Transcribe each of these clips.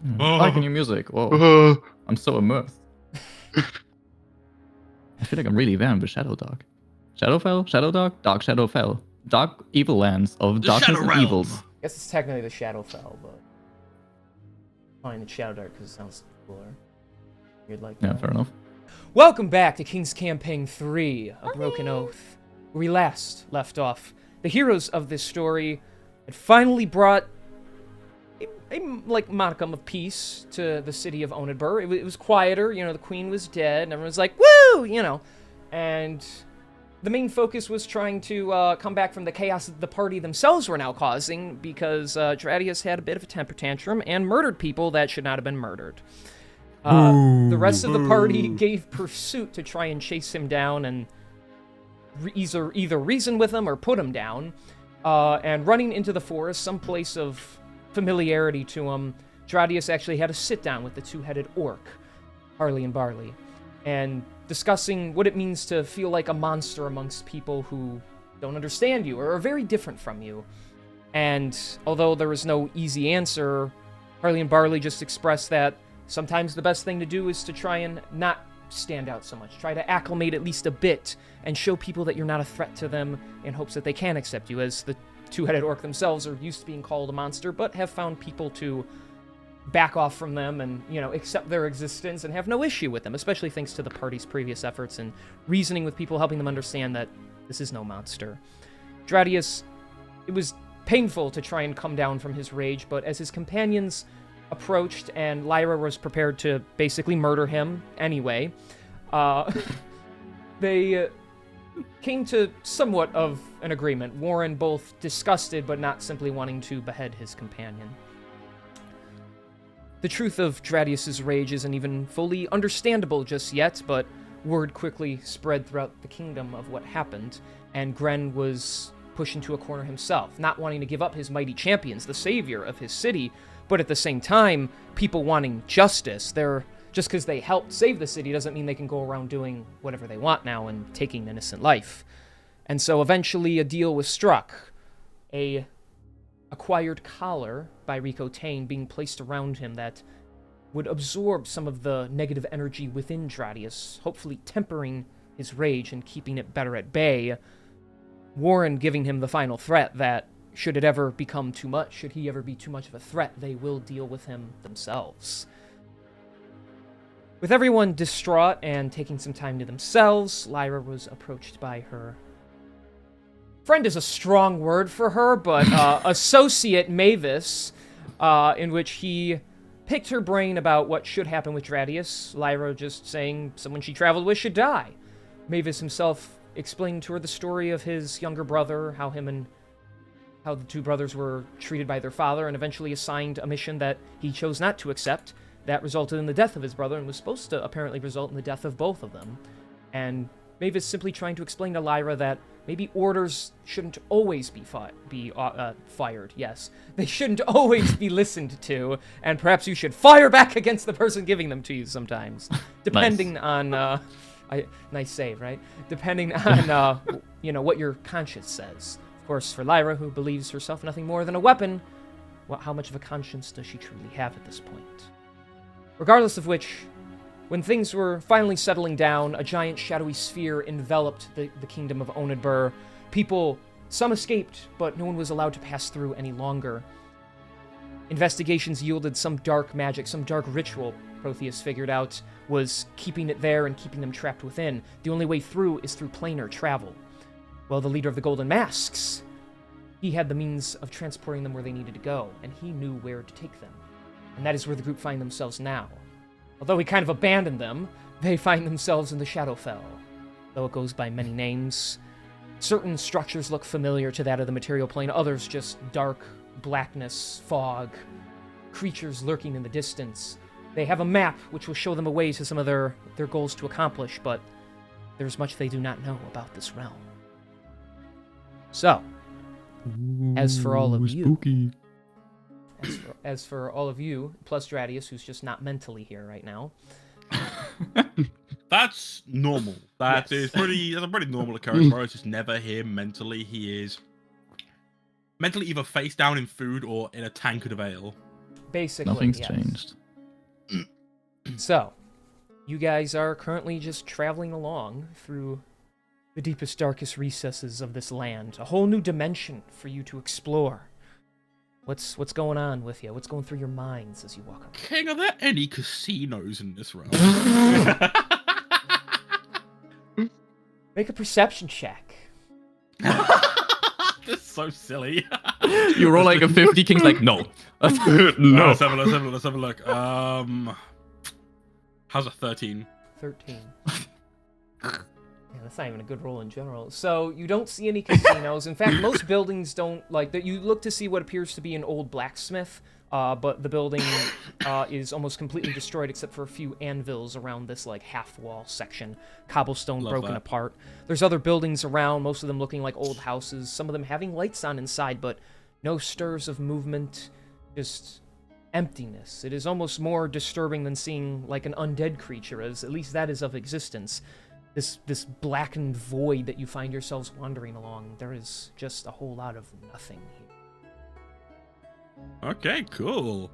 I like new music. Whoa, Uh, I'm so immersed. I feel like I'm really there in the Shadow Dog. Shadowfell? Shadow Dog? Dark Shadowfell. Dark evil lands of The darkness Shadow and Realm. evils. I guess it's technically the Shadowfell, but calling it Shadowdark because it sounds cooler. You'd like that. Yeah, fair enough. Welcome back to King's Campaign 3, A Broken Oath, where we last left off. The heroes of this story had finally brought a modicum of peace to the city of Onedbur. It was quieter, you know, the queen was dead, and everyone was like, woo, you know. And the main focus was trying to come back from the chaos that the party themselves were now causing, because Dradius had a bit of a temper tantrum and murdered people that should not have been murdered. The rest of the party gave pursuit to try and chase him down and either reason with him or put him down. And running into the forest, some place of familiarity to him, Dradius actually had a sit-down with the two-headed orc, Harley and Barley, and discussing what it means to feel like a monster amongst people who don't understand you or are very different from you. And although there was no easy answer, Harley and Barley just expressed that sometimes the best thing to do is to try and not stand out so much. Try to acclimate at least a bit and show people that you're not a threat to them in hopes that they can accept you, as the two-headed orc themselves are used to being called a monster, but have found people to back off from them and, you know, accept their existence and have no issue with them, especially thanks to the party's previous efforts and reasoning with people, helping them understand that this is no monster. Dradius, it was painful to try and come down from his rage, but as his companions approached and Lyra was prepared to basically murder him anyway, they came to somewhat of an agreement. Warren both disgusted but not simply wanting to behead his companion. The truth of Dradius's rage isn't even fully understandable just yet, but word quickly spread throughout the kingdom of what happened, and Gren was pushed into a corner himself, not wanting to give up his mighty champions, the savior of his city, but at the same time, people wanting justice. Just because they helped save the city doesn't mean they can go around doing whatever they want now and taking an innocent life. And so eventually a deal was struck. A acquired collar by Rico Tane being placed around him that would absorb some of the negative energy within Dradius, hopefully tempering his rage and keeping it better at bay. Warren giving him the final threat that should it ever become too much, should he ever be too much of a threat, they will deal with him themselves. With everyone distraught and taking some time to themselves, Lyra was approached by her friend is a strong word for her, but associate Mavis, in which he picked her brain about what should happen with Dradius, Lyra just saying someone she traveled with should die. Mavis himself explained to her the story of his younger brother, how the two brothers were treated by their father and eventually assigned a mission that he chose not to accept. That resulted in the death of his brother and was supposed to apparently result in the death of both of them. And Mavis simply trying to explain to Lyra that maybe orders shouldn't always be fired. Yes, they shouldn't always be listened to, and perhaps you should fire back against the person giving them to you sometimes, depending on. Nice save, right? Depending on what your conscience says. Of course, for Lyra, who believes herself nothing more than a weapon, how much of a conscience does she truly have at this point? Regardless of which, when things were finally settling down, a giant shadowy sphere enveloped the kingdom of Onedbur. People, some escaped, but no one was allowed to pass through any longer. Investigations yielded some dark magic, some dark ritual, Protheus figured out, was keeping it there and keeping them trapped within. The only way through is through planar travel. Well, the leader of the Golden Masks, he had the means of transporting them where they needed to go, and he knew where to take them. And that is where the group find themselves now. Although he kind of abandoned them, they find themselves in the Shadowfell. Though it goes by many names, certain structures look familiar to that of the material plane, others just dark blackness, fog, creatures lurking in the distance. They have a map which will show them a way to some of their goals to accomplish, but there's much they do not know about this realm. So, as for all of you... Spooky. As for all of you, plus Dradius, who's just not mentally here right now. That's normal. That's a pretty normal occurrence. Where it's just never him mentally. He is mentally either face down in food or in a tankard of ale. Basically, Nothing's yes. changed. So, you guys are currently just traveling along through the deepest, darkest recesses of this land. A whole new dimension for you to explore. What's going on with you? What's going through your minds as you walk up? King, are there any casinos in this realm? Make a perception check. That's so silly. You roll like a 50, King's like, no. No. Let's have a look. How's a 13? 13. Yeah, that's not even a good roll in general. So you don't see any casinos. In fact, most buildings don't like that. You look to see what appears to be an old blacksmith, but the building is almost completely destroyed except for a few anvils around this like half-wall section, cobblestone broken apart. There's other buildings around, most of them looking like old houses, some of them having lights on inside, but no stirs of movement, just emptiness. It is almost more disturbing than seeing like an undead creature, as at least that is of existence. This blackened void that you find yourselves wandering along, there is just a whole lot of nothing here. Okay, cool.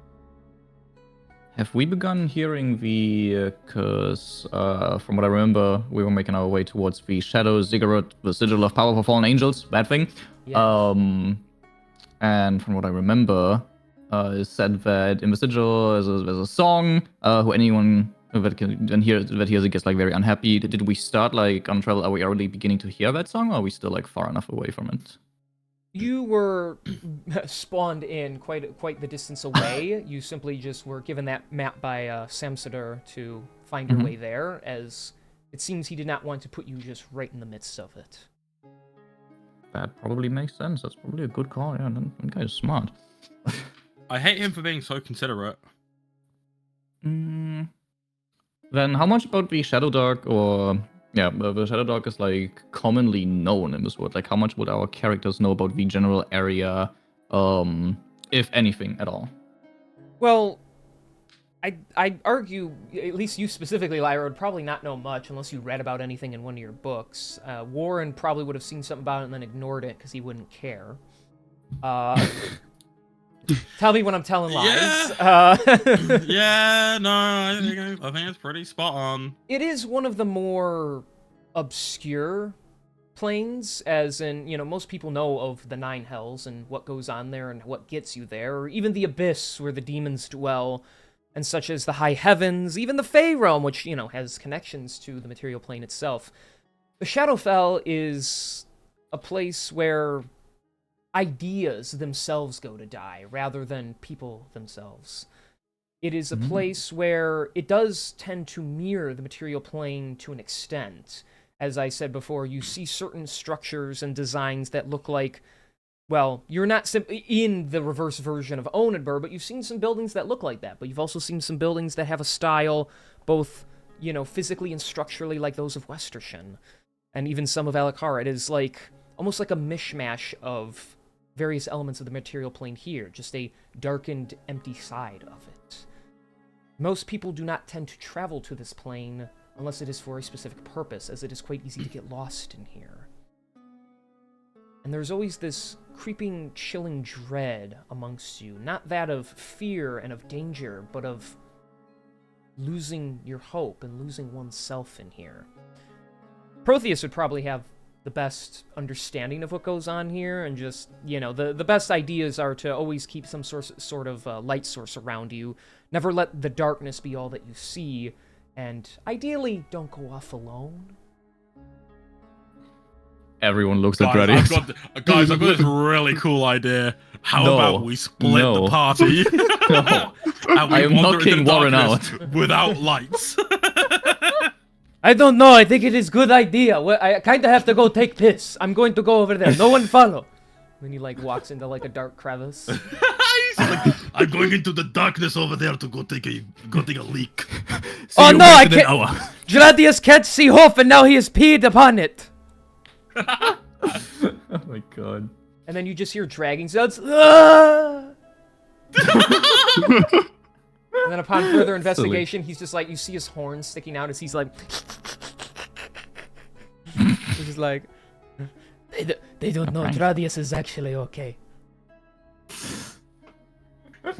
Have we begun hearing the, because from what I remember, we were making our way towards the Shadow Ziggurat, the Sigil of Power for Fallen Angels, that thing. Yeah. And from what I remember, it said that in the Sigil there's a song, who anyone that can hears it gets like very unhappy. Did we start like on travel? Are we already beginning to hear that song, or are we still like far enough away from it? You were spawned in quite the distance away. You simply just were given that map by Samsadar to find your way there, as it seems he did not want to put you just right in the midst of it. That probably makes sense. That's probably a good call. Yeah, that guy is smart. I hate him for being so considerate. Then how much about the Shadow Dark, or yeah, the Shadow Dark is like commonly known in this world? Like how much would our characters know about the general area, if anything at all? Well, I'd argue, at least you specifically, Lyra, would probably not know much unless you read about anything in one of your books. Warren probably would have seen something about it and then ignored it because he wouldn't care. Tell me when I'm telling lies. Yeah, no, I think it's pretty spot on. It is one of the more obscure planes, as in, you know, most people know of the Nine Hells and what goes on there and what gets you there, or even the Abyss where the demons dwell, and such as the High Heavens, even the Fey Realm, which, you know, has connections to the material plane itself. The Shadowfell is a place where ideas themselves go to die, rather than people themselves. It is a place where it does tend to mirror the material plane to an extent. As I said before, you see certain structures and designs that look like, well, you're not simply in the reverse version of Onedbur, but you've seen some buildings that look like that. But you've also seen some buildings that have a style, both, you know, physically and structurally, like those of Westershan. And even some of Alakara. It is like, almost like a mishmash of various elements of the material plane here, just a darkened, empty side of it. Most people do not tend to travel to this plane unless it is for a specific purpose, as it is quite easy to get lost in here. And there's always this creeping, chilling dread amongst you, not that of fear and of danger, but of losing your hope and losing oneself in here. Protheus would probably have the best understanding of what goes on here, and just, you know, the best ideas are to always keep some sort of light source around you. Never let the darkness be all that you see, and ideally, don't go off alone. Everyone looks at Gradius. Guys, I've got this really cool idea. How about we split the party? I am knocking Warren out. Without lights. I don't know. I think it is good idea. I kind of have to go take piss. I'm going to go over there. No one follow. Then he like walks into like a dark crevice. Like, I'm going into the darkness over there to go take a leak. Oh no, I can't. Gradius can't see Hof, and now he has peed upon it. Oh my god. And then you just hear dragging sounds. Ah! And then upon further investigation, he's just like, you see his horns sticking out as he's like... He's just like... They don't know. Gradius is actually okay.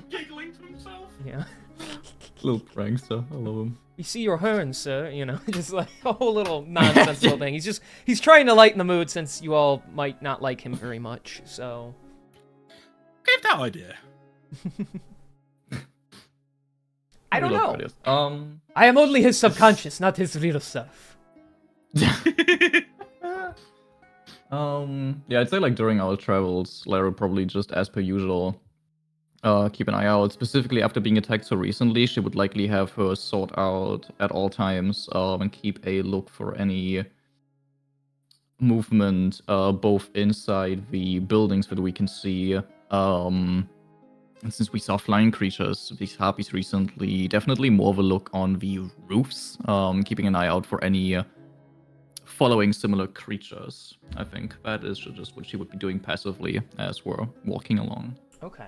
Giggling to himself. Yeah. Little prankster. I love him. We see your horns, sir. You know, just like a whole little nonsensical thing. He's trying to lighten the mood since you all might not like him very much. So. Give that idea. I don't know. Ideas. I am only his subconscious, not his real self. Yeah, I'd say like during our travels, Lara would probably just as per usual, keep an eye out. Specifically after being attacked so recently, she would likely have her sword out at all times, and keep a look for any movement, both inside the buildings that we can see, and since we saw flying creatures, these harpies recently, definitely more of a look on the roofs, keeping an eye out for any following similar creatures. I think that is just what she would be doing passively as we're walking along. Okay.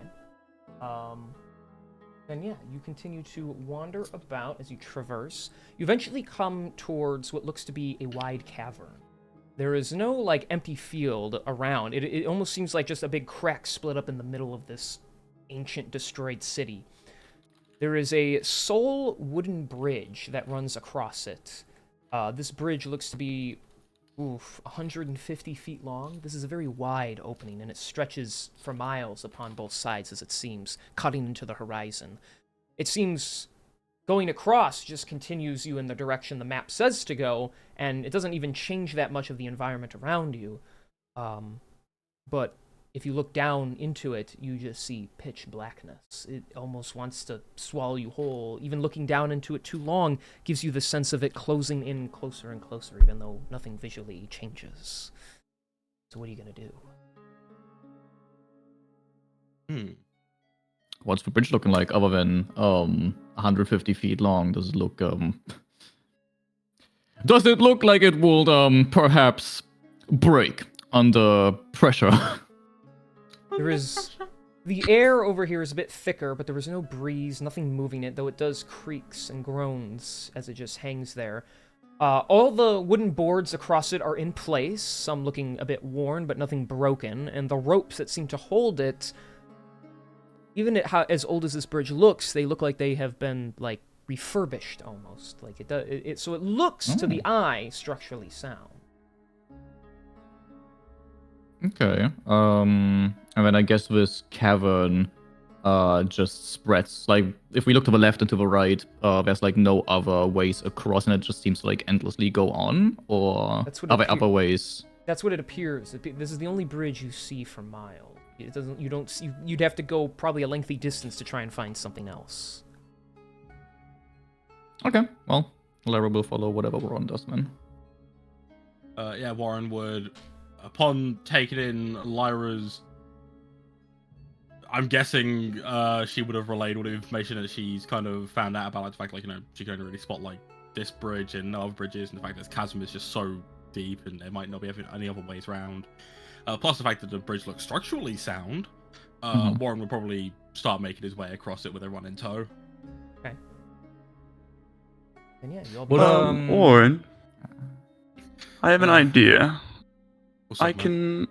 Then yeah, you continue to wander about as you traverse. You eventually come towards what looks to be a wide cavern. There is no, like, empty field around. It almost seems like just a big crack split up in the middle of this ancient destroyed city. There is a sole wooden bridge that runs across it. This bridge looks to be 150 feet long. This is a very wide opening, and it stretches for miles upon both sides, as it seems, cutting into the horizon. It seems going across just continues you in the direction the map says to go, and it doesn't even change that much of the environment around you. But if you look down into it, you just see pitch blackness. It almost wants to swallow you whole. Even looking down into it too long gives you the sense of it closing in closer and closer, even though nothing visually changes. So what are you gonna do? What's the bridge looking like other than 150 feet long? Does it look does it look like it will perhaps break under pressure? There is... The air over here is a bit thicker, but there is no breeze, nothing moving it, though it does creaks and groans as it just hangs there. All the wooden boards across it are in place, some looking a bit worn, but nothing broken, and the ropes that seem to hold it, even as old as this bridge looks, they look like they have been, like, refurbished almost. Like, so it looks, to the eye, structurally sound. Okay. And then I guess this cavern just spreads. Like, if we look to the left and to the right, there's like no other ways across, and it just seems to like endlessly go on. Or are there other ways? That's what it appears. This is the only bridge you see for miles. It doesn't. You don't see. You'd have to go probably a lengthy distance to try and find something else. Okay. Well, Lara will follow whatever Warren does then. Yeah, Warren would, upon taking in Lyra's, I'm guessing she would have relayed all the information that she's kind of found out about, like the fact, like, you know, she can only really spot like this bridge and no other bridges, and the fact that this chasm is just so deep and there might not be any other ways around. Plus the fact that the bridge looks structurally sound. Warren would probably start making his way across it with everyone in tow. Okay. And yeah, you all. Warren, I have an idea. What's up, man?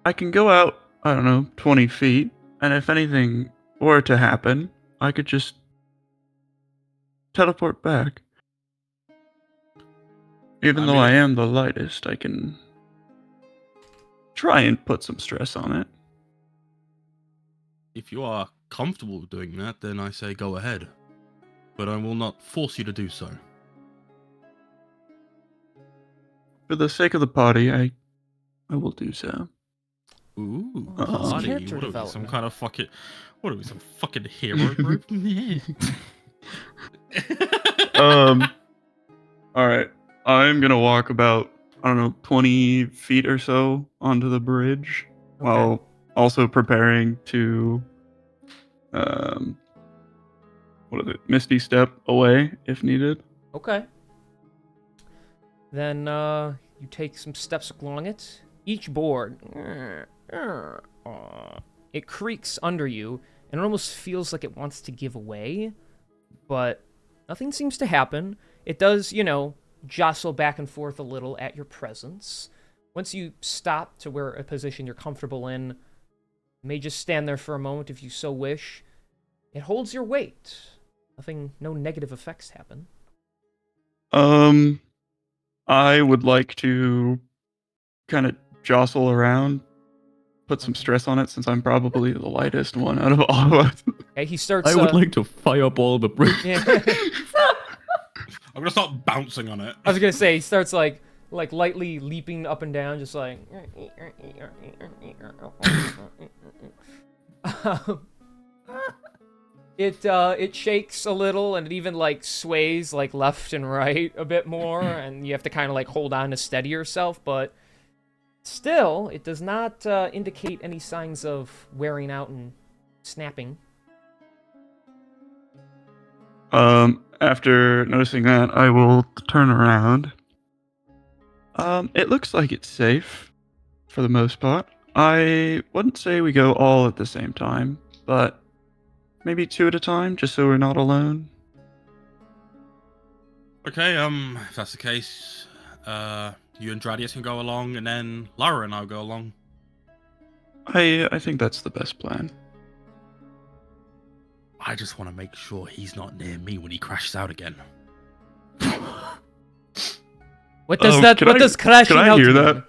I can go out, I don't know, 20 feet, and if anything were to happen, I could just teleport back. Even though I am the lightest, I can try and put some stress on it. If you are comfortable doing that, then I say go ahead. But I will not force you to do so. For the sake of the party, I will do so. Ooh, Some party. character What are we, some development. kind of fucking... What are we, some fucking hero group? Yeah. Alright. I'm gonna walk about, I don't know, 20 feet or so onto the bridge, while also preparing to, Misty Step away if needed. Okay. Then you take some steps along it. Each board, it creaks under you, and it almost feels like it wants to give away, but nothing seems to happen. It does, you know, jostle back and forth a little at your presence. Once you stop to where a position you're comfortable in, you may just stand there for a moment if you so wish. It holds your weight. No negative effects happen. I would like to kind of jostle around, put some stress on it since I'm probably the lightest one out of all of us. Okay, he starts. I would like to fireball the bridge. Yeah. I'm gonna start bouncing on it. I was gonna say he starts like lightly leaping up and down, just like. It shakes a little, and it even like sways like left and right a bit more, and you have to kind of like hold on to steady yourself, but still, it does not indicate any signs of wearing out and snapping. After noticing that, I will turn around. It looks like it's safe for the most part. I wouldn't say we go all at the same time, but maybe 2 at a time, just so we're not alone. Okay, if that's the case, you and Dradius can go along, and then Lara and I'll go along. I think that's the best plan. I just want to make sure he's not near me when he crashes out again. What does Can crashing I out hear mean?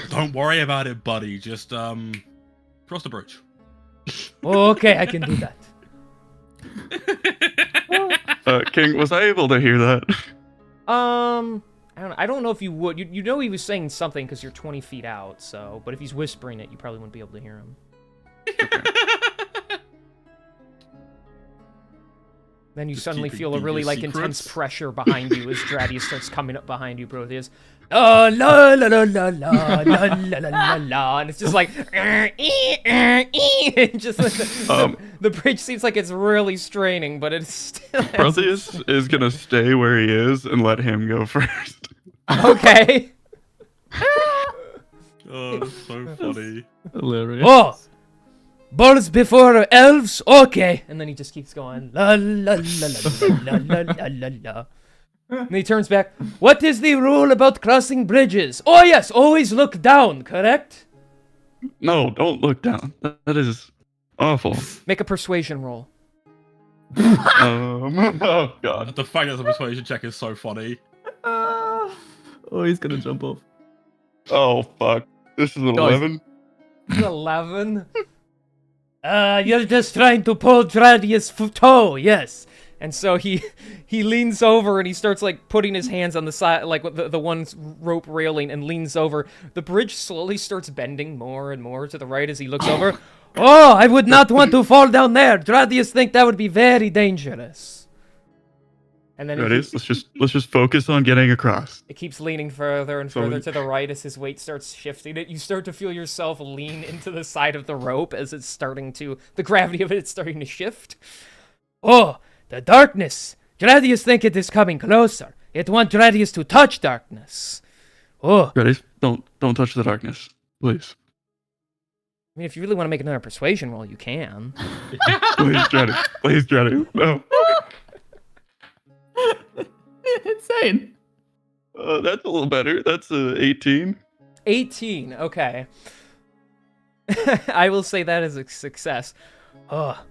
Don't worry about it, buddy. Just cross the bridge. Oh, okay, I can do that. King, was I able to hear that? I don't know if you would. You know he was saying something because you're 20 feet out. So, but if he's whispering it, you probably wouldn't be able to hear him. Then you Just suddenly keeping feel a really devious like intense secrets. pressure behind you as Dradius starts coming up behind you, Protheus. Oh, la la la la la la la la la la, and it's just like and just like the bridge seems like it's really straining, but it's still Protheus is gonna stay where he is and let him go first. okay. Oh, that's so funny. Hilarious. Oh, birds before elves. Okay, and then he just keeps going. La la la la la la la la la. And he turns back. What is the rule about crossing bridges? Oh yes, always look down. Correct. No, don't look down. That is awful. Make a persuasion roll. Oh god. The fact that the persuasion check is so funny. Oh, he's gonna jump off. Oh fuck. This is an Guys. 11. 11. You're just trying to pull Dradius' toe, yes. And so he leans over and he starts like putting his hands on the side, like the one rope railing, and leans over. The bridge slowly starts bending more and more to the right as he looks over. Oh, I would not want to fall down there. Dradius think that would be very dangerous. And then That is. Let's just focus on getting across. it keeps leaning further and So further we- to the right as his weight starts shifting it. You start to feel yourself lean into the side of the rope as it's starting to, the gravity of it is starting to shift. Oh, the darkness. Dradius think it is coming closer. It want Dradius to touch darkness. Oh, Ready? Don't touch the darkness, please. I mean, if you really want to make another persuasion roll, you can. Please, Dreddy. Please, Dreddy. No. Insane. That's a little better. That's 18. 18, okay. I will say that is a success. Oh,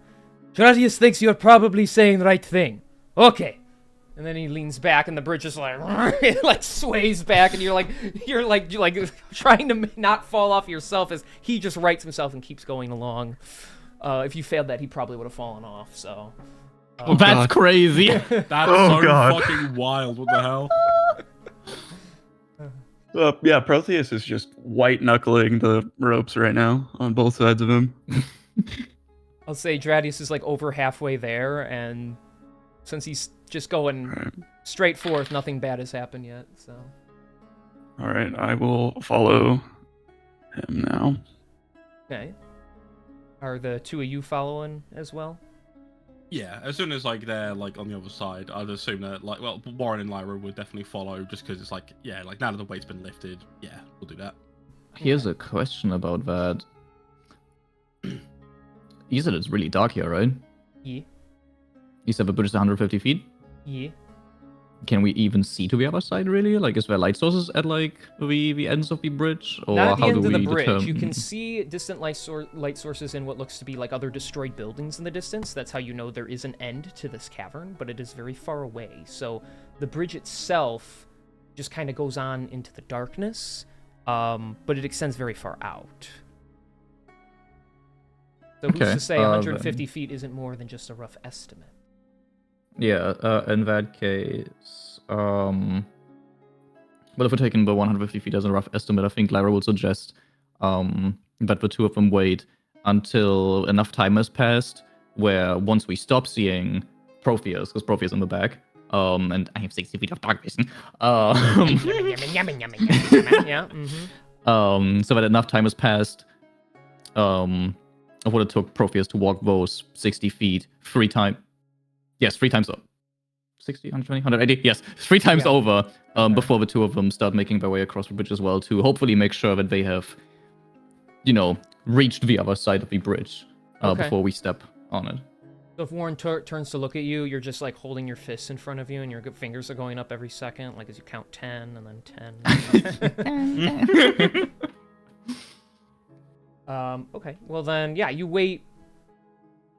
Dradius thinks you're probably saying the right thing. Okay. And then he leans back, and the bridge is like, it like sways back, and you're like trying to not fall off yourself as he just rights himself and keeps going along. If you failed that, he probably would have fallen off. So. Well, that's God. crazy. That's Oh, so God. fucking wild. What the hell? Yeah, Protheus is just white knuckling the ropes right now on both sides of him. I'll say Dradius is like over halfway there, and since he's just going Alright. straight forth, nothing bad has happened yet. So. Alright, I will follow him now. Okay. Are the two of you following as well? Yeah, as soon as like they're like on the other side, I'd assume that like Warren and Lyra would definitely follow, just because it's like like now that the weight's been lifted, yeah, we'll do that. Here's a question about that. You said it's really dark here, right? Yeah. You said the bridge is 150 feet? Yeah. can we even see to the other side, really? Like, is there light sources at, like, the ends of the bridge? Or Not at the how end do of the we bridge. You can determine? see distant light sources in what looks to be like other destroyed buildings in the distance. That's how you know there is an end to this cavern, but it is very far away. So the bridge itself just kind of goes on into the darkness, but it extends very far out. So who's Okay, to say 150 feet isn't more than just a rough estimate? Yeah, in that case, well, if we're taking the 150 feet as a rough estimate, I think Lyra will suggest that the two of them wait until enough time has passed, where once we stop seeing Protheus, because Protheus is in the back, and I have 60 feet of dark vision, Yeah. Mm-hmm. so that enough time has passed, of what it took Protheus to walk those 60 feet 3 times. Yes, 3 times up. 60, 120, 180? Yes, 3 times Yeah. over Okay. before the two of them start making their way across the bridge as well, to hopefully make sure that they have, you know, reached the other side of the bridge Okay. before we step on it. So if Warren turns to look at you, you're just like holding your fists in front of you, and your fingers are going up every second, like as you count 10 and then 10. Okay. Well then, yeah, you wait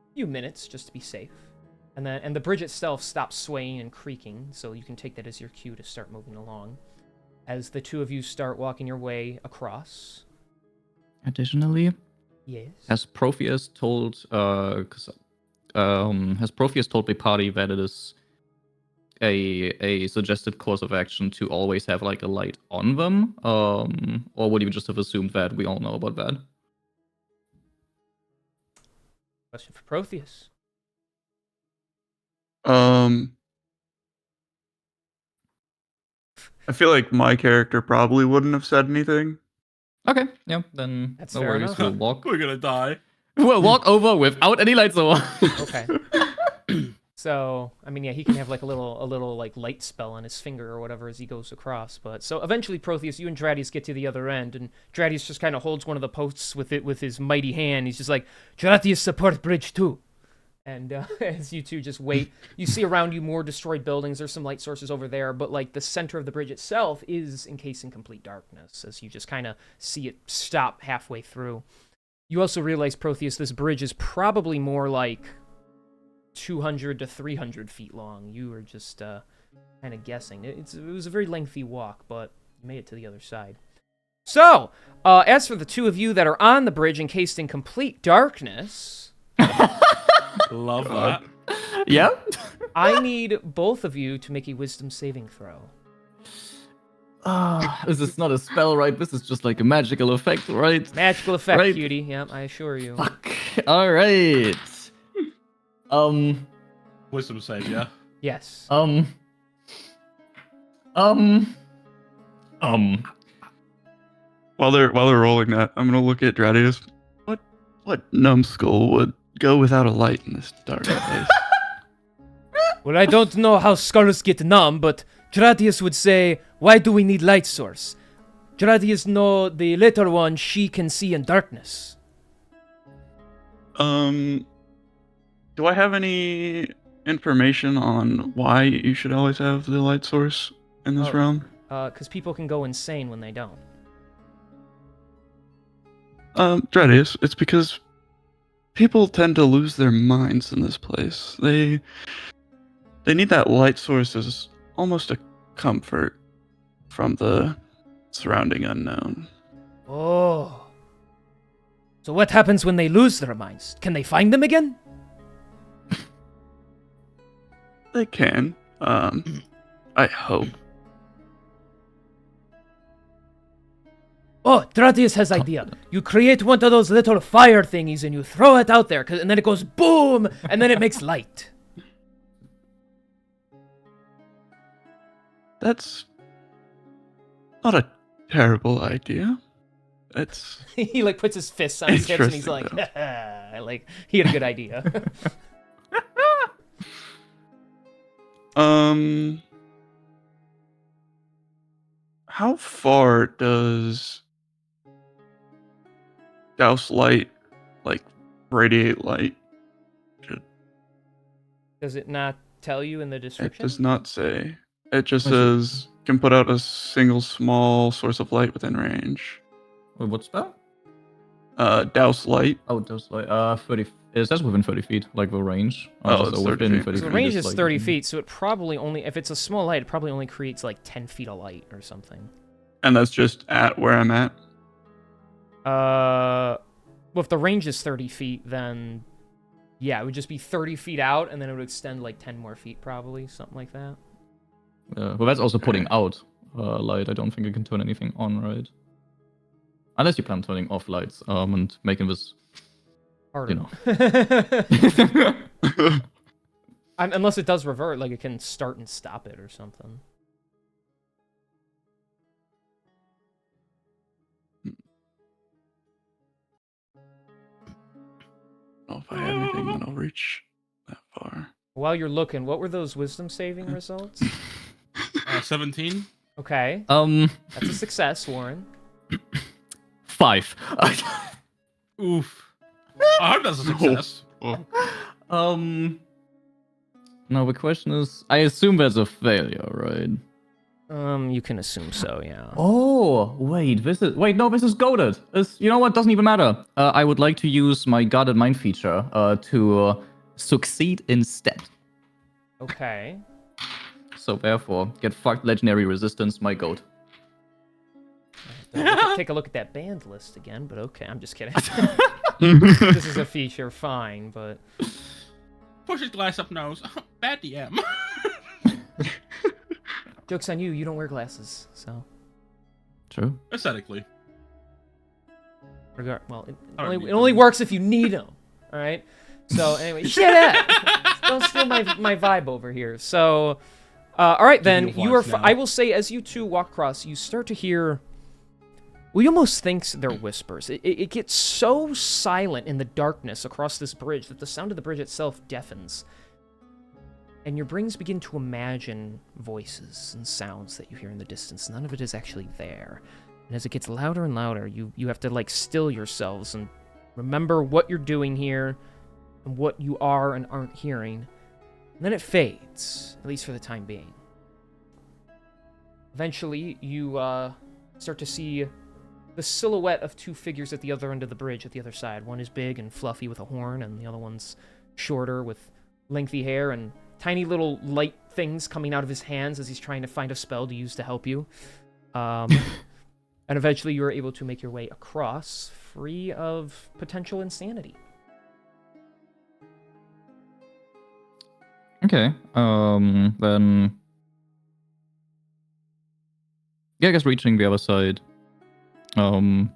a few minutes just to be safe, and the bridge itself stops swaying and creaking, so you can take that as your cue to start moving along. As the two of you start walking your way across. Additionally, Yes. has Protheus told the party that it is a suggested course of action to always have like a light on them, or would you just have assumed that we all know about that? Question for Protheus. I feel like my character probably wouldn't have said anything. Okay, yeah, then That's no fair worries. enough. We'll walk. We're gonna die. We'll walk over without any lights on. Okay. So, I mean, yeah, he can have like a little like light spell on his finger or whatever as he goes across. But so eventually, Protheus, you and Dradius get to the other end, and Dradius just kind of holds one of the posts with his mighty hand. He's just like, Dradius support bridge too. And as you two just wait, you see around you more destroyed buildings. There's some light sources over there, but like the center of the bridge itself is encased in complete darkness, as you just kind of see it stop halfway through. You also realize, Protheus, this bridge is probably more like 200 to 300 feet long. You were just kind of guessing. It was a very lengthy walk, but you made it to the other side. So, as for the two of you that are on the bridge encased in complete darkness... Love that. Yeah? I need both of you to make a wisdom saving throw. This is not a spell, right? This is just like a magical effect, right? Magical effect, Right. cutie. Yep, I assure you. Fuck. Alright. Wisdom save, yeah. Yes. Oh. While they're rolling that, I'm gonna look at Dradius. What numbskull would go without a light in this dark place? Well, I don't know how skulls get numb, but Dradius would say, why do we need light source? Dradius know the little one, she can see in darkness. Do I have any information on why you should always have the light source in this realm? Because people can go insane when they don't. Dradius, it's because people tend to lose their minds in this place. They need that light source as almost a comfort from the surrounding unknown. Oh. So what happens when they lose their minds? Can they find them again? They can. I hope. Oh, Dradius has idea. You create one of those little fire thingies and you throw it out there, and then it goes boom, and then it makes light. That's not a terrible idea. It's He like puts his fists on his hips and he's like, Interesting, like he had a good idea. How far does douse light, like, radiate light? Does it not tell you in the It description? does not say. It just I see. says can put out a single small source of light within range. Wait, what spell? Douse light. Oh, just like 30. It says within 30 feet, like the range. Oh, So it's 30 within feet. 30 So the feet range is like 30 within- feet, so it probably only, if it's a small light, it probably only creates like 10 feet of light or something. And that's just at where I'm at. Well, if the range is 30 feet, then yeah, it would just be 30 feet out, and then it would extend like 10 more feet, probably, something like that. Well, that's also putting out light. I don't think you can turn anything on, right? Unless you plan turning off lights and making this, Harder. you know. Unless it does revert, like it can start and stop it or something. I don't know if I have anything that'll reach that far. While you're looking, what were those wisdom saving results? 17. Okay, um, that's a success, Warren. 5. Oof. I hope that's a success. Now the question is, I assume that's a failure, right? You can assume so, yeah. Oh, wait, this is goaded. You know what? Doesn't even matter. I would like to use my guarded mind feature to succeed instead. Okay. So therefore, get fucked legendary resistance, my goat. Take a look at that band list again, but okay, I'm just kidding. This is a feature, fine, but... Push his glass up nose. Bad DM. Joke's on you, you don't wear glasses, so... True. Aesthetically. Well, it I don't only, need it only them. works if you need them, alright? So, anyway, shut up! Don't steal my vibe over here. So, alright then, Give me you are... vibes now. I will say, as you two walk across, you start to hear... Well, you almost think they're whispers. It gets so silent in the darkness across this bridge that the sound of the bridge itself deafens. And your brains begin to imagine voices and sounds that you hear in the distance. None of it is actually there. And as it gets louder and louder, you have to, like, still yourselves and remember what you're doing here and what you are and aren't hearing. And then it fades, at least for the time being. Eventually, you start to see the silhouette of two figures at the other end of the bridge at the other side. One is big and fluffy with a horn, and the other one's shorter with lengthy hair and tiny little light things coming out of his hands as he's trying to find a spell to use to help you. And eventually you are able to make your way across, free of potential insanity. Okay. Then. Yeah, I guess reaching the other side. Lara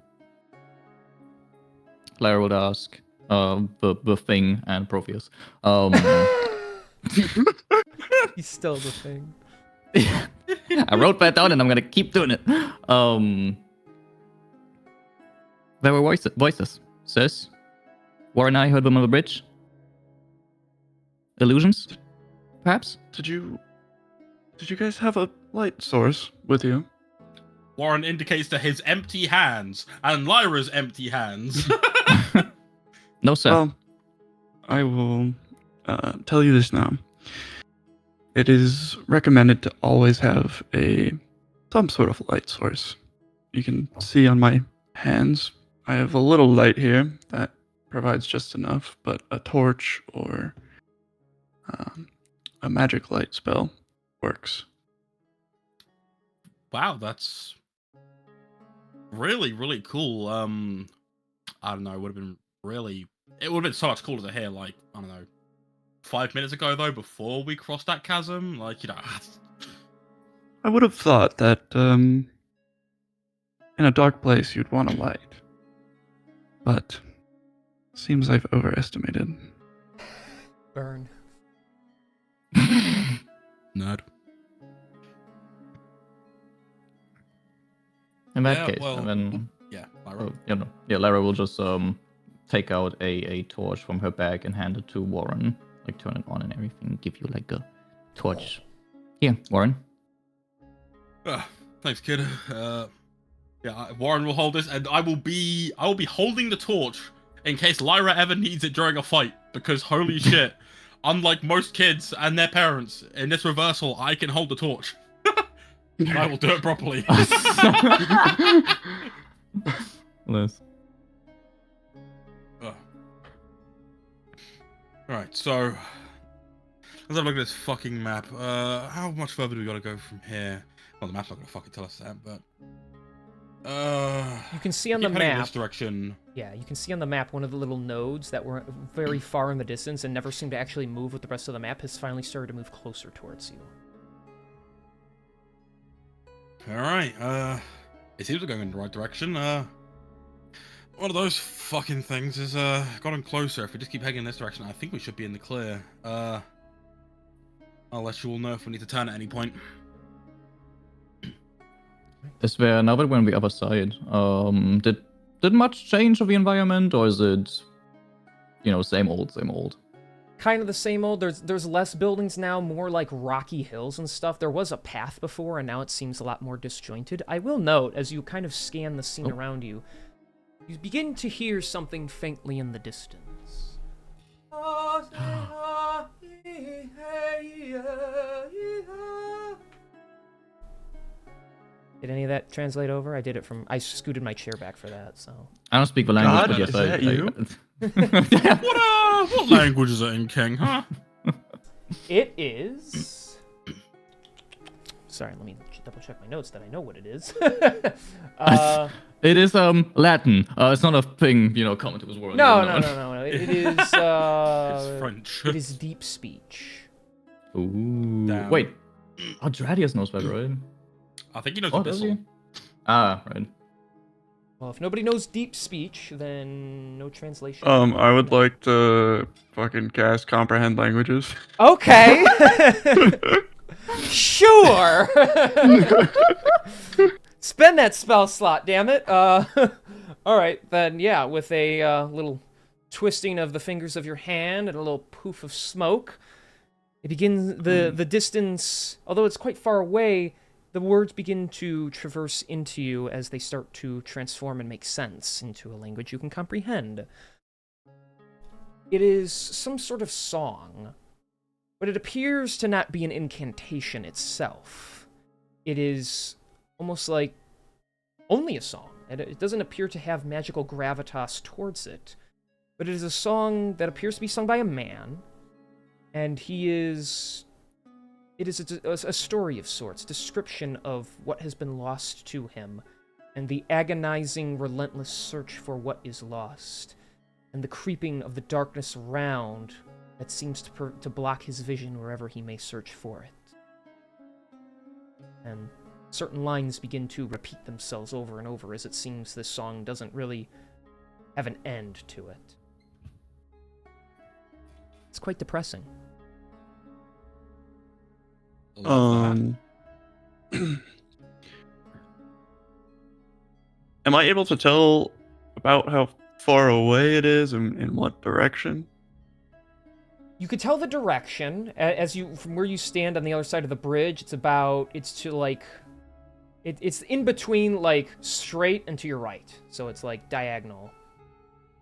would ask the thing and Protheus. He's still the thing. I wrote that down and I'm gonna keep doing it. There were voices. Sis? Warren and I heard them on the bridge. Illusions? Perhaps? Did you guys have a light source with you? Warren indicates to his empty hands and Lyra's empty hands. No, sir. Well, I will tell you this now. It is recommended to always have some sort of light source. You can see on my hands, I have a little light here that provides just enough, but a torch or a magic light spell works. Wow, that's really, really cool. I don't know, it would have been so much cooler to hear, like, I don't know, 5 minutes ago, though, before we crossed that chasm. Like, you know. I would have thought that in a dark place you'd want a light. But seems I've overestimated. Burn. Nerd. In that Yeah, case, well, and then Yeah, Lyra. Lara will just take out a torch from her bag and hand it to Warren, like turn it on and everything, give you like a torch. Here, Warren. Thanks, kid. Warren will hold this, and I will be holding the torch in case Lyra ever needs it during a fight. Because holy shit, unlike most kids and their parents, in this reversal, I can hold the torch. And I will do it properly. Nice. Alright, so let's have a look at this fucking map. How much further do we gotta go from here? Well, the map's not gonna fucking tell us that, but You can see on the keep heading in map. this direction. Yeah, you can see on the map one of the little nodes that were very far in the distance and never seemed to actually move with the rest of the map has finally started to move closer towards you. Alright, it seems we're going in the right direction. One of those fucking things has gotten closer. If we just keep heading in this direction, I think we should be in the clear. I'll let you all know if we need to turn at any point. Is there now that we're on the other side? Did much change of the environment, or is it, same old, same old? Kind of the same old. There's less buildings now, more like rocky hills and stuff. There was a path before, and now it seems a lot more disjointed. I will note, as you kind of scan the scene around you, you begin to hear something faintly in the distance. Did any of that translate over? I scooted my chair back for that, so. I don't speak the language, God, but yes, is that you? What language is it in, King, huh? It is. Sorry, let me double check my notes that I know what it is. It is Latin. It's not a thing, common to this world. No. It is. It's French. It is deep speech. Ooh. Damn. Wait. Dradius knows that, right? I think he knows Oh, does Abyssal. he? Ah, right. Well, if nobody knows deep speech, then no translation. I would like to fucking cast comprehend languages. Okay. Sure. Spend that spell slot, damn it. All right, then yeah, with a little twisting of the fingers of your hand and a little poof of smoke, it begins the distance. Although it's quite far away, the words begin to traverse into you as they start to transform and make sense into a language you can comprehend. It is some sort of song, but it appears to not be an incantation itself. It is almost like only a song. It doesn't appear to have magical gravitas towards it, but it is a song that appears to be sung by a man, and it is a story of sorts, description of what has been lost to him, and the agonizing, relentless search for what is lost, and the creeping of the darkness around that seems to block his vision wherever he may search for it. And certain lines begin to repeat themselves over and over as it seems this song doesn't really have an end to it. It's quite depressing. Love Am I able to tell about how far away it is and in what direction? You could tell the direction from where you stand on the other side of the bridge. It's in between, like, straight and to your right. So it's like diagonal.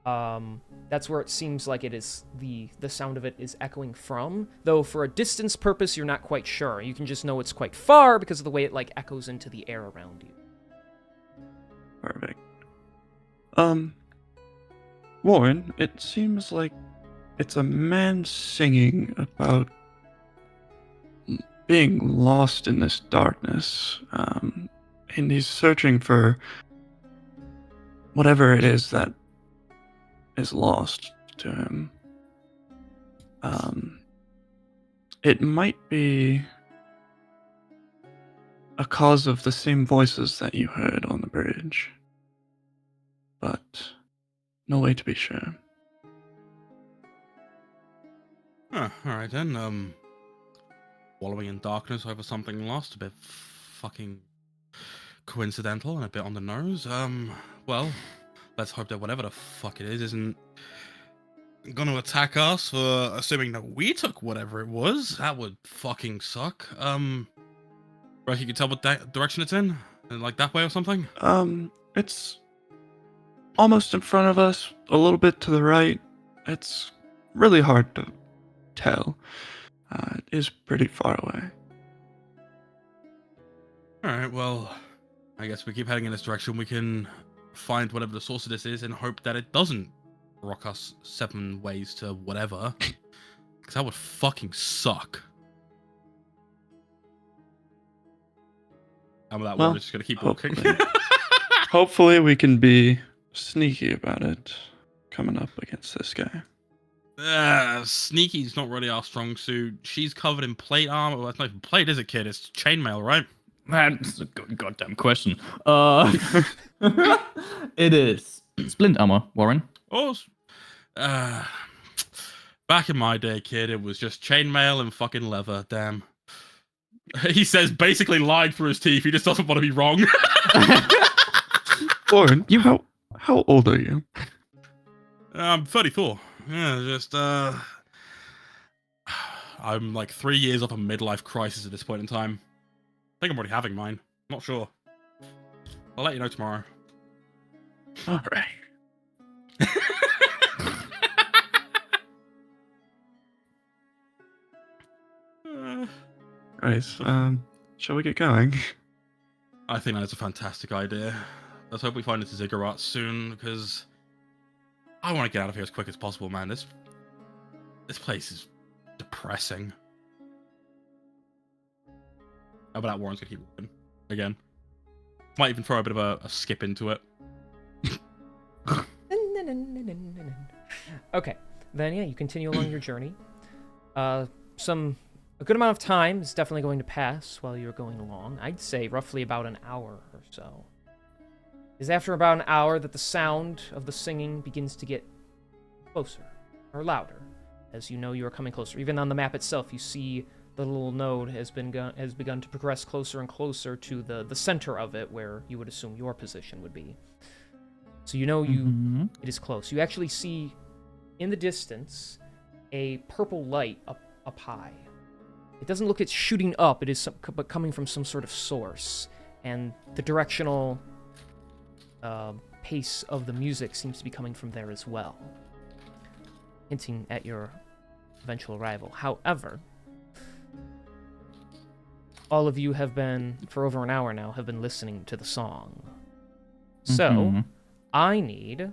That's where it seems like it is the sound of it is echoing from. Though for a distance purpose, you're not quite sure. You can just know it's quite far because of the way it like echoes into the air around you. Perfect. Warren, it seems like it's a man singing about being lost in this darkness. And he's searching for whatever it is that is lost to him. It might be a cause of the same voices that you heard on the bridge, but no way to be sure. Alright then, wallowing in darkness over something lost, a bit fucking coincidental and a bit on the nose. Well, let's hope that whatever the fuck it is isn't gonna attack us for assuming that we took whatever it was. That would fucking suck. Reckon you can tell what direction it's in? Like that way or something? It's almost in front of us, a little bit to the right. It's really hard to tell. It is pretty far away. All right, well, I guess we keep heading in this direction. We can find whatever the source of this is and hope that it doesn't rock us 7 ways to whatever. Because that would fucking suck. And with that Well, one, we're just gonna keep walking. Hopefully we can be sneaky about it coming up against this guy. Sneaky's not really our strong suit. She's covered in plate armor. Well, it's not even plate, is it, kid? It's chainmail, right? Man, this is a good goddamn question. It is splint armor, Warren. Oh, back in my day, kid, it was just chainmail and fucking leather. Damn. He says basically lying through his teeth. He just doesn't want to be wrong. Lauren, how old are you? I'm 34. Yeah, just I'm like 3 years off a midlife crisis at this point in time. I think I'm already having mine. Not sure. I'll let you know tomorrow. All right. Guys, shall we get going? I think that's a fantastic idea. Let's hope we find this ziggurat soon, because I want to get out of here as quick as possible, man. This place is depressing. How about that? Warren's gonna keep walking again. Might even throw a bit of a skip into it. Okay, then yeah, you continue along your journey. A good amount of time is definitely going to pass while you're going along. I'd say roughly about an hour or so. It's after about an hour that the sound of the singing begins to get closer or louder, as you know you are coming closer. Even on the map itself, you see the little node has begun to progress closer and closer to the center of it, where you would assume your position would be. So you know it is close. You actually see in the distance a purple light up high. It doesn't look it's shooting up, it is but coming from some sort of source. And the directional pace of the music seems to be coming from there as well, hinting at your eventual arrival. However, all of you have been, for over an hour now, have been listening to the song. So, I need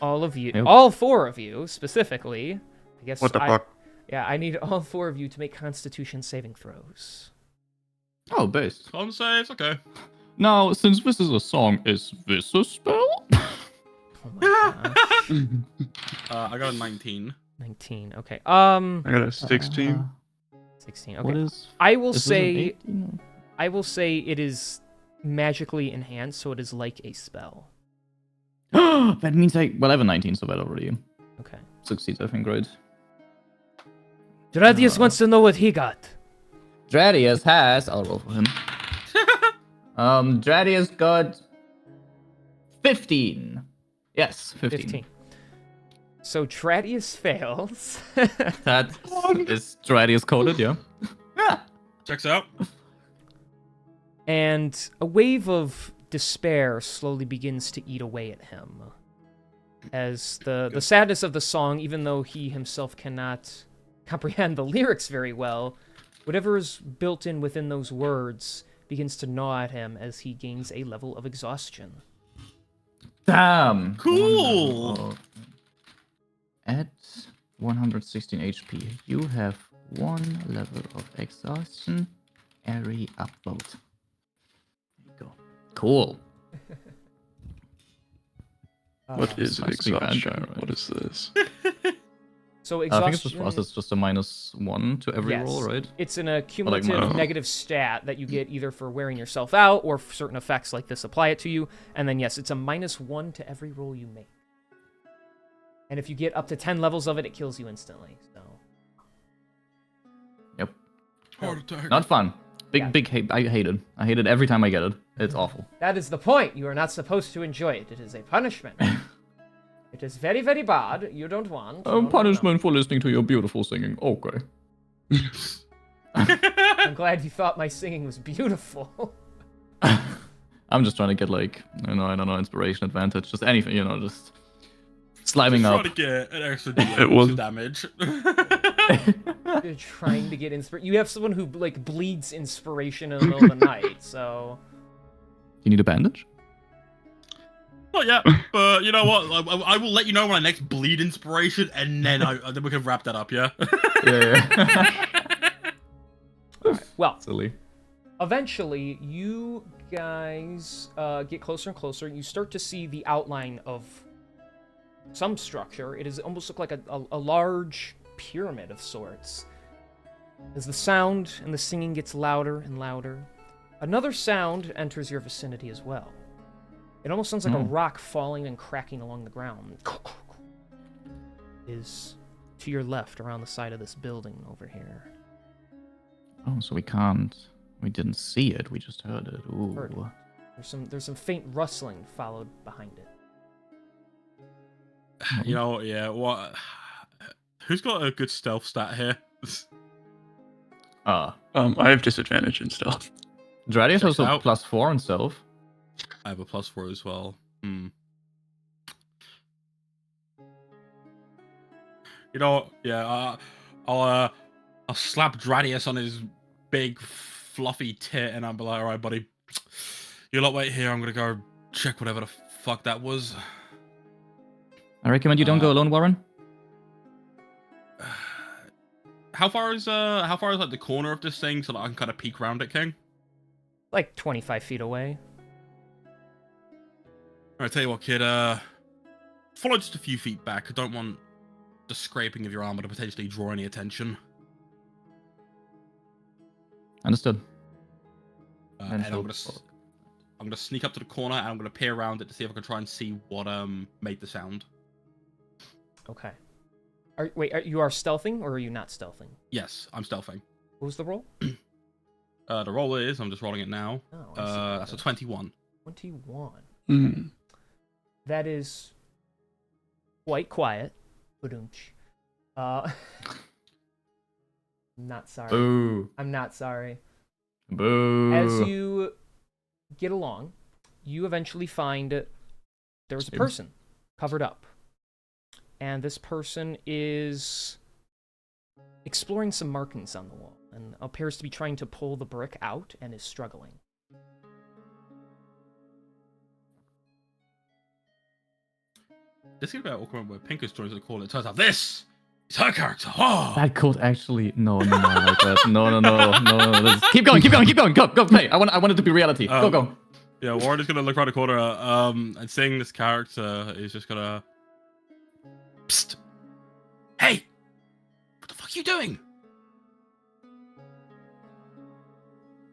all of you, all 4 of you specifically, I guess. What the fuck? Yeah, I need all 4 of you to make Constitution saving throws. Oh, base. Con saves, okay. Now, since this is a song, is this a spell? Oh my gosh. I got a 19. 19, okay. I got a 16. 16, okay. What is... I will is this say... an 18? I will say it is magically enhanced, so it is like a spell. That means well, I have a 19, so that already Okay. succeeds, I think, right? Dradius wants to know what he got. Dradius has... I'll roll for him. Dradius got 15. Yes, 15. So Dradius fails. That is Dradius coded, yeah. Yeah. Checks out. And a wave of despair slowly begins to eat away at him. As the sadness of the song, even though he himself cannot comprehend the lyrics very well, whatever is built in within those words begins to gnaw at him as he gains a level of exhaustion. Damn. Cool. At 116 HP, you have 1 level of exhaustion. Every upvote. There you go. Cool. What is Must be bad exhaustion? guy, right? What is this? So I exhaustion... think it's just for us, it's just a -1 to every Yes. roll, right? It's an cumulative my- negative stat that you get either for wearing yourself out or for certain effects like this apply it to you. And then, yes, it's a -1 to every roll you make. And if you get up to 10 levels of it, it kills you instantly. So Yep. Heart attack. Not fun. Yeah. Big hate. I hate it. I hate it every time I get it. It's awful. that is the point. You are not supposed to enjoy it. It is a punishment. It is very, very bad. You don't want. No, no, no. Punishment for listening to your beautiful singing. Okay. I'm glad you thought my singing was beautiful. I'm just trying to get like, I don't know, inspiration advantage, just anything, just sliming Just up. trying to get an extra It was- damage. You're trying to get inspiration. You have someone who like bleeds inspiration in the middle of the night, so. You need a bandage? Not yet, but you know what? I will let you know when I next bleed inspiration, and then then we can wrap that up. Yeah. Yeah. All right. Well, Silly. eventually, you guys get closer and closer. You start to see the outline of some structure. It is almost look like a large pyramid of sorts. As the sound and the singing gets louder and louder, another sound enters your vicinity as well. It almost sounds like a rock falling and cracking along the ground. Is to your left around the side of this building over here. Oh, so we didn't see it, we just heard it. Ooh. Heard it. There's some faint rustling followed behind it. You know, yeah. What? Who's got a good stealth stat here? I have disadvantage in stealth. Dradius Checks also out. +4 in stealth. I have a +4 as well. You know what? Yeah. I'll slap Dradius on his big fluffy tit, and I'll be like, "All right, buddy, you lot wait here. I'm gonna go check whatever the fuck that was." I recommend you don't go alone, Warren. How far is like the corner of this thing so that I can kind of peek around it, King? Like 25 feet away. All right, tell you what, kid. Follow just a few feet back. I don't want the scraping of your armor to potentially draw any attention. Understood. And I'm gonna sneak up to the corner and I'm gonna peer around it to see if I can try and see what made the sound. Okay. You are stealthing, or are you not stealthing? Yes, I'm stealthing. What was the roll? The roll is, I'm just rolling it now. Oh, I see. That's a 21. 21. Mm. That is quite quiet. Ba-doom-tsh. Not sorry. Boo. I'm not sorry. Boo. As you get along, you eventually find there was a person covered up. And this person is exploring some markings on the wall and appears to be trying to pull the brick out and is struggling. This is about awkward where Pinkus joins the call. It turns out this is her character. Oh! That could actually no, like that. No. Keep going. Go, play. I want it to be reality. Go. Yeah, Warren is gonna look around the corner, and seeing this character is just gonna. Psst! Hey! What the fuck are you doing?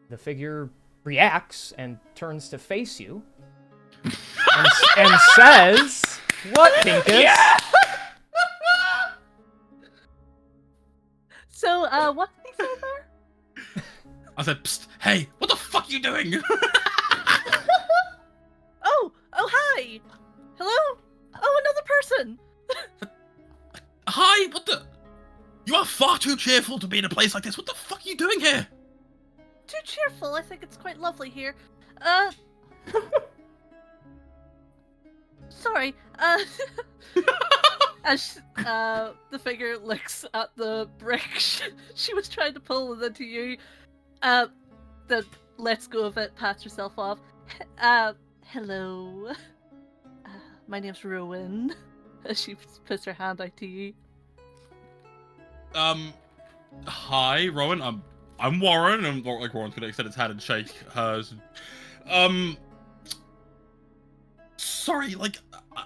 The figure reacts and turns to face you and says, "What, Pinkus?" Yeah! So, what did he say there? I said, psst, hey, what the fuck are you doing? Oh, hi! Hello? Oh, another person! Hi, what the? You are far too cheerful to be in a place like this. What the fuck are you doing here? Too cheerful, I think it's quite lovely here. Sorry, as the figure looks at the brick she was trying to pull and then to you, then lets go of it, pats herself off. Hello. My name's Rowan. As she puts her hand out to you. Hi, Rowan. I'm Warren, and like Warren's gonna extend his hand and shake hers. Sorry, like,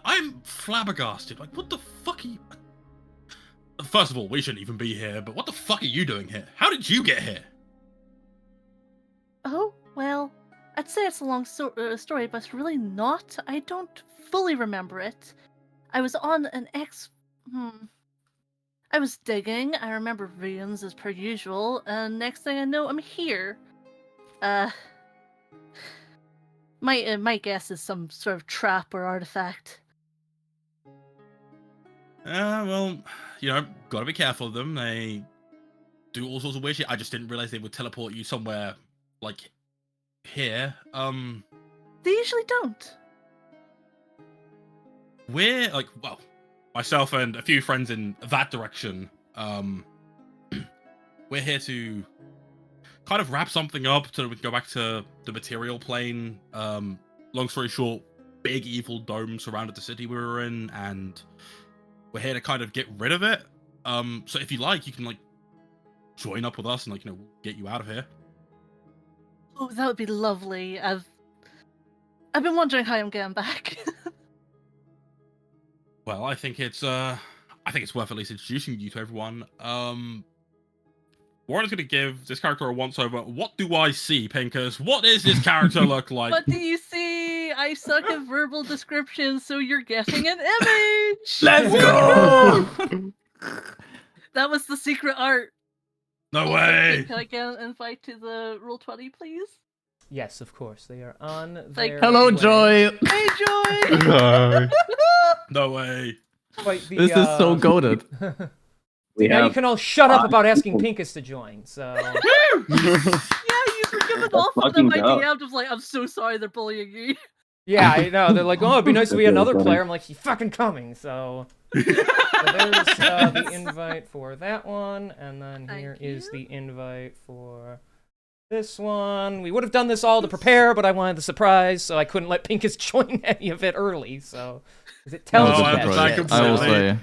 I'm flabbergasted. Like, what the fuck are you... First of all, we shouldn't even be here, but what the fuck are you doing here? How did you get here? Oh, well, I'd say it's a long story, but it's really not. I don't fully remember it. I was on an I was digging. I remember ruins as per usual, and next thing I know, I'm here. My guess is some sort of trap or artifact. Well, you know, gotta be careful of them. They do all sorts of weird shit. I just didn't realize they would teleport you somewhere, like, here. They usually don't. We're, like, well, myself and a few friends in that direction, we're here to kind of wrap something up so we can go back to the material plane. Long story short, big evil dome surrounded the city we were in, and we're here to kind of get rid of it. So if you like, you can like join up with us and like we'll get you out of here. Oh, that would be lovely. I've been wondering how I'm getting back. Well, I think it's worth at least introducing you to everyone. Warren's gonna give this character a once over. What do I see, Pincus? What does this character look like? What do you see? I suck at verbal descriptions, so you're getting an image. Let's go! That was the secret art. No Also, way! Can I get an invite to the Roll20, please? Yes, of course. They are on Like, their Hello, way. Joy. Hey, Joy! No. No way! Quite the, This is so goated. Now you can all shut up about asking Pincus to join. So Yeah, you were giving off on fucking them go. idea. I'm just like, I'm so sorry they're bullying you. yeah, I know. They're like, oh, it'd be nice if we had another player. I'm like, he's fucking coming. So there's the invite for that one, and then here is the invite for this one. We would have done this all to prepare, but I wanted the surprise, so I couldn't let Pincus join any of it early. So 'cause it tells Oh, you I that like shit. him I will so. say.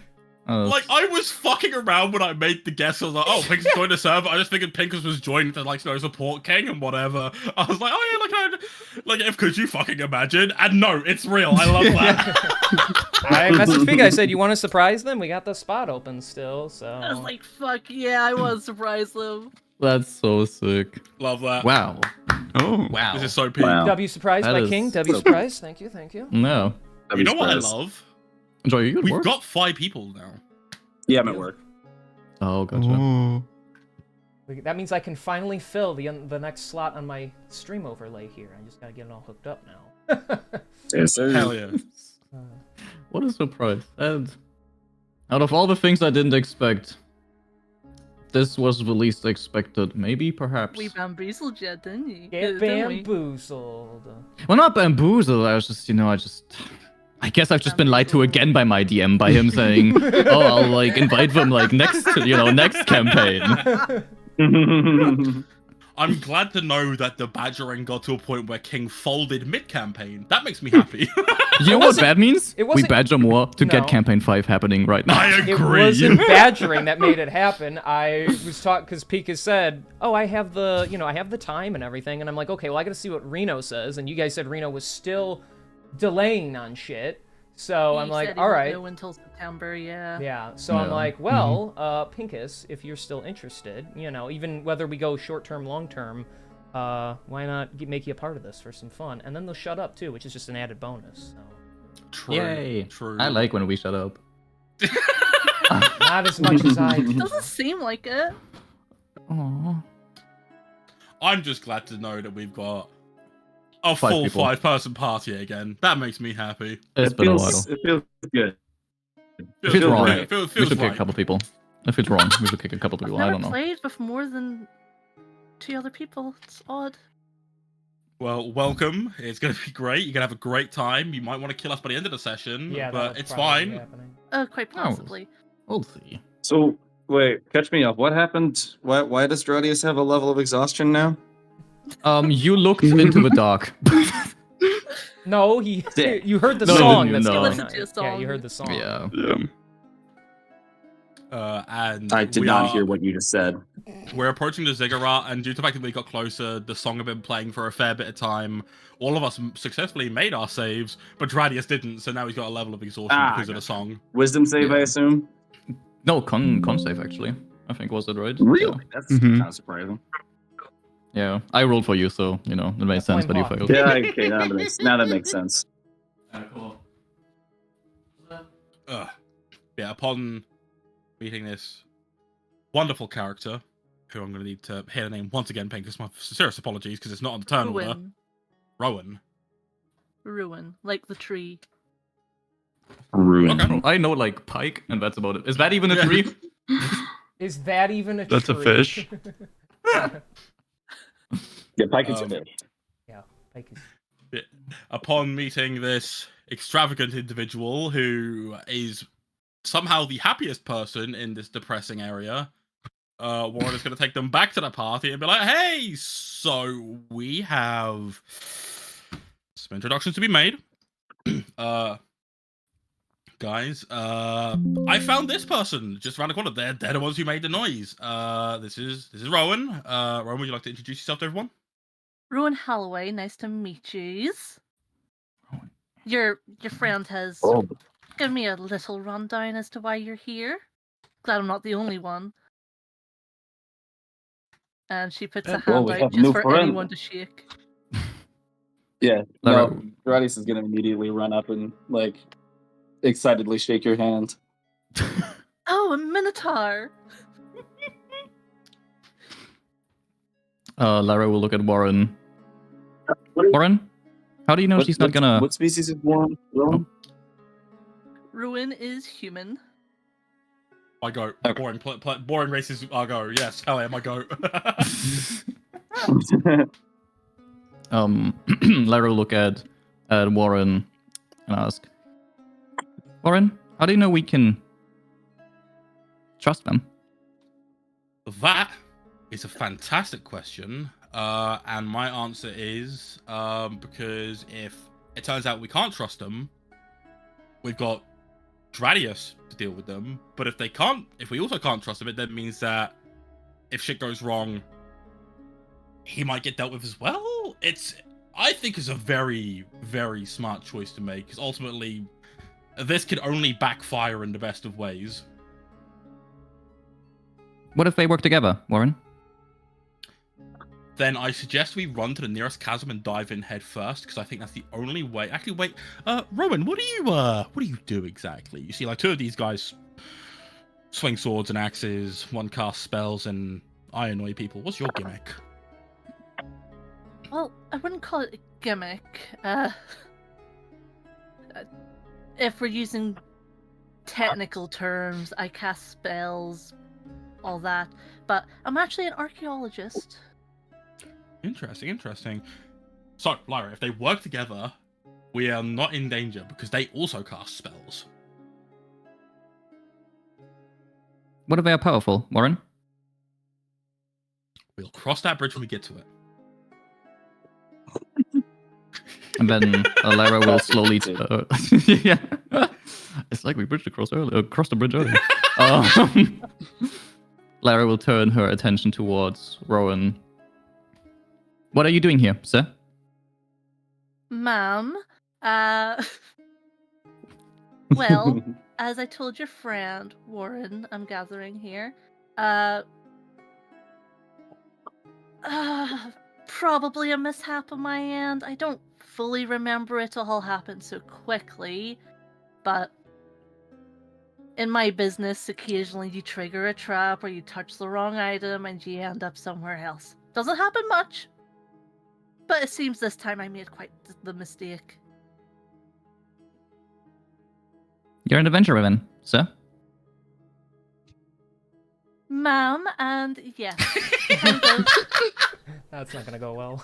Like, I was fucking around when I made the guess. I was like, oh, Pincus joined the server. I just figured Pincus was joined to, like, support King and whatever. I was like, oh, yeah, like, if could you fucking imagine? And no, it's real. I love that. I messaged Pig. I said, you want to surprise them? We got the spot open still, so... I was like, fuck yeah, I want to surprise them. That's so sick. Love that. Wow. Oh. Wow. This is so peak. Wow. W surprise That by is- King. W surprise. Thank you, thank you. No. You know what I love? Joy, you at We've work? got 5 people now. Yeah, I'm at work. Oh, gotcha. Oh. That means I can finally fill the next slot on my stream overlay here. I just gotta get it all hooked up now. Yes, sir. Hell yeah. What a surprise. And out of all the things I didn't expect, this was the least expected. Maybe, perhaps. We bamboozled you, didn't you? Get Didn't we? bamboozled. Well, not bamboozled. I was just, I guess I've just been lied to again by my DM, by him saying, oh, I'll, like, invite them, like, next campaign. I'm glad to know that the badgering got to a point where King folded mid-campaign. That makes me happy. You know what that means? it We wasn't- badger more to No. get campaign 5 happening right now. I It agree. wasn't badgering that made it happen. I was taught because Pika said, "Oh, I have the time and everything," and I'm like, "Okay, well, I got to see what Reno says." And you guys said Reno was still delaying on shit, so I'm He like, said he "All won't right." know until September, yeah. Yeah, so I'm Yeah. like, well, Pincus, if you're still interested, even whether we go short term, long term, why not make you a part of this for some fun? And then they'll shut up too, which is just an added bonus. So. True. Yay. True. I like when we shut up. Not as much as I do. Doesn't seem like it. Aww. I'm just glad to know that we've got a 5 full people. 5-person party again. That makes me happy. It's It been a while. feels good. If it's wrong, right. Feels we should kick right. a couple people. If it's wrong, we should kick a couple I've people. I never don't know. played with more than 2 other people. It's odd. Well, welcome. It's going to be great. You're going to have a great time. You might want to kill us by the end of the session, Yeah, but that's it's probably fine. happening. Quite Oh. possibly. We'll see. So, wait, catch me up. What happened? Why does Drodius have a level of exhaustion now? You looked into the dark. No, Sick. you heard the No, song you that's didn't, going no. Listen to a Yeah, song. you heard the song. Yeah. Yeah. And I did not hear what you just said. We're approaching the ziggurat, and due to the fact that we got closer, the song had been playing for a fair bit of time. All of us successfully made our saves, but Dradius didn't, so now he's got a level of exhaustion because of the song. Wisdom save, I Yeah. assume? No, con save, actually. I think was it right? Really? That's Mhm. kind of surprising. Yeah. I rolled for you, so, it made sense, but you Flame failed. Yeah, okay, now that makes sense. Cool. Yeah, upon meeting this wonderful character, who I'm going to need to hear the name once again, because my sincerest apologies, because it's not on the turn order. Ruin. Rowan. Ruin. Like the tree. Ruined. Okay. I know, like, pike, and that's about it. Is that even a Yeah. tree? Is that even a That's a tree? fish. Yeah, pike is Um, fish. Pike is- Upon meeting this extravagant individual who is somehow the happiest person in this depressing area, Warren is going to take them back to the party and be like, hey, so we have some introductions to be made. Guys, I found this person just around the corner. They're the ones who made the noise. This is Rowan. Rowan, would you like to introduce yourself to everyone? Rowan Holloway, nice to meet you. Your friend has Oh, given me a little rundown as to why you're here. Glad I'm not the only one. And she puts a well, hand we out have a just new for friend. anyone to shake. yeah. Lara- No, Gradius is gonna immediately run up and like excitedly shake your hand. Oh, a minotaur! Lara will look at Warren. Warren, how do you know she's not gonna? What species is Warren? Rowan? Rowan is human. My goat. Okay. Boring races. I'll go. Yes, hell yeah, my goat. Lara will look at Warren and ask, Warren, how do you know we can trust them? That is a fantastic question. And my answer is because if it turns out we can't trust them, we've got Dradius to deal with them. But if we also can't trust them, it then means that if shit goes wrong, he might get dealt with as well. I think it's a very, very smart choice to make, because ultimately this could only backfire in the best of ways. What if they work together, Warren? Then I suggest we run to the nearest chasm and dive in head first, because I think that's the only way. Actually, wait, Rowan, what do you do exactly? You see, like, two of these guys swing swords and axes, one cast spells, and I annoy people. What's your gimmick? Well, I wouldn't call it a gimmick. If we're using technical terms, I cast spells, all that. But I'm actually an archaeologist. Interesting. So, Lyra, if they work together, we are not in danger because they also cast spells. What if they are powerful, Warren? We'll cross that bridge when we get to it. And then Lara will slowly. Yeah, it's like we crossed the bridge earlier. Lara will turn her attention towards Rowan. What are you doing here, sir? Ma'am, well, as I told your friend, Warren, I'm gathering here, probably a mishap on my end. I don't fully remember it all happened so quickly, but in my business, occasionally you trigger a trap or you touch the wrong item and you end up somewhere else. Doesn't happen much, but it seems this time I made quite the mistake. You're an adventurer, then, sir. Ma'am, and yes. Kind of. That's not gonna go well.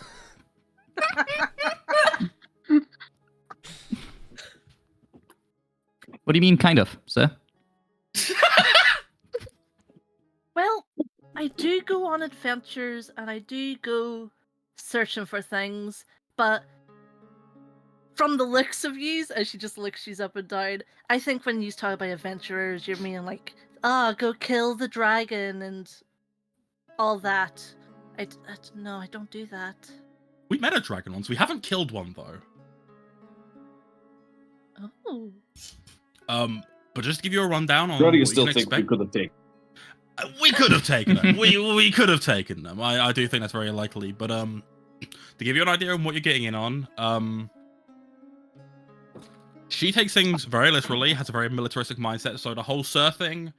What do you mean, kind of, sir? Well, I do go on adventures and I do go searching for things, but from the looks of yous, as she just looks yous up and down, I think when you talk about adventurers, you're meaning like, go kill the dragon and all that. No, I don't do that. We met a dragon once. We haven't killed one though. Oh. But just to give you a rundown on Gradius what you still can think we expect. could have taken. We could have taken them. we could have taken them. I do think that's very likely. But to give you an idea on what you're getting in on, she takes things very literally, has a very militaristic mindset. So the whole sir thing,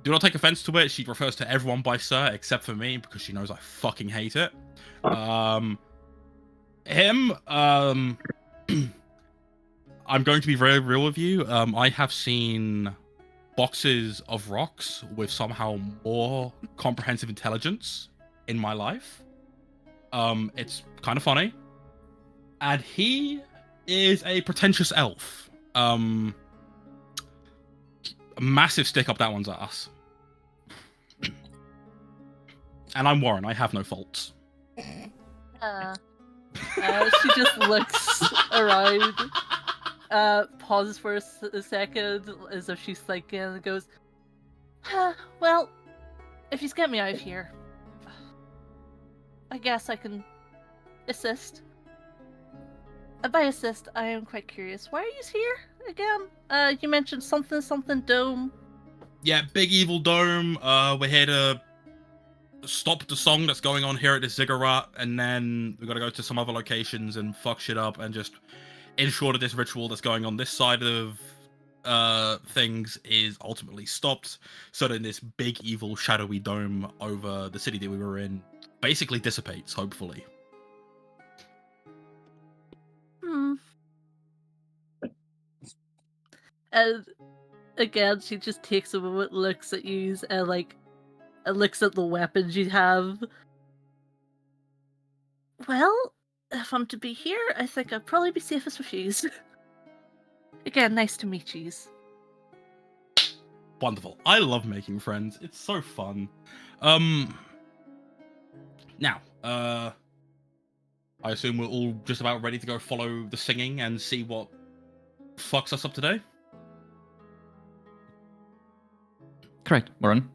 do not take offense to it. She refers to everyone by sir except for me because she knows I fucking hate it. I'm going to be very real with you. I have seen boxes of rocks with somehow more comprehensive intelligence in my life. It's kind of funny. And he is a pretentious elf. A massive stick up that one's ass. And I'm Warren. I have no faults. She just looks around, pauses for a second as if she's thinking, and goes, well, if you get me out of here, I guess I can assist. And by assist, I am quite curious. Why are you here again? You mentioned something dome. Yeah, big evil dome. We're here to stop the song that's going on here at the ziggurat, and then we've got to go to some other locations and fuck shit up and just ensure that this ritual that's going on this side of things is ultimately stopped, so that this big evil shadowy dome over the city that we were in basically dissipates, hopefully. And again, she just takes a moment, looks at you, and looks at the weapons you have. Well, if I'm to be here, I think I'd probably be safest with you. Again, nice to meet you. Wonderful. I love making friends. It's so fun. Now, I assume we're all just about ready to go follow the singing and see what fucks us up today? Correct, Warren.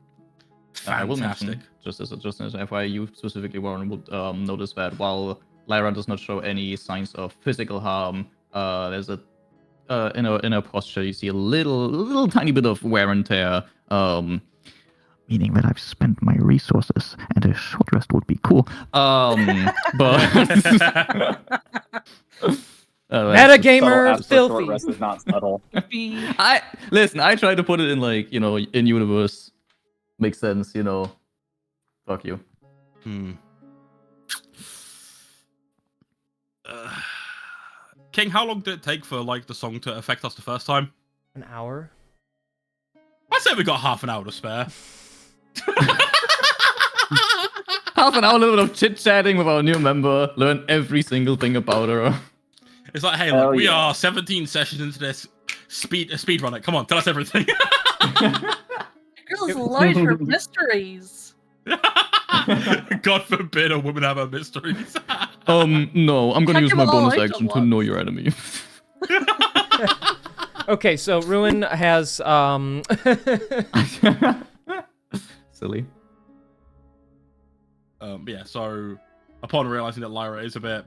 I will Fantastic. mention, just as FYI, you specifically, Warren, would notice that while Lyra does not show any signs of physical harm, there's a in her posture you see a little tiny bit of wear and tear, meaning that I've spent my resources and a short rest would be cool. But Metagamer Subtle, short filthy. rest is not subtle. I tried to put it in like, in universe. Makes sense, Fuck you. King, how long did it take for the song to affect us the first time? An hour. I say we got half an hour to spare. Half an hour, a little bit of chit-chatting with our new member, learn every single thing about her. It's like, hey, look, we are 17 sessions into this. Speed run it. Come on, tell us everything. Girls love her mysteries. God forbid a woman have her mysteries. No, I'm gonna Check use them my all bonus out action at to know once. your enemy. Okay, so Ruin has Silly. Yeah, so upon realizing that Lyra is a bit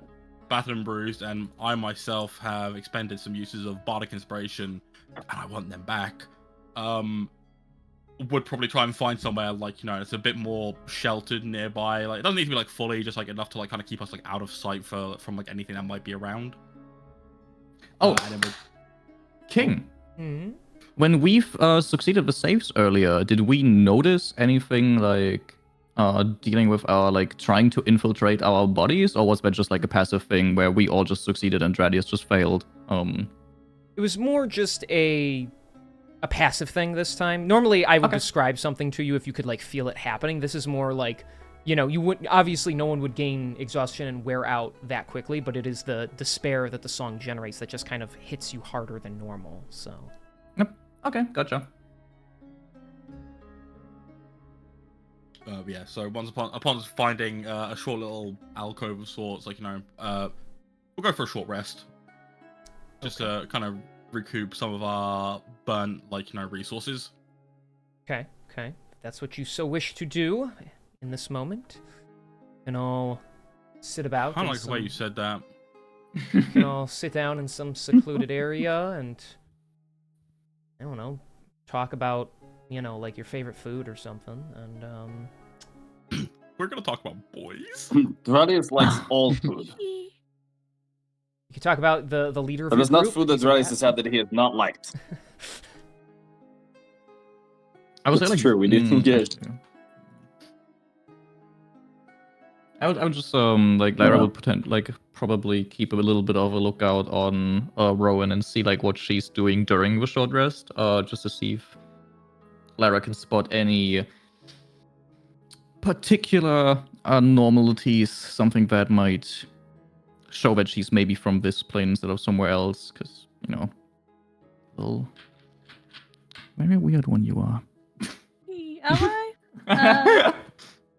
battered and bruised, and I myself have expended some uses of bardic inspiration, and I want them back, would probably try and find somewhere it's a bit more sheltered nearby. It doesn't need to be fully, just enough to kind of keep us out of sight from anything that might be around. Oh, and then King. hmm? When we've succeeded with saves earlier, did we notice anything dealing with our trying to infiltrate our bodies, or was that just a passive thing where we all just succeeded and Dradius just failed? It was more just a passive thing this time. Normally, I would Okay. describe something to you if you could feel it happening. This is more you wouldn't, obviously no one would gain exhaustion and wear out that quickly, but it is the despair that the song generates that just kind of hits you harder than normal. So. Yep. Okay, gotcha. Yeah, so once upon finding a short little alcove of sorts, we'll go for a short rest, just to kind of recoup some of our burnt, resources. Okay. If that's what you so wish to do in this moment, and I'll sit about. I don't like the way you said that. And I'll sit down in some secluded area and I don't know, talk about your favorite food or something. And We're gonna talk about boys. Dradius likes all food. you can talk about the leader of There your is not group. food that things like Dradius has had that he has not liked. I would say It's true, we didn't get. I would just Lyra would probably keep a little bit of a lookout on Rowan and see what she's doing during the short rest, just to see if Lyra can spot any particular anomalies, something that might show that she's maybe from this plane instead of somewhere else, because well, very weird one you are. Am I?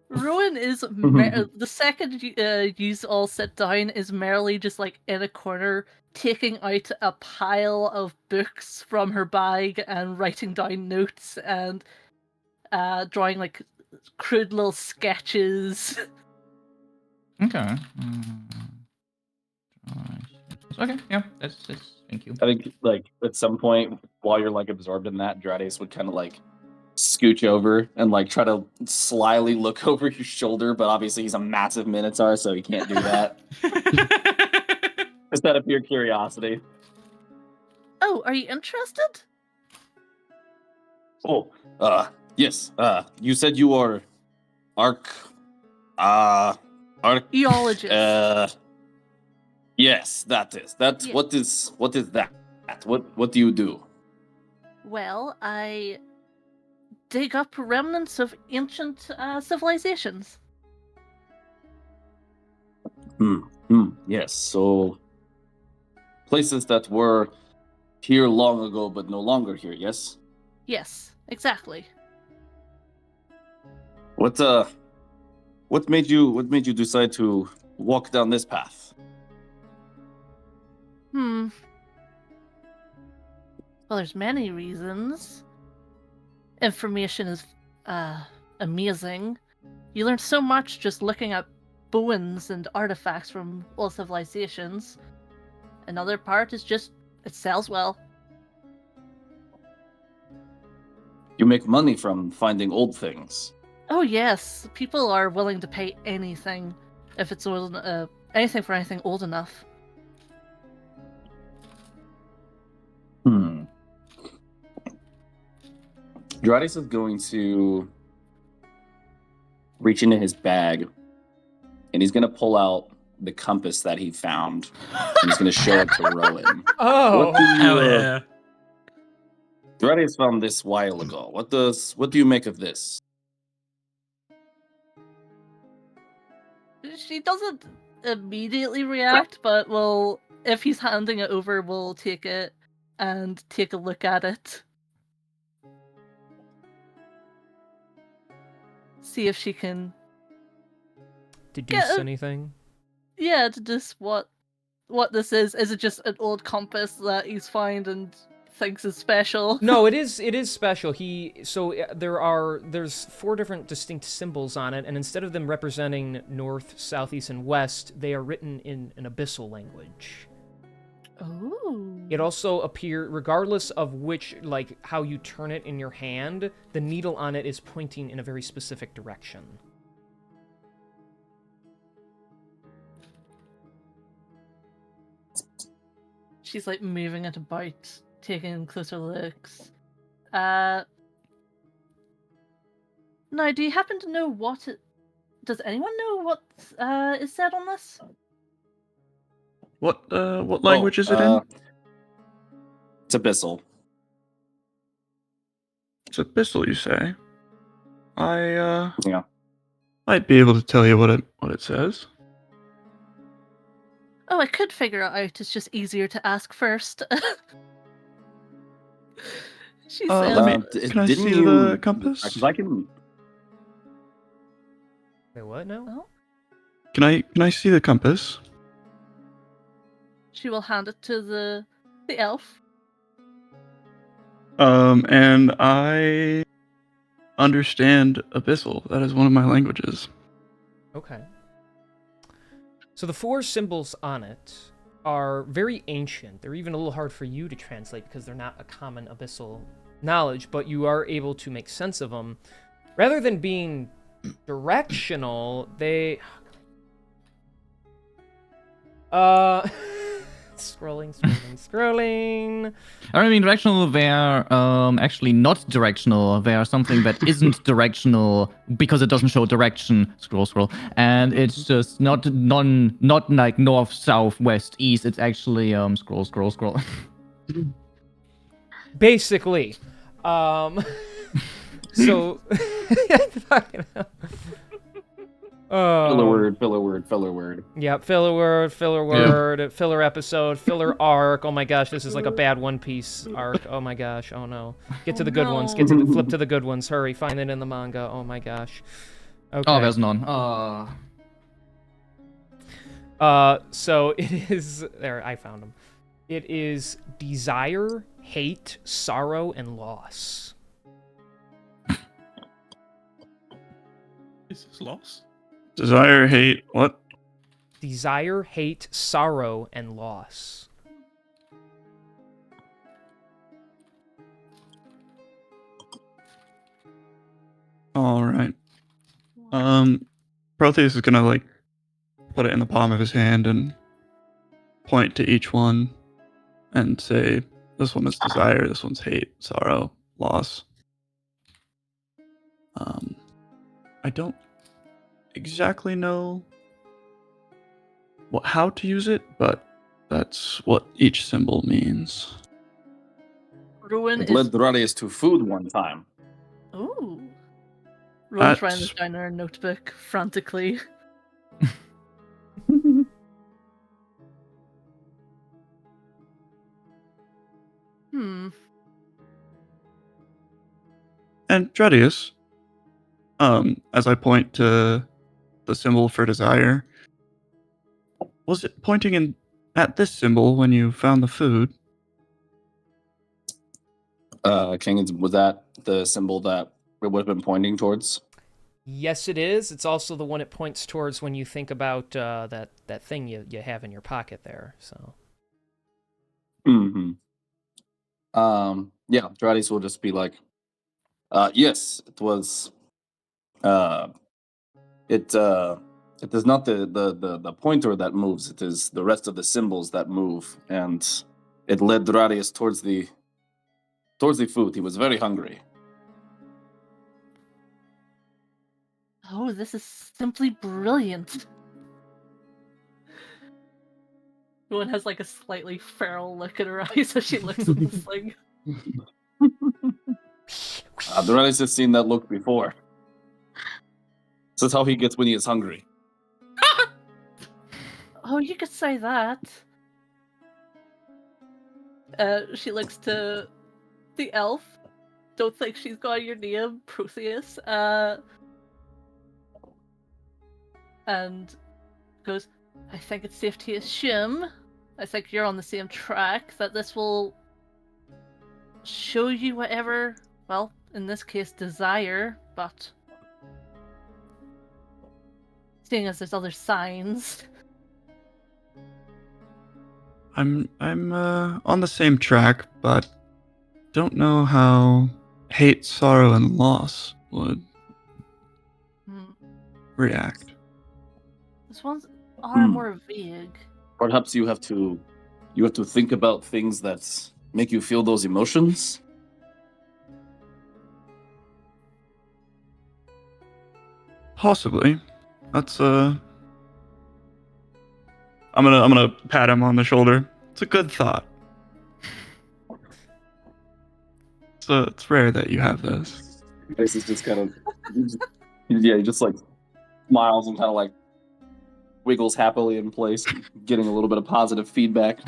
Rowan is the second you all sit down is merely just like in a corner, taking out a pile of books from her bag and writing down notes and drawing like crude little sketches. Okay. Okay, yeah, that's thank you. I think like at some point while you're like absorbed in that, Dradius would kind of like scooch over and like try to slyly look over your shoulder, but obviously he's a massive minotaur, so he can't do that. Just out of pure curiosity. Oh, are you interested? Oh, yes. You said you are arc. Eologist. Yes, that is. Yeah. What is that? What do you do? Well, I dig up remnants of ancient civilizations. Yes, so places that were here long ago but no longer here, yes? Yes, exactly. What made you decide to walk down this path? Well, there's many reasons. Information is amazing. You learn so much just looking at bones and artifacts from old civilizations. Another part is just it sells well. You make money from finding old things. Oh yes, people are willing to pay anything if it's old, anything for anything old enough. Dradius is going to reach into his bag and he's going to pull out the compass that he found and he's going to show it to Rowan. Oh, Hell yeah. Dradius found this a while ago. What do you make of this? She doesn't immediately react, but if he's handing it over, we'll take it and take a look at it. See if she can deduce anything? Yeah, deduce what this is. Is it just an old compass that he's found and thinks is special? No, it is special. There's 4 different distinct symbols on it, and instead of them representing north, south, east, and west, they are written in an abyssal language. Oh. It also appears, regardless of which, like, how you turn it in your hand, the needle on it is pointing in a very specific direction. She's, like, moving it about, taking closer looks. Now, do you happen to know what it... Does anyone know what is said on this? What language is it in? It's abyssal. It's abyssal, you say? Yeah. Might be able to tell you what it says. Oh, I could figure it out. It's just easier to ask first. She says... Can I see the compass? I can... Wait, what now? Oh. Can I see the compass? She will hand it to the elf. And I understand abyssal. That is one of my languages. Okay. So the 4 symbols on it are very ancient. They're even a little hard for you to translate because they're not a common abyssal knowledge, but you are able to make sense of them. Rather than being directional, they... Scrolling. I don't mean directional, they're actually not directional. They are something that isn't directional because it doesn't show direction. Scroll. And it's just not like north, south, west, east. It's actually scroll. Basically. So Filler word. Yeah, filler word, filler episode, filler arc. Oh my gosh, this is like a bad One Piece arc. Oh my gosh, oh no. Get to the good ones. Flip to the good ones. Hurry, find it in the manga. Oh my gosh. Okay. Oh, there's none. So it is there. I found them. It is desire, hate, sorrow, and loss. Is this loss? Desire, hate, what? Desire, hate, sorrow, and loss. All right. Protheus is gonna like put it in the palm of his hand and point to each one and say, "This one is desire. This one's hate, sorrow, loss." I don't exactly know how to use it, but that's what each symbol means. Rowan It is. led Radius to food one time. Ooh. Rowan's writing That's- this down in her notebook frantically. Hmm. And Dredius, as I point to the symbol for desire, was it pointing in at this symbol when you found the food? King, was that the symbol that it would have been pointing towards? Yes, it is. It's also the one it points towards when you think about that thing you have in your pocket there. So. Mm-hmm. Yeah, Dradius will just be like, yes, it was. It is not the pointer that moves. It is the rest of the symbols that move, and it led Dradius towards the food. He was very hungry. Oh, this is simply brilliant. Rowan has like a slightly feral look in her eyes as she looks at this thing. Dradius has seen that look before. This is how he gets when he is hungry. Oh, you could say that. She looks to the elf. Don't think she's got your name, Protheus. And goes, I think it's safe to assume, I think you're on the same track, that this will show you whatever, well, in this case, desire, but seeing as there's other signs. I'm on the same track, but don't know how hate, sorrow, and loss would react. This one's are Hmm. more vague. Perhaps you have to think about things that make you feel those emotions. Possibly. That's I'm gonna pat him on the shoulder. It's a good thought. So it's rare that you have this. This is just kind of, he just like smiles and kind of like wiggles happily in place, getting a little bit of positive feedback.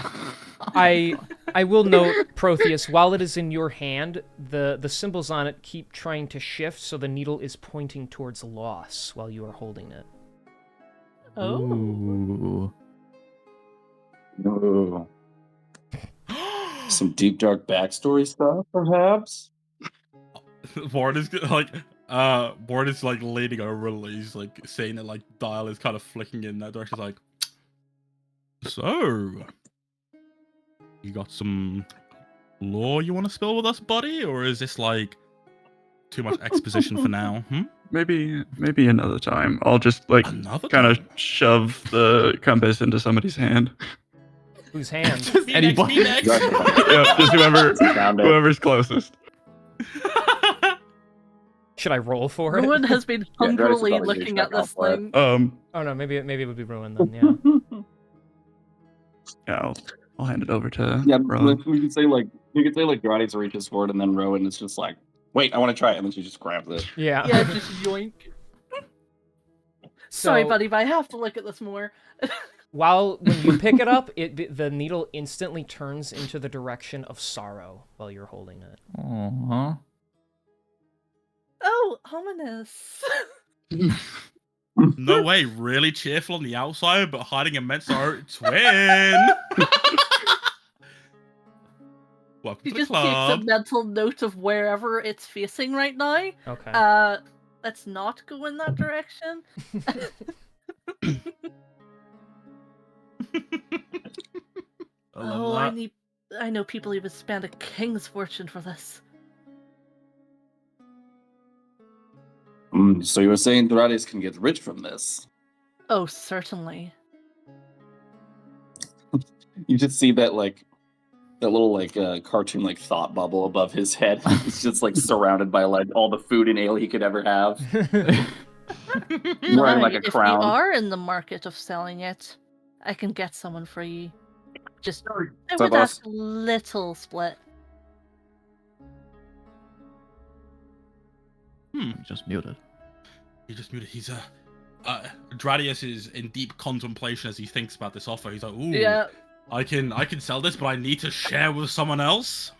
I will note, Protheus, while it is in your hand, the symbols on it keep trying to shift, so the needle is pointing towards loss while you are holding it. Oh. Ooh. Ooh. Some deep dark backstory stuff, perhaps. Bard is like leaning over, he's like saying that like dial is kind of flicking in that direction. He's like, so you got some lore you want to spill with us, buddy, or is this like too much exposition for now? Maybe another time. I'll just like Another kind of time? shove the compass into somebody's hand. Whose hand? Anybody? Yeah, just whoever's closest. Should I roll for it? Rowan has been Yeah, Darius will hungrily probably do looking at check this out, but- thing. Oh no, maybe it would be Rowan then. Yeah. Yeah, I'll hand it over to Yeah, Rowan. we could say like Gradius reaches forward and then Rowan is just like, wait, I want to try it, and then she just grabs it. Yeah. Yeah, just yoink. Sorry, So- buddy, but I have to look at this more. When you pick it up, the needle instantly turns into the direction of sorrow while you're holding it. Aww. Oh, ominous. No way, really cheerful on the outside, but hiding immense sorrow. Twin! Welcome He to the just takes a club. mental note of wherever it's facing right now. Okay. Let's not go in that direction. I love Oh, that. I know people even spend a king's fortune for this. So you were saying Dorades can get rich from this? Oh, certainly. You just see that little cartoon like thought bubble above his head. He's just like surrounded by like all the food and ale he could ever have. Wearing like a If you crown. are in the market of selling it, I can get someone for you. Just I So would boss. ask a little split. Just muted. He just muted. He's Dradius is in deep contemplation as he thinks about this offer. He's like, ooh, Yeah. I can sell this, but I need to share with someone else.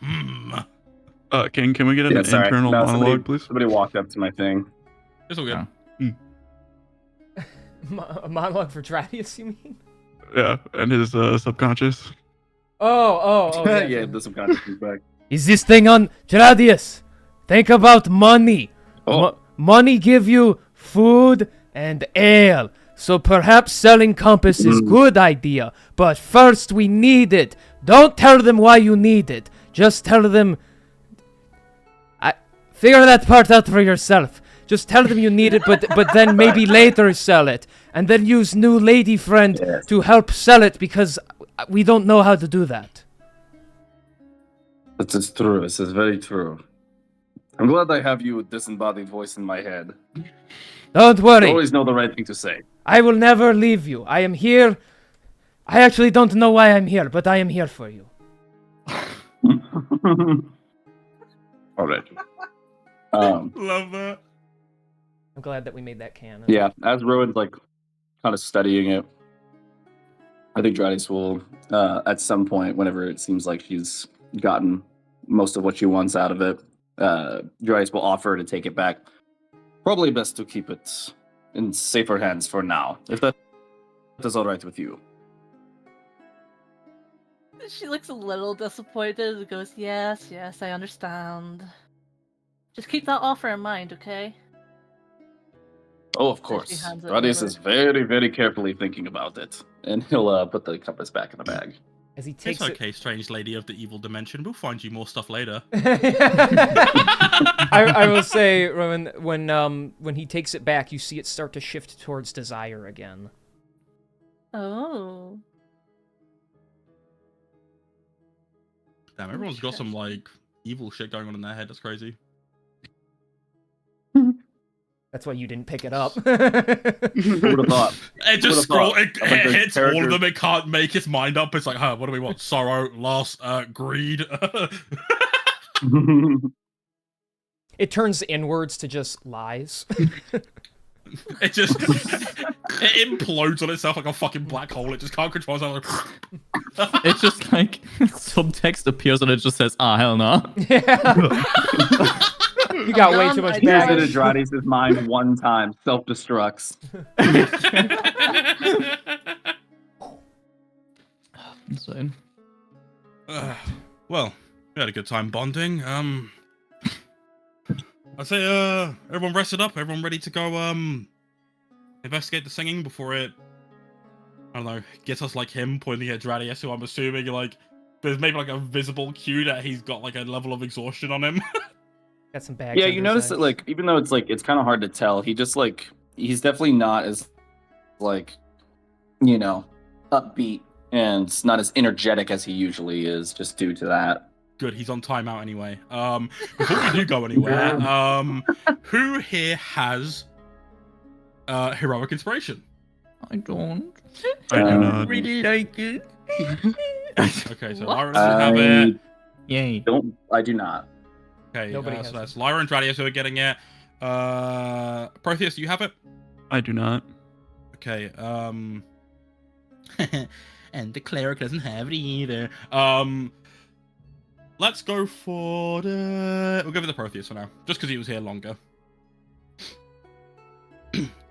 King, can we get an Yeah, sorry. internal No, monologue, please? Somebody walked up to my thing. It's all good. Yeah. A monologue for Dradius, you mean? Yeah, and his subconscious. Oh, yeah. Yeah, the subconscious feedback. Is this thing on Gradius? Think about money. Oh. Money give you food and ale. So perhaps selling compass is good idea. But first we need it. Don't tell them why you need it. Just tell them. Figure that part out for yourself. Just tell them you need it, but then maybe later sell it, and then use new lady friend to help sell it because we don't know how to do that. This is true. This is very true. I'm glad I have you with disembodied voice in my head. Don't I worry. always know the right thing to say. I will never leave you. I am here. I actually don't know why I'm here, but I am here for you. All right. Love that. I'm glad that we made that canon. Yeah, as Rowan's like kind of studying it, I think Dradius will, at some point, whenever it seems like she's gotten most of what she wants out of it, Dradius will offer to take it back. Probably best to keep it in safer hands for now, if that is all right with you. She looks a little disappointed and goes, yes, I understand. Just keep that offer in mind, okay? Oh, of She course. hands it Dradius over. is very, very carefully thinking about it, and he'll put the compass back in the bag. As he It's takes okay, strange lady of the evil dimension. We'll find you more stuff later. I will say, Rowan, when he takes it back, you see it start to shift towards desire again. Oh. Damn, everyone's got some like evil shit going on in their head. That's crazy. That's why you didn't pick it up. Who would have thought? It just Would've scroll. thought. It A bunch of hits all of characters. them. It can't make its mind up. It's like, huh, what do we want? Sorrow, loss, greed. It turns inwards to just lies. It just it implodes on itself like a fucking black hole. It just can't control itself. It's just like some text appears and it just says, "Ah, hell no." Yeah. You got way too much I He Baggage. visited Dradius' mind one time, self-destructs. Insane. Well, we had a good time bonding. I'd say everyone rested up. Everyone ready to go investigate the singing before it, I don't know, gets us like him pointing at Dradius, who I'm assuming like there's maybe like a visible cue that he's got like a level of exhaustion on him. Got some bags. Yeah, under you his notice that eyes. like even though it's like it's kind of hard to tell, he just like he's definitely not as like upbeat and not as energetic as he usually is, just due to that. Good, he's on timeout anyway. Before we do go anywhere, who here has heroic inspiration? I don't. I do not. really like it. Okay, so What? Lyra doesn't have it. Yay. I do not. Okay, Nobody so has that's Lyra and Dradius who are getting it. Protheus, do you have it? I do not. Okay, and the cleric doesn't have it either. Let's go for the... We'll go for the Protheus for now, just because he was here longer.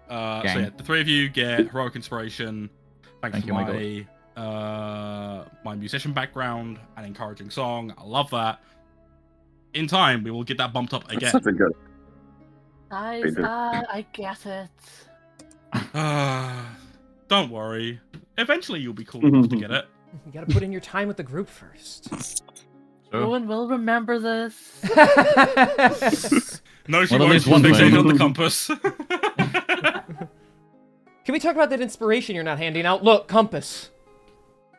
So yeah, the three of you get heroic inspiration. Thanks Thank to you, my musician background and encouraging song. I love that. In time, we will get that bumped up That's again. such a good. Guys, Peter. I get it. Don't worry. Eventually, you'll be cool enough to get it. You gotta put in your time with the group first. Sure. Rowan will remember this. No, she Well, at won't. least She's one fixated thing. on the compass. Can we talk about that inspiration you're not handing out? Look, compass.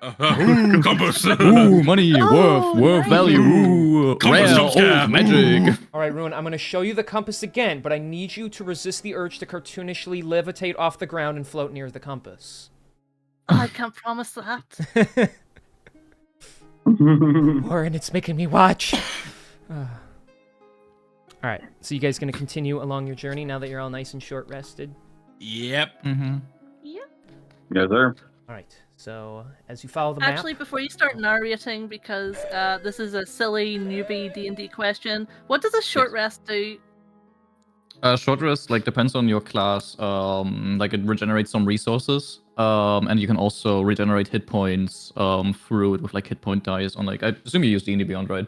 Compass. Ooh, money, Oh, worth, nice. value, ooh, Compass rare, jump scare. old magic. All right, Ruin, I'm going to show you the compass again, but I need you to resist the urge to cartoonishly levitate off the ground and float near the compass. I can't promise that. Warren, it's making me watch. All right, so you guys going to continue along your journey now that you're all nice and short rested? Yep. Mm-hmm. Yeah. Yes, sir. All right, so as you follow the map... Actually, before you start narrating, because this is a silly newbie D&D question, what does a short rest do? Short rest like depends on your class. Like it regenerates some resources. And you can also regenerate hit points through it with like hit point dice on like I assume you use D&D Beyond, right?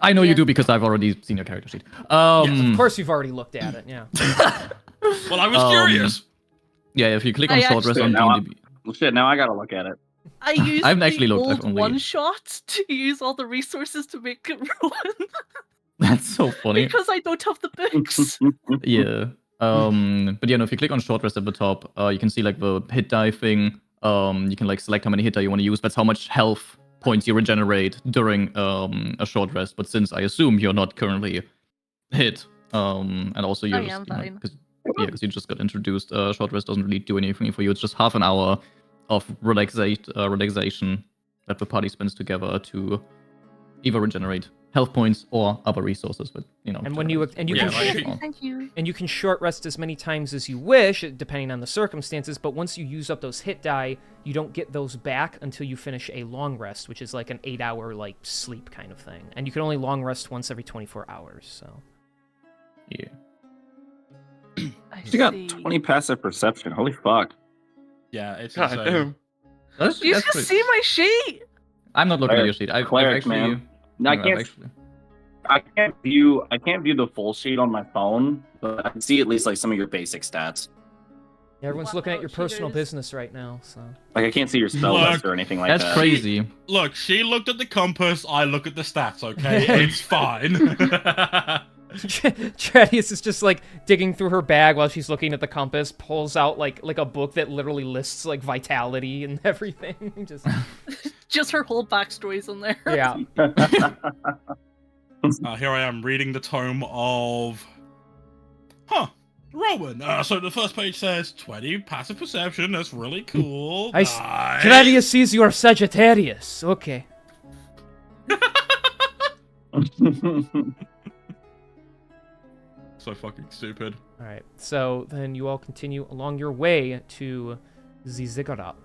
I know you Yes. do because I've already seen your character sheet. Of course you've already looked at it, yeah. Well, I was curious. Yeah, if you click I on short rest actually- on now D&D, Well, shit, now I gotta look at it. I used I haven't actually the looked, I've old only- one shot to use all the resources to make it ruin that's so funny. because I don't have the books. Yeah. But yeah, no, if you click on short rest at the top, you can see like the hit die thing. You can like select how many hit die you want to use. That's how much health points you regenerate during a short rest. But since I assume you're not currently hit, and also you're I just, am you know, fine. because you just got introduced, short rest doesn't really do anything for you. It's just half an hour of relaxation that the party spends together to either regenerate health points or other resources. But you know, And when you and you Yeah, can like- sh- Thank you. and you can short rest as many times as you wish, depending on the circumstances. But once you use up those hit die, you don't get those back until you finish a long rest, which is like an 8-hour like sleep kind of thing. And you can only long rest once every 24 hours. So yeah. I You got see. 20 passive perception. Holy fuck. Yeah, it's God insane. damn. That's, You that's can pretty- see my sheet. I'm not looking at Cleric- your sheet. I've cleric, actually. man. No, I I've can't. actually. I can't view the full sheet on my phone, but I can see at least like some of your basic stats. yeah, everyone's Wow, looking at your personal cheaters. business right now. So Like I can't see your spell Look, list or anything like That's that. crazy. Look, she looked at the compass. I look at the stats. Okay, it's fine. Tradius is just like digging through her bag while she's looking at the compass, pulls out like a book that literally lists like vitality and everything. Just Just her whole backstory's in there. yeah. Here I am reading the tome of. Rowan. So the first page says 20 passive perception. That's really cool. Nice. Nice. Tradius sees you are Sagittarius. Okay. So fucking stupid. All right. So then you all continue along your way to the ziggurat.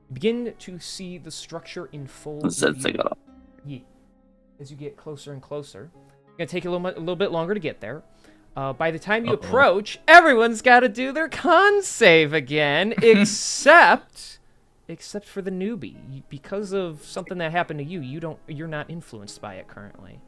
You begin to see the structure in full view. Yeah. As you get closer and closer, it's gonna take a little bit longer to get there. By the time you approach, everyone's got to do their con save again, except for the newbie. Because of something that happened to you, you're not influenced by it currently.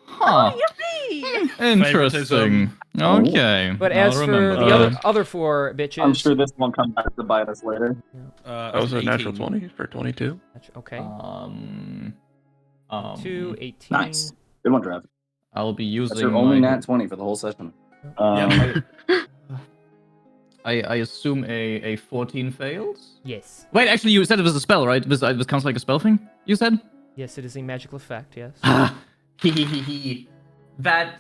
Huh. Yippee! Interesting. Okay. But I'll as for remember the that. other four bitches, I'm sure this won't come back to bite us later. That was a natural 18. 20 for 22. Okay. 2, 18. Nice. Good one, Trev. I'll be using. That's your only my- nat 20 for the whole session. Yeah. I assume a 14 fails. Yes. Wait, actually, you said it was a spell, right? This counts like a spell thing. You said. Yes, it is a magical effect. Yes. That.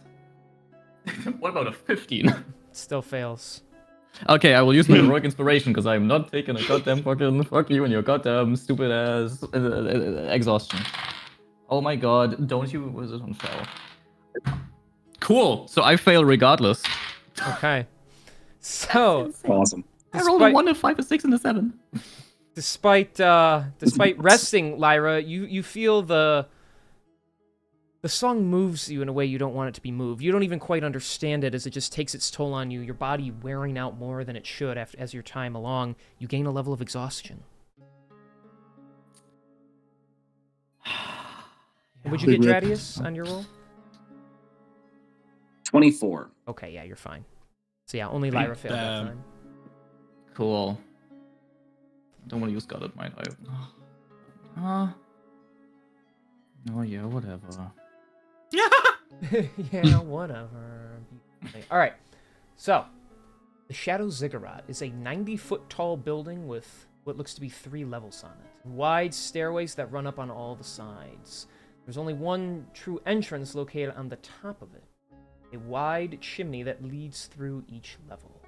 What about a 15? It still fails. Okay, I will use my heroic inspiration because I'm not taking a goddamn fucking fuck you and your goddamn stupid ass exhaustion. Oh my god, don't you? Was it on fail? Cool. So I fail regardless. Okay. So, Awesome. I rolled a 1, a 5, a 6, and a 7. despite resting, Lyra, you feel the The song moves you in a way you don't want it to be moved. You don't even quite understand it as it just takes its toll on you, your body wearing out more than it should as your time along. You gain a level of exhaustion. And would you get Big rip. Dradius on your roll? 24. Okay, yeah, you're fine. So yeah, only Lyra failed that time. Cool. Don't want to use Guarded Might. Oh yeah, whatever. Yeah, whatever. Alright, so the Shadow Ziggurat is a 90-foot tall building with what looks to be 3 levels on it. Wide stairways that run up on all the sides. There's only one true entrance located on the top of it. A wide chimney that leads through each level.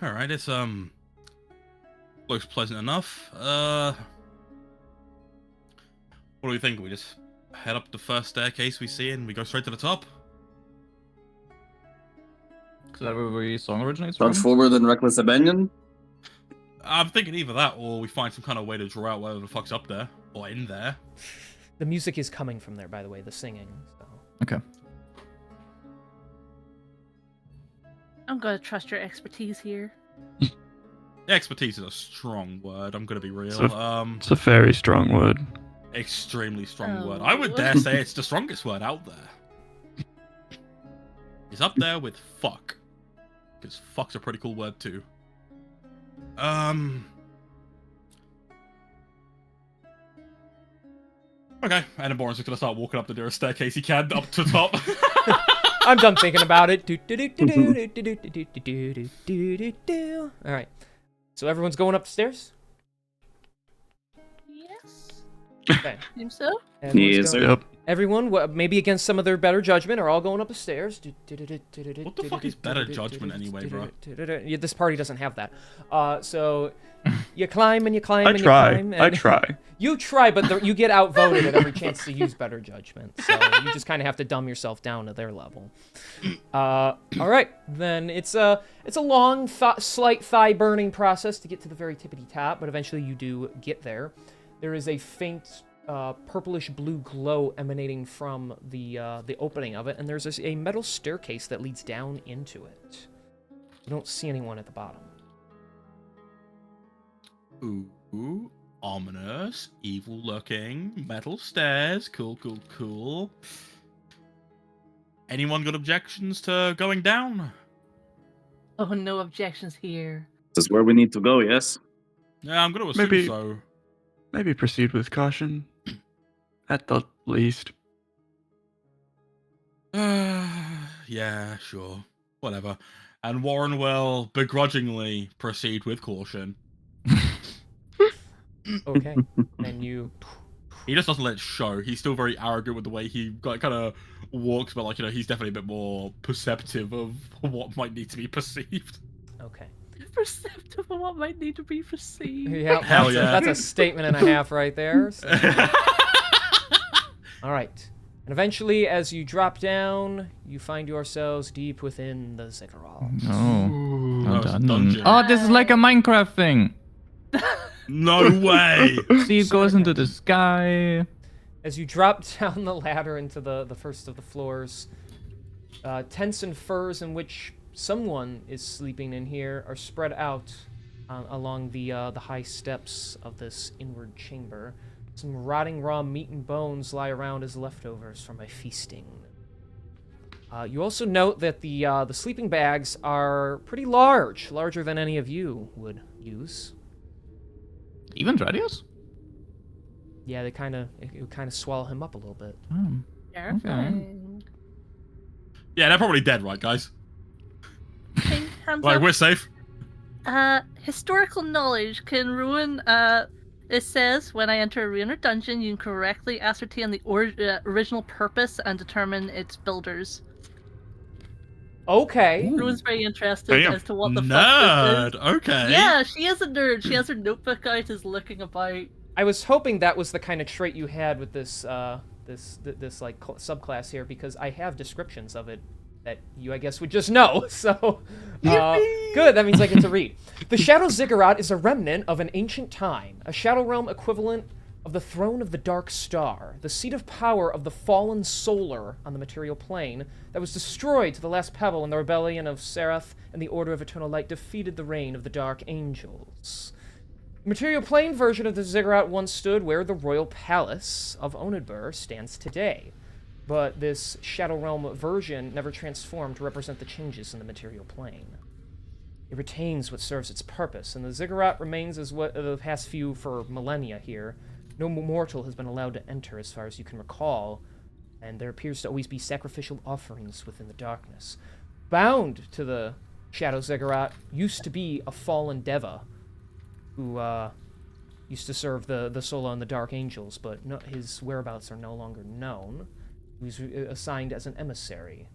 Alright, it's looks pleasant enough. What do we think? We just head up the first staircase we see and we go straight to the top? Is that where the song originates from? Punch forward and reckless abandon. I'm thinking either that or we find some kind of way to draw out whatever the fuck's up there. Or in there. The music is coming from there, by the way, the singing. So. Okay. I'm gonna trust your expertise here. Expertise is a strong word, I'm gonna be real. It's a very strong word. Extremely strong Oh. word. I would dare say it's the strongest word out there. It's up there with fuck. Because fuck's a pretty cool word too. Okay, and Boren's just gonna start walking up the nearest staircase he can up to the top. I'm done thinking about it. Alright. So everyone's going up the stairs? Yes. Okay. Seems so. Everyone's Yes, going- sir. Yep. Everyone, maybe against some of their better judgment, are all going up the stairs. What the fuck is better judgment anyway, bro? Yeah, this party doesn't have that. So you climb and you climm I and try. you climb. I And try. You try, but you get outvoted at every chance to use better judgment. So you just kind of have to dumb yourself down to their level. All right, then it's a long, slight thigh-burning process to get to the very tippity top, but eventually you do get there. There is a faint purplish blue glow emanating from the opening of it, and there's a metal staircase that leads down into it. You don't see anyone at the bottom. Ooh, ominous, evil-looking, metal stairs. Cool, cool, cool. Anyone got objections to going down? Oh, no objections here. This is where we need to go, yes? Yeah, I'm gonna assume Maybe- so. Maybe proceed with caution. At the least. Yeah, sure. Whatever. And Warren will begrudgingly proceed with caution. Okay, and you. He just doesn't let it show. He's still very arrogant with the way he kind of walks, but like, he's definitely a bit more perceptive of what might need to be perceived. Okay. Perceptive of what might need to be perceived. Yeah, Hell that's, yeah. that's a statement and a half right there. So. All right. And eventually, as you drop down, you find yourselves deep within the ziggurat. Oh. Oh, it's a Done. dungeon. Oh, this is like a Minecraft thing. No way! See, it goes into the sky. As you drop down the ladder into the first of the floors, tents and furs in which someone is sleeping in here are spread out along the high steps of this inward chamber. Some rotting raw meat and bones lie around as leftovers from a feasting. You also note that the sleeping bags are pretty large, larger than any of you would use. Even Dradius? Yeah, it would kind of swallow him up a little bit. Oh. Terrifying. Yeah, they're probably dead, right, guys? King, hands Like, up. we're safe. Historical knowledge can ruin. It says when I enter a ruin or dungeon, you can correctly ascertain the original purpose and determine its builders. Okay. Ruin's very interested Damn. as to what the fuck Nerd. this Okay. is. Yeah, she is a nerd. She has her notebook out, is looking about. I was hoping that was the kind of trait you had with this this like subclass here, because I have descriptions of it that you, I guess, would just know. So, good. That means I get to read. The Shadow Ziggurat is a remnant of an ancient time, a Shadow Realm equivalent of the throne of the Dark Star, the seat of power of the fallen Solar on the material plane that was destroyed to the last pebble in the rebellion of Seraph, and the Order of Eternal Light defeated the reign of the Dark Angels. The material plane version of the Ziggurat once stood where the royal palace of Onidbur stands today, but this Shadow Realm version never transformed to represent the changes in the material plane. It retains what serves its purpose, and the Ziggurat remains as what the past few for millennia here. No mortal has been allowed to enter as far as you can recall, and there appears to always be sacrificial offerings within the darkness. Bound to the Shadow Ziggurat used to be a fallen Deva, who used to serve the Sola and the Dark Angels, but his whereabouts are no longer known. He was assigned as an emissary.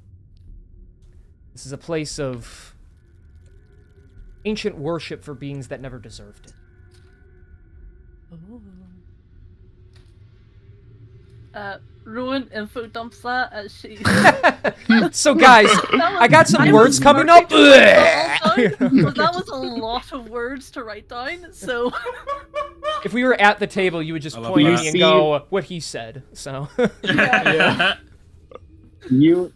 This is a place of ancient worship for beings that never deserved it. Rowan info dumps that as she. So, guys, I got some words coming up. But that was a lot of words to write down, so. If we were at the table, you would just I love point at that. me and go, what he said, so. Yeah. You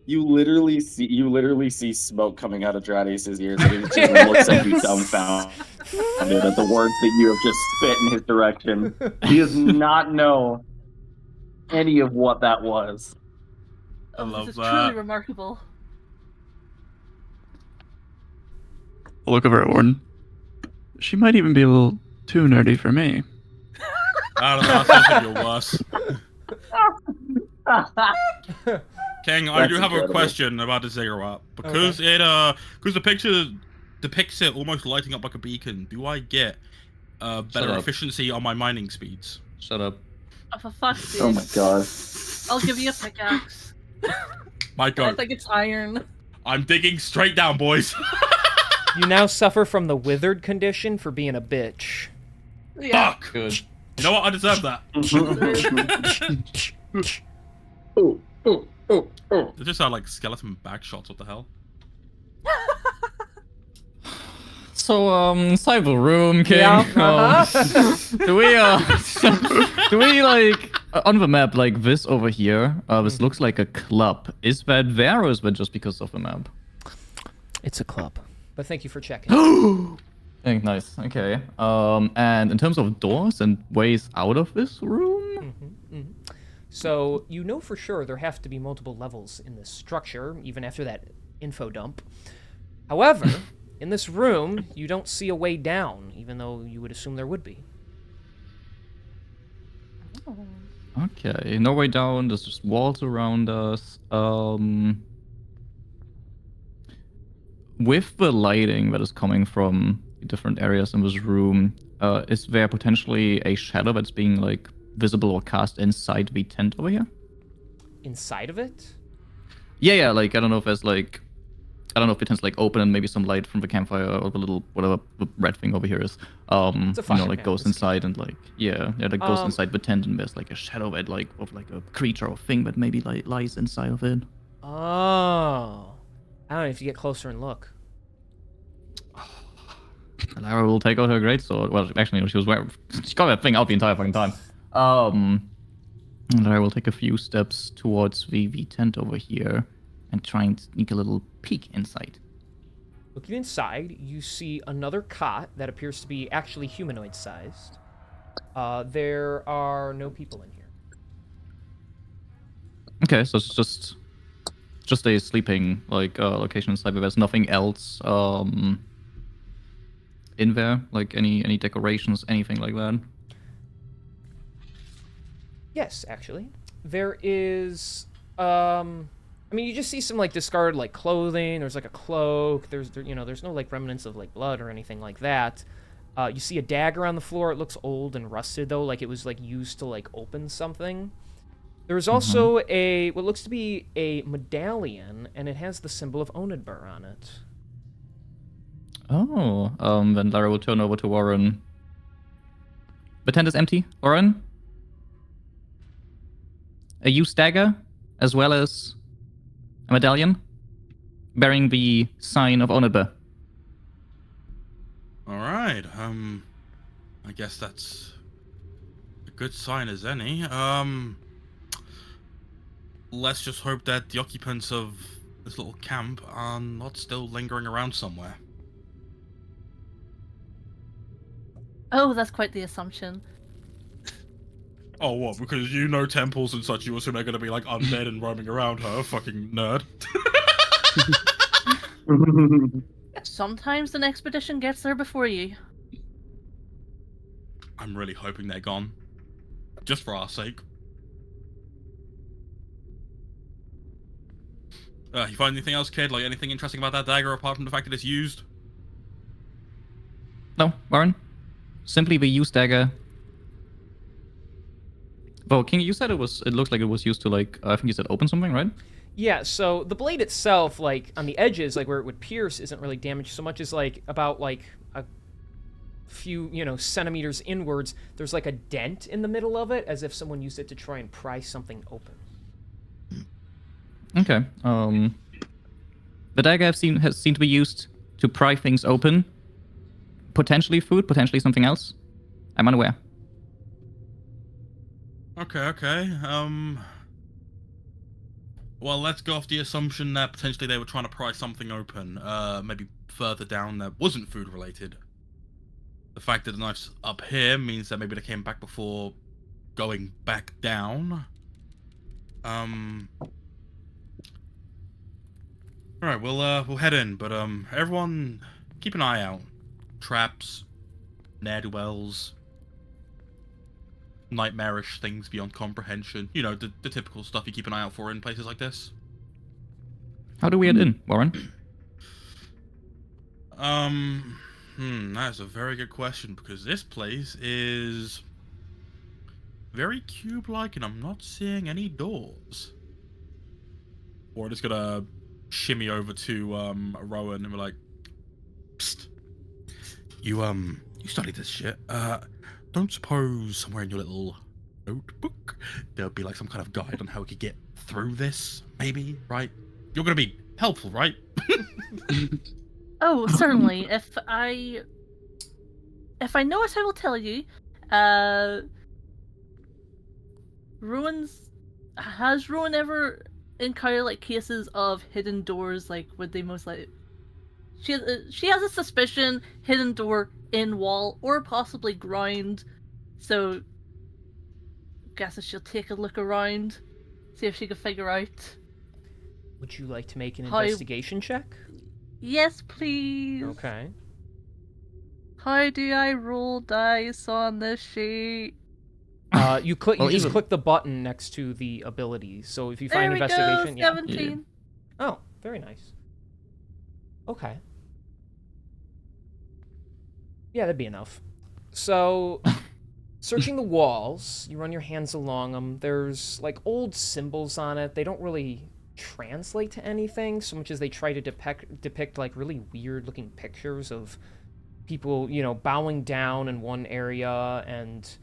literally see smoke coming out of Dradius' ears, and he just looks at you dumbfounded at the words that you have just spit in his direction. He does not know any of what that was. I love This is that. truly remarkable. I'll look over at Warden. She might even be a little too nerdy for me. I don't know. I think you're worse. King, I That's do have incredible. a question about the Ziggurat. Because because the picture depicts it almost lighting up like a beacon, do I get better up. efficiency on my mining speeds? Shut up. Oh, for fuck's sake. Oh my god. I'll give you a pickaxe. My I god. think it's iron. I'm digging straight down, boys. You now suffer from the withered condition for being a bitch. Yeah. Fuck! Good. You know what? I deserve that. Ooh, ooh, ooh, ooh. They just sound like skeleton back shots. What the hell? So, cyber room, King. Yeah, uh-huh. Do we like on the map like this over here? This looks like a club. Is that there, or is that just because of the map? It's a club. But thank you for checking. Hey, nice. Okay. And in terms of doors and ways out of this room, So, you know for sure there have to be multiple levels in this structure, even after that info dump. However, in this room, you don't see a way down, even though you would assume there would be. okay, no way down. There's just walls around us. With the lighting that is coming from different areas in this room, is there potentially a shadow that's being like visible or cast inside the tent over here? Inside of it? Yeah. Like I don't know if there's like, I don't know if the tent's like open and maybe some light from the campfire or the little whatever the red thing over here is. It's a fire like pit, goes it's- inside and like that goes Um, inside the tent and there's like a shadow that like of like a creature or thing that maybe like lies inside of it. Oh. I don't know if you get closer and look. Lara will take out her greatsword. Well, actually, no, she got that thing out the entire fucking time. And I will take a few steps towards the tent over here and try and sneak a little peek inside. Looking inside, you see another cot that appears to be actually humanoid-sized. There are no people in here. Okay, so it's just a sleeping like location inside, but there's nothing else in there, like any decorations, anything like that. Yes, actually. There is, I mean, you just see some, like, discarded, like, clothing. There's, like, a cloak. There's no, like, remnants of, like, blood or anything like that. You see a dagger on the floor. It looks old and rusted, though, like it was, like, used to, like, open something. There's also what looks to be a medallion, and it has the symbol of Onidbur on it. Oh, then Lara will turn over to Warren. The tent is empty, Warren? A used dagger, as well as a medallion? bearing the sign of Onaba. All right. I guess that's a good sign as any. Let's just hope that the occupants of this little camp are not still lingering around somewhere. Oh, that's quite the assumption. Oh, what? Because you know temples and such, you assume they're gonna be like undead and roaming around her, fucking nerd. Sometimes an expedition gets there before you. I'm really hoping they're gone. Just for our sake. You find anything else, kid? Like anything interesting about that dagger apart from the fact that it's used? No, Warren? Simply the used dagger. Well, King, you said it looked like it was used to, like, I think you said open something, right? Yeah, so the blade itself, like, on the edges, like, where it would pierce, isn't really damaged so much as, like, about, like, a few, centimeters inwards, there's, like, a dent in the middle of it, as if someone used it to try and pry something open. Okay. The dagger has seen to be used to pry things open. Potentially food, potentially something else. I'm unaware. Okay. Well, let's go off the assumption that potentially they were trying to pry something open. Maybe further down that wasn't food related. The fact that the knife's up here means that maybe they came back before going back down. Alright, we'll head in, but everyone keep an eye out. Traps, ne'er-do-wells, nightmarish things beyond comprehension. You know, the typical stuff you keep an eye out for in places like this. How do we get in, Warren? That's a very good question, because this place is very cube-like, and I'm not seeing any doors. Or I'm just gonna shimmy over to Rowan and be like, "Psst, you studied this shit. Don't suppose somewhere in your little notebook there'll be like some kind of guide on how we could get through this? Maybe, right? You're gonna be helpful, right?" Oh, certainly. If I know it, I will tell you. Has Rowan ever encountered like cases of hidden doors? Like, would they most likely? She has a suspicion hidden door in wall or possibly ground. So, guesses she'll take a look around, see if she can figure out. Would you like to make an How- investigation check? Yes, please. Okay. How do I roll dice on this sheet? You click. Well, You just even- click the button next to the abilities. So if you There find we investigation, go. yeah. 17. Oh, very nice. Okay. Yeah, that'd be enough. So, searching the walls, you run your hands along them. There's like old symbols on it. They don't really translate to anything so much as they try to depict like really weird looking pictures of people, bowing down in one area and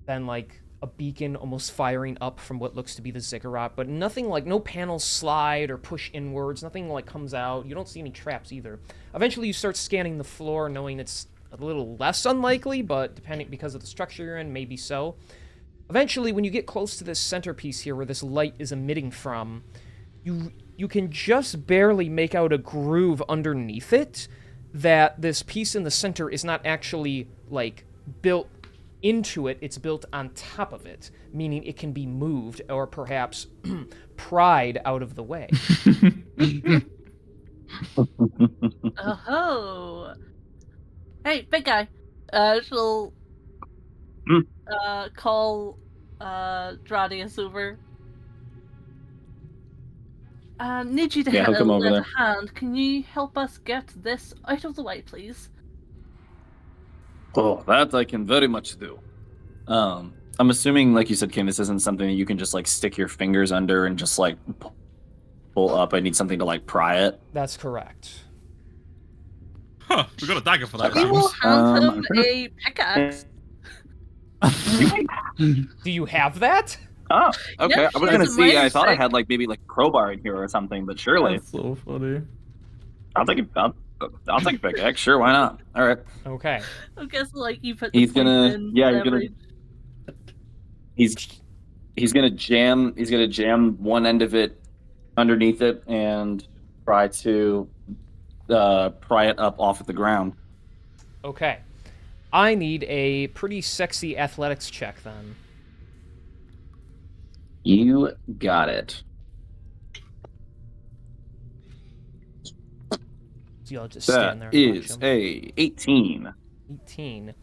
then like a beacon almost firing up from what looks to be the ziggurat, but nothing like, no panels slide or push inwards, nothing like comes out. You don't see any traps either. Eventually you start scanning the floor, knowing it's a little less unlikely, but because of the structure you're in, maybe so. Eventually, when you get close to this centerpiece here where this light is emitting from, you can just barely make out a groove underneath it, that this piece in the center is not actually like built into it, it's built on top of it, meaning it can be moved or perhaps pried out of the way. Oh. Hey, big guy. She'll call Dradius over. Need you to Yeah, hook him over lend there. a hand. Can you help us get this out of the way, please? Oh, that I can very much do. I'm assuming, like you said, Kim, this isn't something that you can just like stick your fingers under and just like pull up. I need something to like pry it. That's correct. Huh, we got a dagger for that. We will seems. hand him I'm gonna- a pickaxe. Do you have that? Oh, okay. Yeah, I was she gonna has a see. I mighty thought I stick. had like maybe like a crowbar in here or something, but surely. That's so funny. I'll take I'll take a pickaxe. Sure, why not? All right. Okay. I guess like you put the He's point gonna in yeah. He's gonna leverage. he's gonna jam one end of it underneath it and try to pry it up off of the ground. Okay. I need a pretty sexy athletics check then. You got it. So you'll just stand there That and watch is him. a 18. 18.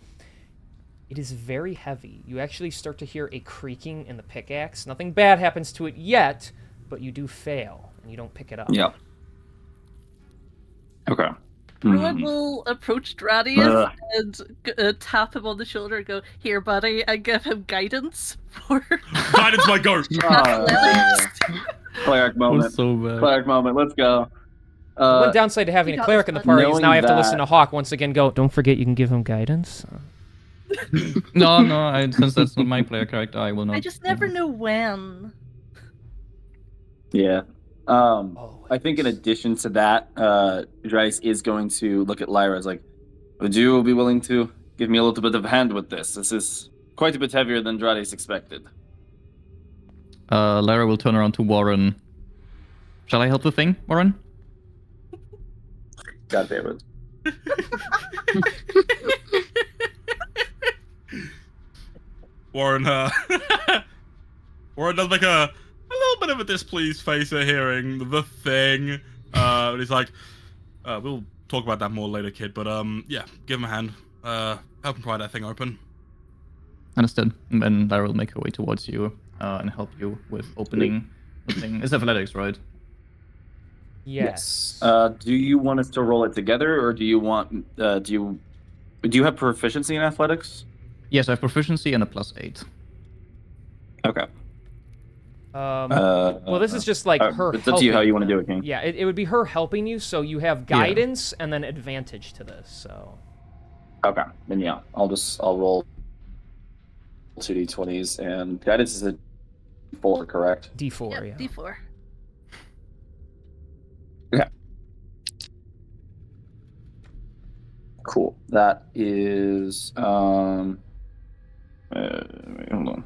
It is very heavy. You actually start to hear a creaking in the pickaxe. Nothing bad happens to it yet, but you do fail, and you don't pick it up. Yep. Okay. Rowan Hmm. will approach Dradius and tap him on the shoulder and go, "Here, buddy," and give him guidance for Guidance my goat. athletics. Cleric That moment. was so bad. Cleric moment. Let's go. The one downside to having you a got cleric this, in the bud. party is now I have to Knowing listen to that- Hawk once again go, don't forget you can give him guidance. No, since that's not my player character, I will not. I just never know when. Yeah. I think in addition to that, Dries is going to look at Lyra as like, would you be willing to give me a little bit of a hand with this? This is quite a bit heavier than Dries expected. Lara will turn around to Warren. Shall I help the thing, Warren? God damn it. Warren, Warren does make a little bit of a displeased face at hearing the thing. And he's like, we'll talk about that more later, kid. But yeah, give him a hand. Help him pry that thing open. Understood. And then Lara will make her way towards you and help you with opening the thing. It's athletics, right? Yes. Do you want us to roll it together, or do you want? Do you have proficiency in athletics? Yes, I have proficiency and a +8. Okay. Well, this is just like her It's up to you how helping you want to do them. it, King. Yeah, it would be her helping you, so you have guidance and then advantage to this, so... Okay. Then yeah, I'll roll 2d20s, and guidance is a 4, correct? D4, Yep, yeah. D4. Okay. Cool. That is hold on.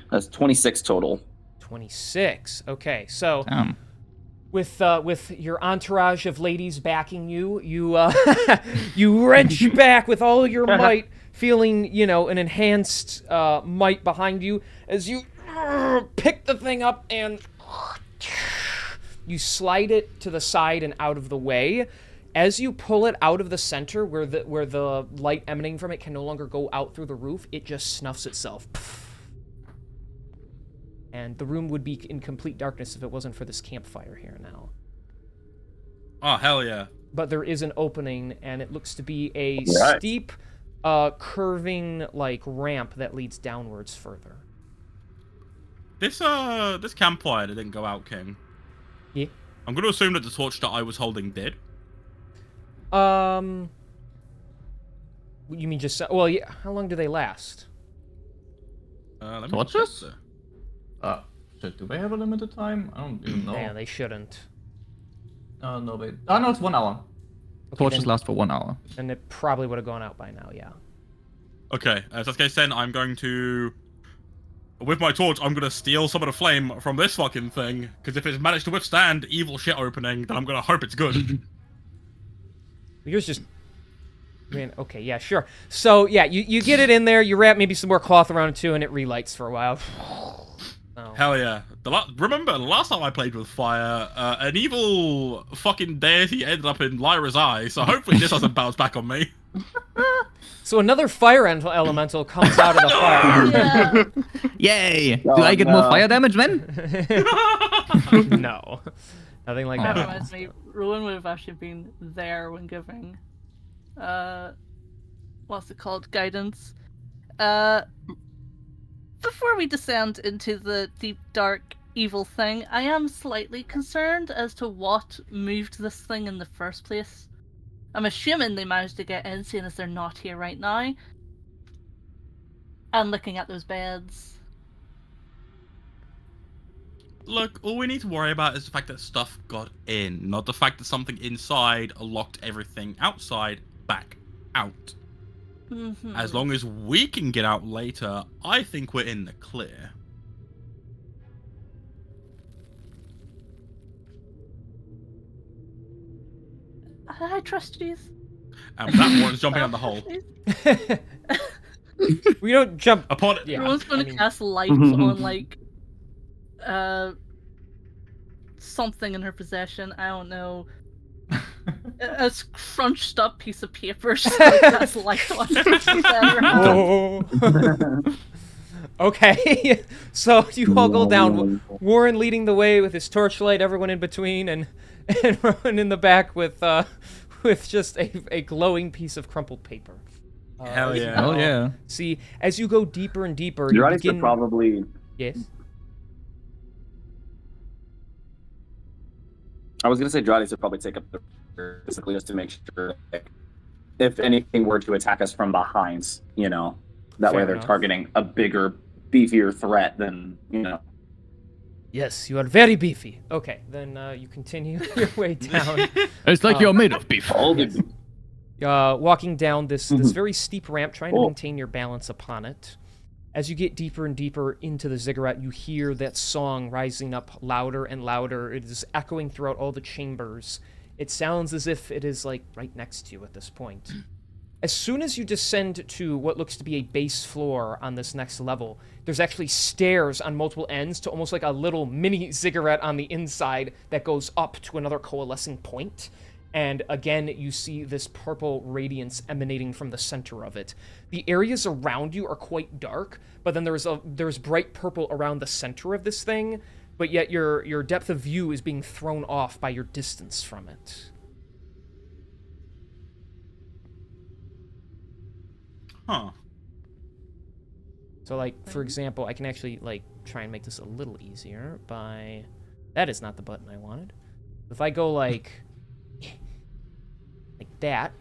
That's 26 total. 26. Okay, so... Damn. With your entourage of ladies backing you, you wrench back with all your might, feeling, an enhanced might behind you as you pick the thing up and you slide it to the side and out of the way. As you pull it out of the center where the light emanating from it can no longer go out through the roof, it just snuffs itself. And the room would be in complete darkness if it wasn't for this campfire here now. Oh, hell yeah. But there is an opening, and it looks to be a Right. steep, curving, ramp that leads downwards further. This campfire that didn't go out, King. Yeah. I'm going to assume that the torch that I was holding did. You mean just... Well, yeah, how long do they last? Let me Torches? check Shit, do they have a limited time? I don't even know. Yeah, they shouldn't. No, they... Oh, no, it's 1 hour. Okay, Torches then- last for 1 hour. And it probably would have gone out by now, yeah. Okay, so that's case then I'm going to... With my torch, I'm going to steal some of the flame from this fucking thing. Because if it's managed to withstand evil shit opening, then I'm going to hope it's good. Yours just... Okay, yeah, sure. So, yeah, you get it in there, you wrap maybe some more cloth around it too, and it relights for a while. Oh. Hell yeah. Remember, the last time I played with fire, an evil fucking deity ended up in Lyra's eye, so hopefully this doesn't bounce back on me. So another fire elemental comes out of the fire. Yeah. Yay! Oh, Do I get more no. fire damage then? No. Nothing like That that. reminds me, Rowan would have actually been there when giving, what's it called? Guidance. Before we descend into the deep, dark, evil thing, I am slightly concerned as to what moved this thing in the first place. I'm assuming they managed to get in, seeing as they're not here right now. And looking at those beds. Look, all we need to worry about is the fact that stuff got in, not the fact that something inside locked everything outside back out. Mhm. As long as we can get out later, I think we're in the clear. I trust you. And with that, Warren's jumping out the hole. We don't jump. Upon Yeah, Everyone's gonna I mean- cast lights on like something in her possession. I don't know. A crunched up piece of paper. So cast light on it. Oh. Okay, so you all go down. Warren leading the way with his torchlight, everyone in between, and Rowan in the back with just a glowing piece of crumpled paper. Hell as you yeah. Oh all yeah. See, as you go deeper and deeper, you You're right, begin. probably. Yes. I was gonna say Jotties would probably take up the basically just to make sure like, if anything were to attack us from behind, you know, that way Fair they're enough. targeting a bigger, beefier threat than, you know. Yes, you are very beefy. Okay, then you continue your way down. It's like you're made of beef. All Yes. the Walking down this Mhm. very steep ramp, trying to Oh. maintain your balance upon it. As you get deeper and deeper into the ziggurat, you hear that song rising up louder and louder. It is echoing throughout all the chambers. It sounds as if it is like right next to you at this point. As soon as you descend to what looks to be a base floor on this next level, there's actually stairs on multiple ends to almost like a little mini ziggurat on the inside that goes up to another coalescing point. And again, you see this purple radiance emanating from the center of it. The areas around you are quite dark, but then there's bright purple around the center of this thing, but yet your depth of view is being thrown off by your distance from it. Huh. So, like, for example, I can actually, like, try and make this a little easier by... That is not the button I wanted. If I go, like that,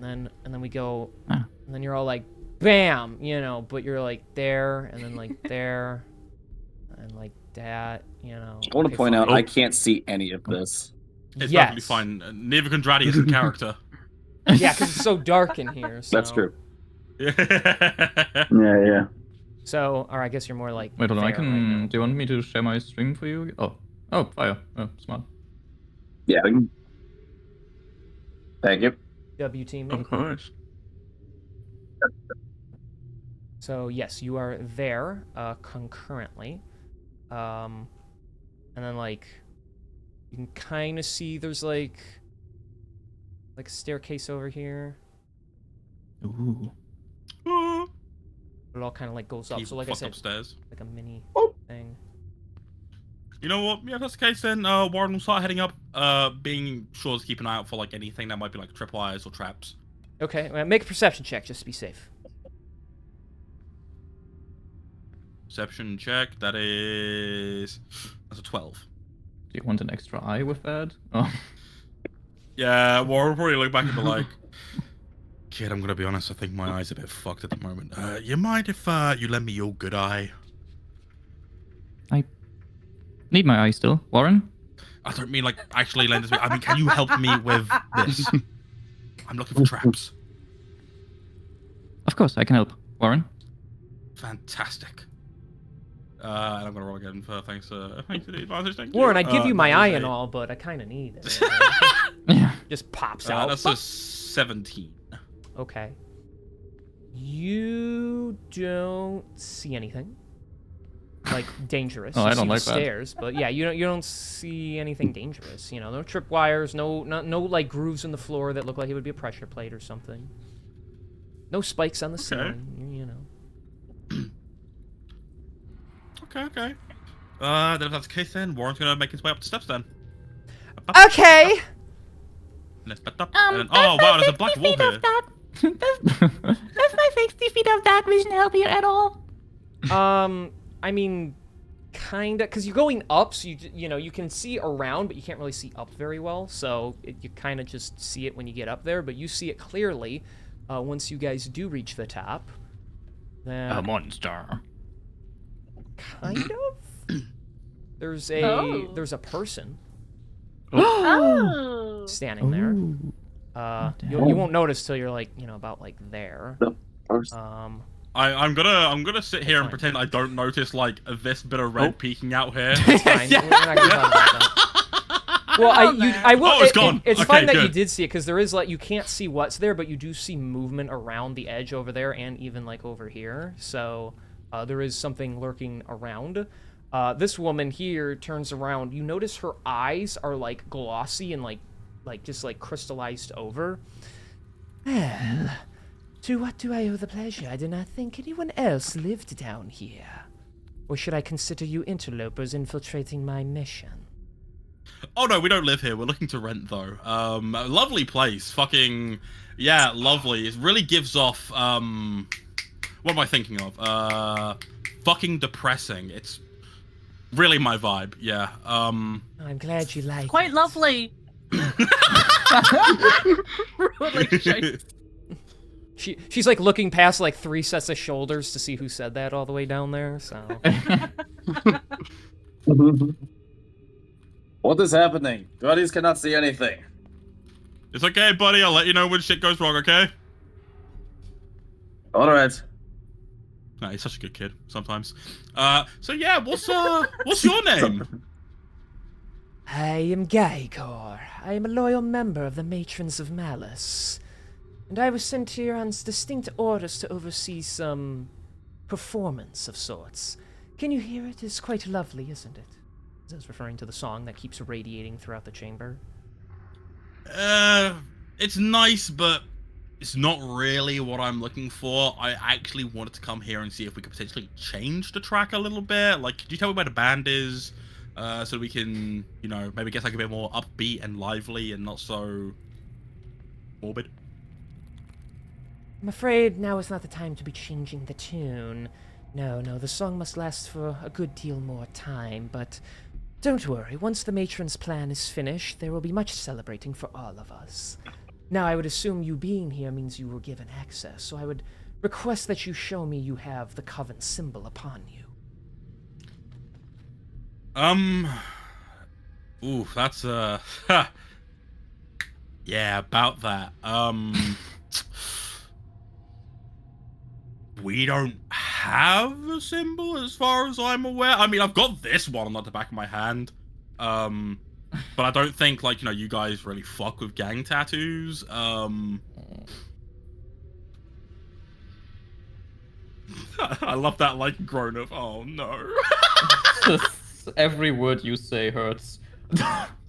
and then we go, Huh. and then you're all like, bam, you know, but you're, like, there, and then, like, there, and, like, that, you know. I want Okay, to point out fine. I can't see any of this. It's Yes. perfectly fine. Neither can Drady as a character. Yeah, because it's so dark in here, so... That's true. Yeah. Yeah. So, or I guess you're more like... Wait, hold on. I there right can. now. Do you want me to share my stream for you? Oh, fire. Oh, smart. Yeah. Thank you. WT me. Of course. So yes, you are there concurrently, and then like you can kind of see there's like a staircase over here. Ooh. It all kind of like goes up. Keep So like I fucked said, upstairs. like a mini thing. You know what? Yeah, if that's the case, then Warren will start heading up, being sure to keep an eye out for like anything that might be like tripwires or traps. Okay, well, make a perception check just to be safe. Perception check. That's a 12. Do you want an extra eye with that? Oh. Yeah, Warren will probably look back and be like, "Kid, I'm gonna be honest. I think my eye's a bit fucked at the moment. You mind if you lend me your good eye?" Need my eye still, Warren? I don't mean like actually lend it to me. I mean, can you help me with this? I'm looking for traps. Of course, I can help, Warren. Fantastic. And I'm gonna roll again for thanks to the advantage. Thank you. Warren, I'd give you my that eye is and a- all, but I kind of need it. Yeah. Just pops out. That's a 17. Okay. You don't see anything like dangerous. Oh, You I don't see like the that. stairs, but yeah, you don't see anything dangerous. You know, no tripwires, no like grooves in the floor that look like it would be a pressure plate or something. No spikes on the ceiling. You know. Okay. Then if that's the case, then Warren's gonna make his way up the steps then. Okay. Oh wow, there's a black wall here. Does my 60 feet of that vision help you at all? I mean, kinda, cause you're going up, so you know you can see around, but you can't really see up very well. So you kind of just see it when you get up there, but you see it clearly once you guys do reach the top. Then A monster. kind of. There's Oh. there's a person Oh. standing there. Ooh. You won't notice till you're like, about like there. Um, I'm gonna sit here and fine. pretend I don't notice like this bit of red peeking out here. It's fine. We're not gonna talk about that. Well, I will. Oh, it's gone. It's Okay, fine that you good. did see it because there is like you can't see what's there, but you do see movement around the edge over there and even like over here. So there is something lurking around. This woman here turns around. You notice her eyes are like glossy and like just like crystallized over. Well, to what do I owe the pleasure? I do not think anyone else lived down here. Or should I consider you interlopers infiltrating my mission? Oh no, we don't live here. We're looking to rent though. A lovely place. Fucking yeah, lovely. It really gives off what am I thinking of? Fucking depressing. It's really my vibe. Yeah. I'm glad you like Quite it. lovely. Really shite. She's like looking past like 3 sets of shoulders to see who said that all the way down there. So What is happening? Bodies cannot see anything. It's okay, buddy. I'll let you know when shit goes wrong. Okay. All right. Nah, he's such a good kid. Sometimes. So yeah, what's your name? I am Gaikor. I am a loyal member of the Matrons of Malice. And I was sent here on distinct orders to oversee some performance of sorts. Can you hear it? It's quite lovely, isn't it? this is referring to the song that keeps radiating throughout the chamber. It's nice, but it's not really what I'm looking for. I actually wanted to come here and see if we could potentially change the track a little bit. Like, could you tell me where the band is? So we can, maybe get like a bit more upbeat and lively and not so morbid. I'm afraid now is not the time to be changing the tune. No, the song must last for a good deal more time, but don't worry, once the matron's plan is finished, there will be much celebrating for all of us. Now, I would assume you being here means you were given access, so I would request that you show me you have the Coven symbol upon you. Ooh, that's, yeah, about that. We don't have a symbol as far as I'm aware. I mean, I've got this one on the back of my hand. But I don't think, like, you guys really fuck with gang tattoos. I love that, like, grown up. Oh, no. Every word you say hurts.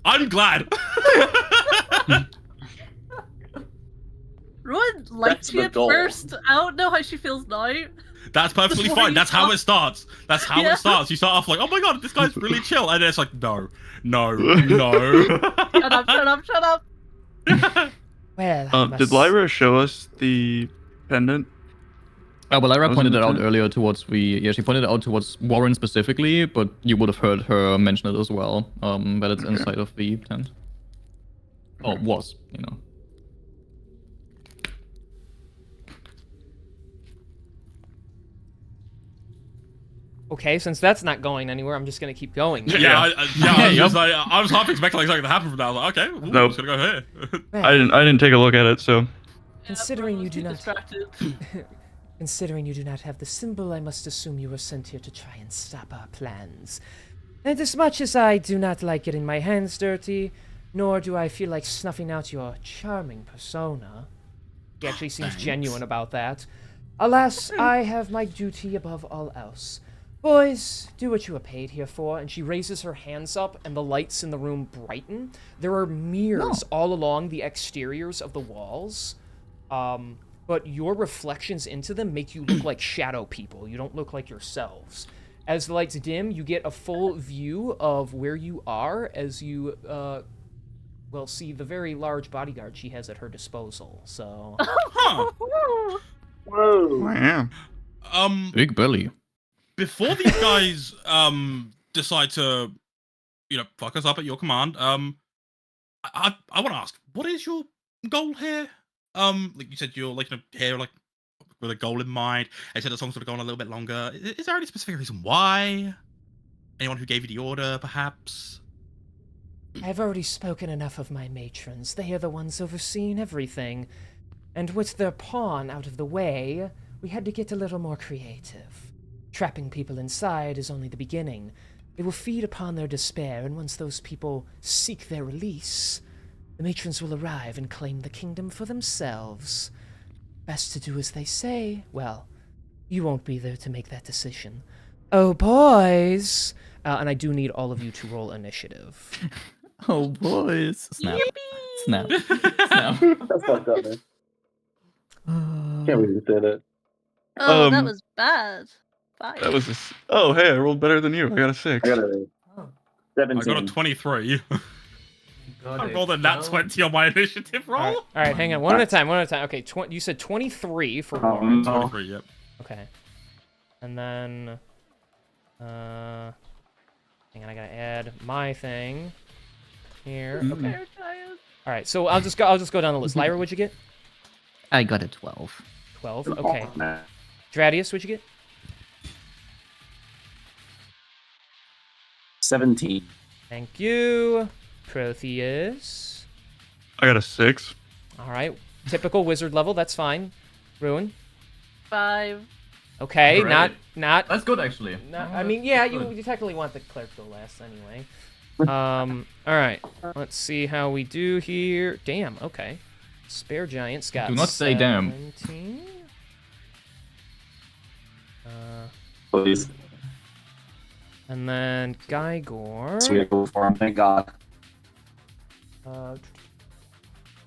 I'm glad. Rowan liked you the at goal. first. I don't know how she feels now. That's perfectly Before fine. you That's how talk- it starts. That's how Yeah. it starts. You start off like, oh my god, this guy's really chill. And then it's like, no. Shut up. Well, I Did must- Lyra show us the pendant? Well, Lyra Was pointed it it out the- earlier towards she pointed it out towards Warren specifically, but you would have heard her mention it as well. That it's Okay. inside of the tent. Or was, Okay, since that's not going anywhere, I'm just gonna keep going. Yeah, I was half expecting like something to happen from that. I was like, okay, ooh, Nope. I'm just gonna go here. Well, I didn't take a look at it, so Considering Yeah, you do too not- distracted. Considering you do not have the symbol, I must assume you were sent here to try and stop our plans. And as much as I do not like getting my hands dirty, nor do I feel like snuffing out your charming persona, He actually seems genuine about that. Alas, I have my duty above all else. Boys, do what you are paid here for. And she raises her hands up, and the lights in the room brighten. There are mirrors all along the exteriors of the walls. But your reflections into them make you look like shadow people. You don't look like yourselves. As the lights dim, you get a full view of where you are as you, see the very large bodyguard she has at her disposal. So, Huh. wow. Big belly. Before these guys decide to, fuck us up at your command, I want to ask, what is your goal here? Like you said, you're like here like with a goal in mind. I said the song's sort of going a little bit longer. Is there any specific reason why? Anyone who gave you the order, perhaps? I've already spoken enough of my matrons. They are the ones overseeing everything. And with their pawn out of the way, we had to get a little more creative. Trapping people inside is only the beginning. It will feed upon their despair, and once those people seek their release, the matrons will arrive and claim the kingdom for themselves. Best to do as they say. Well, you won't be there to make that decision. Oh, boys! And I do need all of you to roll initiative. Oh, boys. Snap. Snap. Snap. That's fucked up, man. Can't believe you said it. Oh, that Um, was bad. 5. That was oh, hey, I rolled better than you. I got a 6. I got a I 17. got a 23. Got I it. rolled a nat Well, 20 on my initiative roll. All right, hang on. One at a time, one at a time. Okay, you said 23 for Warren. 23, yep. Okay. And then, hang on, I gotta add my thing here. Okay. All right, so I'll just go down the list. Lyra, what'd you get? I got a 12. 12. Okay. Dradius, what'd you get? 17. Thank you. Protheus. I got a 6. All right. Typical wizard level. That's fine. Ruin. 5. Okay. Alright. Not. That's good, actually. I mean, yeah. You technically want the cleric to go last anyway. All right. Let's see how we do here. Damn. Okay. Spare giant's got. Do not say damn. 17. Please. And then Gygor. So we have to go for him. Thank God.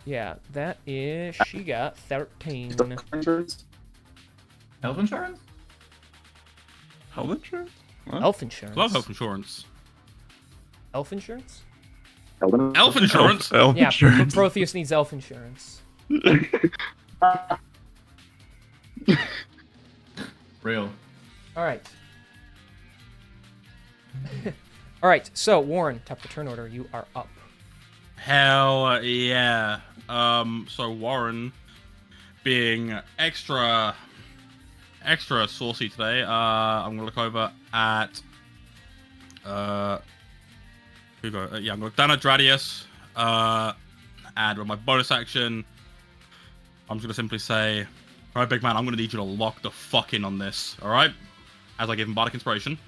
Yeah, that is. She got 13. Insurance? Health insurance? Health insurance? What? Elf insurance. Love health insurance. Elf insurance? Elf insurance? Elf Yeah, insurance. Protheus needs elf insurance. Real. All right. All right. So Warren, top of the turn order. You are up. Hell yeah. So Warren, being extra saucy today, I'm gonna look over at who go? Yeah, I'm gonna look down at Dradius, and with my bonus action, I'm just gonna simply say, all right, big man, I'm gonna need you to lock the fuck in on this, all right? As I give him bardic inspiration.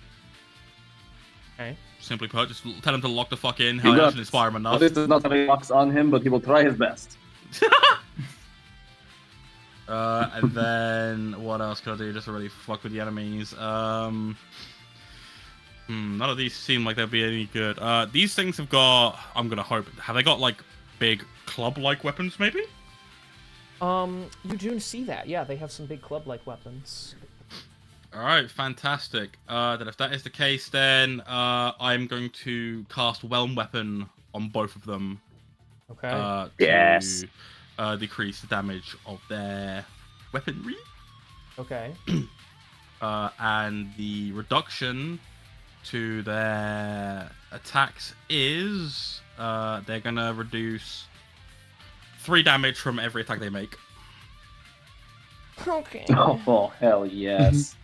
Okay. Simply put, just tell him to lock the fuck in. He Hell, does. I should inspire him enough. This does not have any box on him, but he will try his best. And then what else could I do just to really fuck with the enemies? None of these seem like they'd be any good. These things have got, I'm gonna hope, have they got like big club-like weapons maybe? You do see that. Yeah, they have some big club-like weapons. Alright, fantastic. Then if that is the case, then I'm going to cast Whelm Weapon on both of them. Okay. To Yes. Decrease the damage of their weaponry. Okay. And the reduction to their attacks is they're gonna reduce 3 damage from every attack they make. Okay. Oh, hell yes.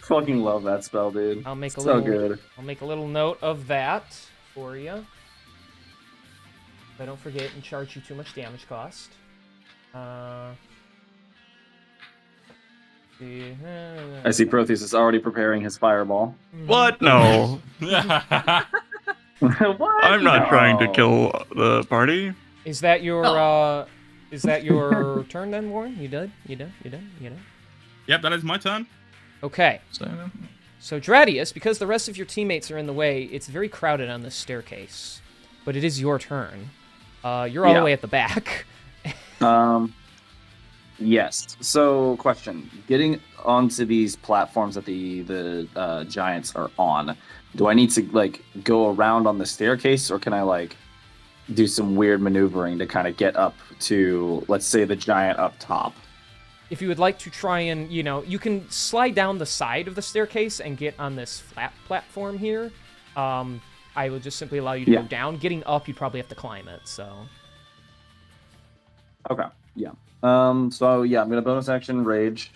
Fucking love that spell, dude. I'll make a So little. good. I'll make a little note of that for you. So I don't forget and charge you too much damage cost. I see Protheus is already preparing his fireball. What? No. What? I'm not trying to No. kill the party. Is that your is that your turn then, Warren? You done? You done? Yep, that is my turn. Okay. So, So Dradius, because the rest of your teammates are in the way, it's very crowded on this staircase. But it is your turn. You're all the Yeah. way at the back. Yes. So, question: getting onto these platforms that the giants are on, do I need to like go around on the staircase, or can I like do some weird maneuvering to kind of get up to, let's say, the giant up top? If you would like to try and, you can slide down the side of the staircase and get on this flat platform here. I will just simply allow you to go down. Getting up, you'd probably have to climb it, so. Okay. Yeah. So yeah, I'm gonna bonus action rage,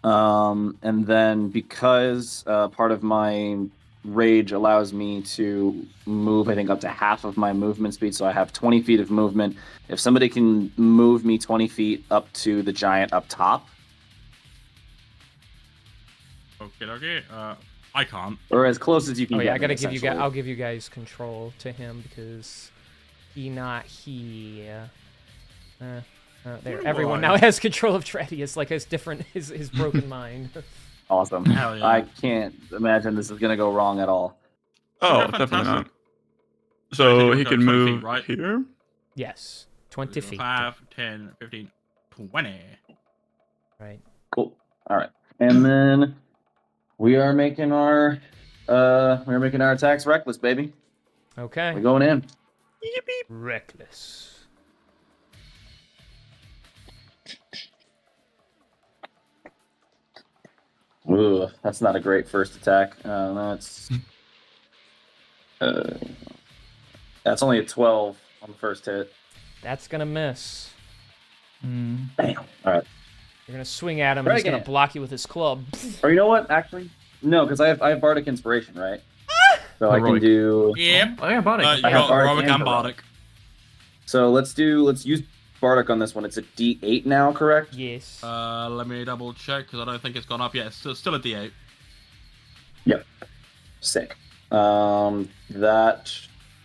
and then because part of my rage allows me to move, I think, up to half of my movement speed. So I have 20 feet of movement. If somebody can move me 20 feet up to the giant up top, Okay. I can't. or as close as you can Oh get. yeah, I gotta me, give you guys. essentially. I'll give you guys control to him because he not here. There, everyone now has control of Tradius, like his different his broken mind. Awesome. Hell yeah. I can't imagine this is gonna go wrong at all. Oh, Yeah, definitely not. fantastic. So you he go can 20 feet, move right? here. Yes, 20 feet. 5, 10, 15, 20. Right. Cool. All right, and then we are making our attacks reckless, baby. Okay. We're going in. Reckless. Ooh, that's not a great first attack. That's only a 12 on the first hit. That's gonna miss. Mm. Damn. All right. You're gonna swing at him. Try He's gonna again. block you with his club. Or you know what? Actually, no, because I have bardic inspiration, right? So I can Heroic. do. Yep. Oh yeah, Bardic. You I have got Bardic Heroic and and Heroic. Bardic. So let's use bardic on this one. It's a D8 now, correct? Yes. Let me double check because I don't think it's gone up yet. It's still a D8. Yep. Sick. That.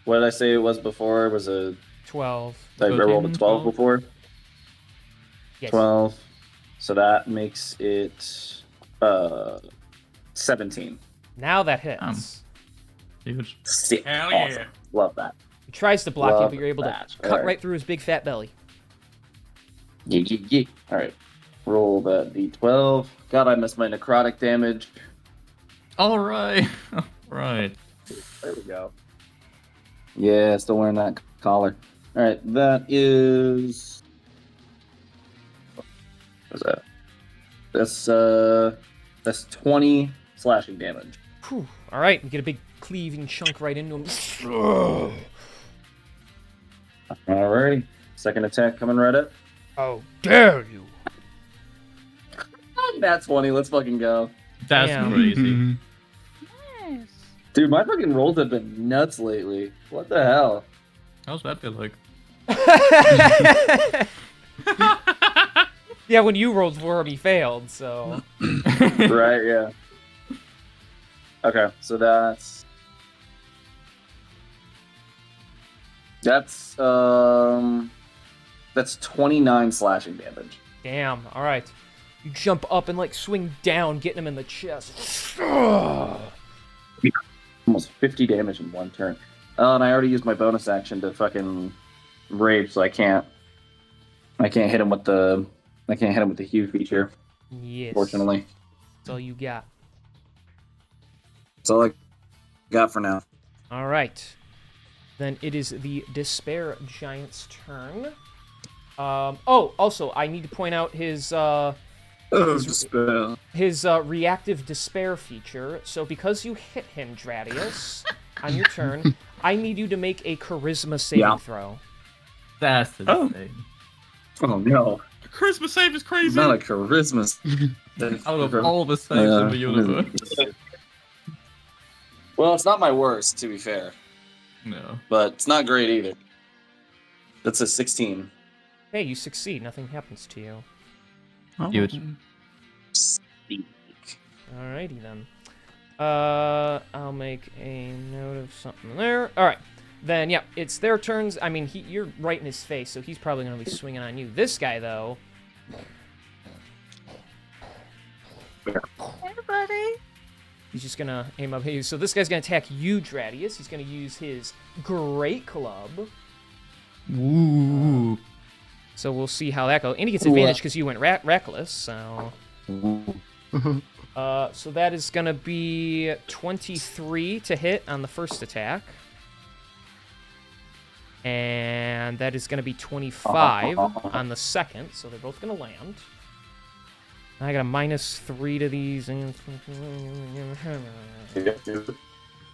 What did I say it was before? It was a. 12. I rolled a 13, 12 before. Yes. 12. So that makes it 17. Now that hits. Huge. Sick. Hell Awesome. yeah. Love that. He tries to block you, Love but you're able to that. cut Alright. right through his big fat belly. Yeah. All right. Roll that D12. God, I missed my necrotic damage. All right. All right. There we go. Yeah, still wearing that collar. All right, that is. What's that? That's 20 slashing damage. Whew. All right, you get a big cleaving chunk right into him. Alrighty. Second attack coming right up. How dare you? That's 20. Let's fucking go. That's Damn. crazy. Yes. Dude, my fucking rolls have been nuts lately. What the hell? How's that feel like? Yeah, when you rolled for him, he failed, so. Right, yeah. Okay, so that's 29 slashing damage. Damn, alright. You jump up and, like, swing down, getting him in the chest. Almost 50 damage in one turn. And I already used my bonus action to fucking rage, so I can't hit him with the hue feature, Yes. fortunately. That's all you got. That's all I got for now. Alright. Then it is the Despair Giant's turn. Also, I need to point out his reactive despair feature. So because you hit him, Dradius, on your turn, I need you to make a charisma saving Yeah. throw. That's Oh. insane. Oh no, Christmas save is crazy. not a charisma. Out of all the saves in the universe. Well, it's not my worst, to be fair, No. but it's not great either. That's a 16. Hey, you succeed. Nothing happens to you. Oh. Huge. Alrighty then. I'll make a note of something there. Alright. Then, yeah, it's their turns. I mean, you're right in his face, so he's probably going to be swinging on you. This guy, though... Hey, buddy. He's just gonna aim up at you. So this guy's gonna attack you, Dradius. He's gonna use his Great Club. Ooh. So we'll see how that goes. And he gets advantage because you went reckless. So, so that is gonna be 23 to hit on the first attack, and that is gonna be 25 on the second. So they're both gonna land. I got a -3 to these.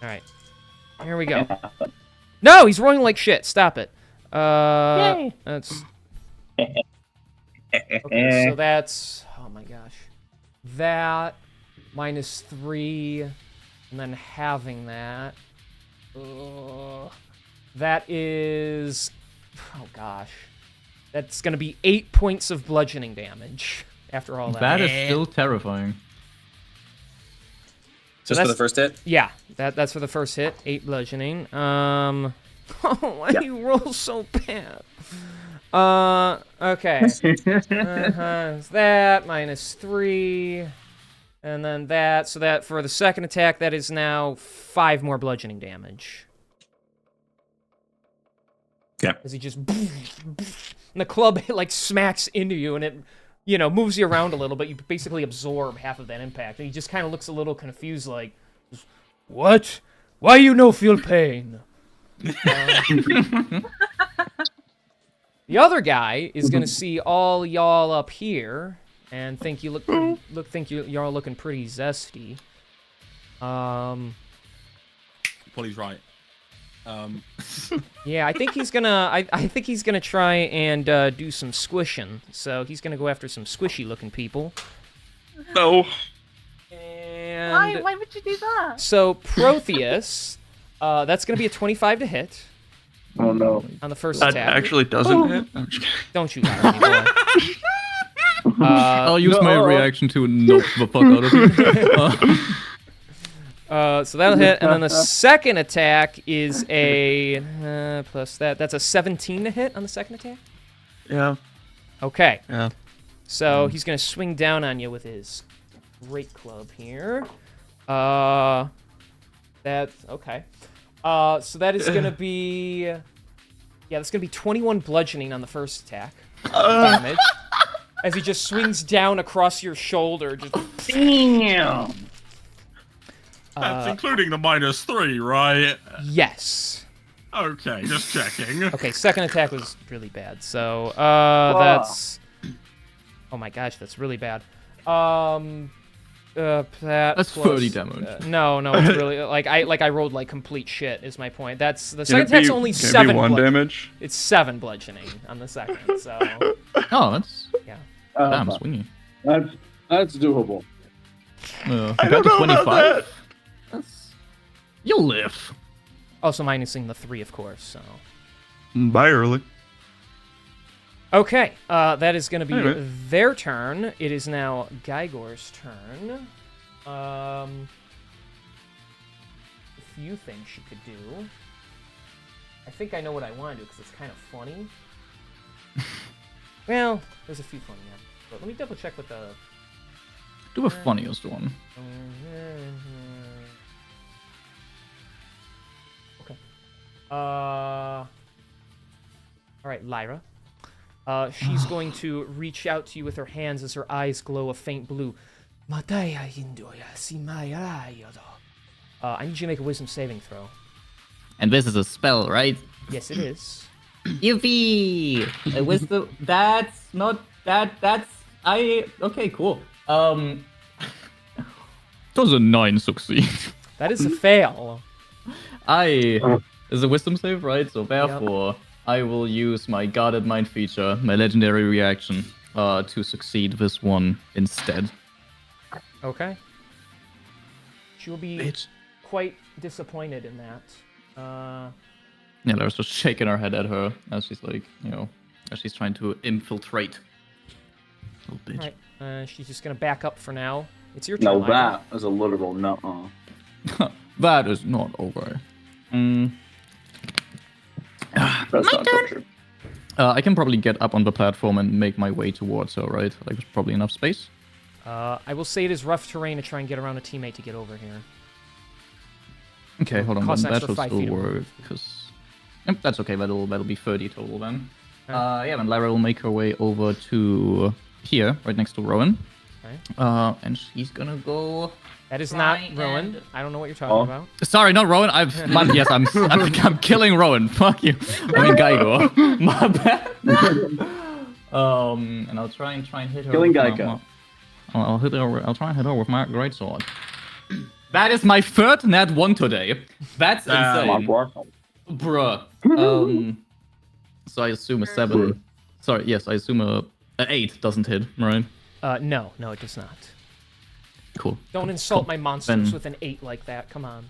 Alright. Here we go. No, he's rolling like shit. Stop it. Yay. That's... Okay, so that's... Oh my gosh. That, -3, And then having that. That is. Oh gosh. That's going to be 8 points of bludgeoning damage after all that. That is still terrifying. Just for the first hit? Yeah, that's for the first hit. 8 bludgeoning. Oh, why do you roll so bad? Okay. It's that, -3. And then that. So that for the second attack, that is now 5 more bludgeoning damage. Okay. As he just... And the club, like, smacks into you, and it, you know, moves you around a little, but you basically absorb half of that impact. And he just kind of looks a little confused, like, What? Why you no feel pain? The other guy is gonna see all y'all up here and think you y'all looking pretty zesty. Polly's right. Yeah, I think he's gonna. I think he's gonna try and do some squishing. So he's gonna go after some squishy-looking people. No. And Why would you do that? so Protheus, that's gonna be a 25 to hit Oh no. on the first That attack. actually doesn't hit. I'm just kidding. Don't you lie to me, boy. I'll use my reaction to knock the fuck out of you. So that'll hit, and then the second attack is a plus that. That's a 17 to hit on the second attack. Yeah. Okay. Yeah. So he's gonna swing down on you with his great club here. That's okay. So that is gonna be, yeah, that's gonna be 21 bludgeoning on the first attack damage. As he just swings down across your shoulder, just. Damn. That's including the -3, right? Yes. Okay, just checking. Okay, second attack was really bad. So, that's... Oh my gosh, that's really bad. That's 30 damage. No, it's really... I rolled like complete shit, is my point. That's... The Can second it attack's be- only can it be 7 1 bludgeoning. damage? It's 7 bludgeoning on the second, so... Oh, that's Yeah. damn swingy. That's doable. Compared to 25, that's... You'll live. Also minusing the 3, of course, so... Bye, early. Okay, that is going to be Anyway. their turn. It is now Gygor's turn. A few things she could do. I think I know what I want to do because it's kind of funny. Well, there's a few funny ones. But let me double check with the... Do the funniest one. Okay. All right, Lyra. She's going to reach out to you with her hands as her eyes glow a faint blue. I need you to make a wisdom saving throw. And this is a spell, right? Yes, it is. Yippee! Wisdom. That's not that. That's Okay, cool. Does a 9 succeed? That is a fail. Is a wisdom save, right? So therefore, I will use my guarded mind feature, my legendary reaction, to succeed this one instead. Okay. She will be quite disappointed in that. Yeah, Lara's just shaking her head at her as she's like, as she's trying to infiltrate. Little bitch. Alright, she's just gonna back up for now. It's your turn. No, Lyra. that is a literal no. That is not over. That's not true. I can probably get up on the platform and make my way towards her, right? Like, there's probably enough space. I will say it is rough terrain to try and get around a teammate to get over here. Okay, hold on. Costs Then an that extra should 5 still feet of work, movement. because... Yep, that's okay. That'll be 30 total then. Okay. Yeah, and Lyra will make her way over to here, right next to Rowan. Okay. And she's gonna go... That is not Try Rowan. and- I don't know what you're talking about. Sorry, not Rowan. I'm killing Rowan. Fuck you. I mean Geigo. My bad. And I'll try and hit her. Killing with my- Geico. I'll try and hit her with my greatsword. That is my third nat 1 today. That's insane, bruh. So I assume a 7. Sorry, yes, I assume a 8 doesn't hit, right? No, it does not. Cool. Don't insult my monsters Then- with an 8 like that. Come on.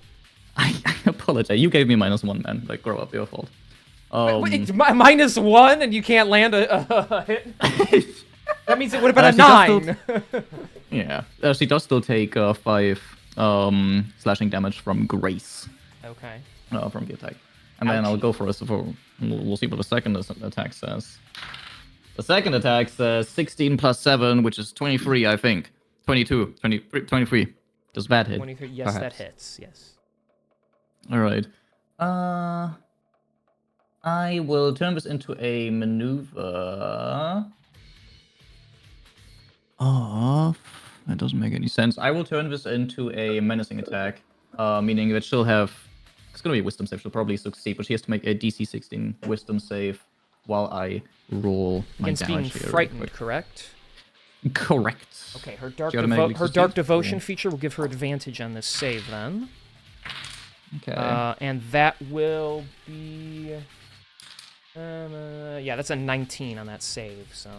I apologize. You gave me -1, man. Like, grow up. Your fault. Wait, -1 and you can't land a hit? That means it would have been a 9. Yeah. She does still take 5 slashing damage from Grace. Okay. From the attack. And then I'll go for us. We'll see what the second attack says. The second attack says 16 plus 7, which is 23, I think. 22, 23. Does that hit? 23. Yes, that Perhaps. hits. Yes. All right. I will turn this into a maneuver. Oh, that doesn't make any sense. I will turn this into a menacing attack, meaning that she'll have. It's gonna be a wisdom save. She'll probably succeed, but she has to make a DC 16 wisdom save while I roll my Against being damage here. real frightened, quick. correct? Correct. Okay, her dark, She automatically her dark succeeds? devotion Cool. feature will give her advantage on this save then. Okay. And that will be... yeah, that's a 19 on that save, so...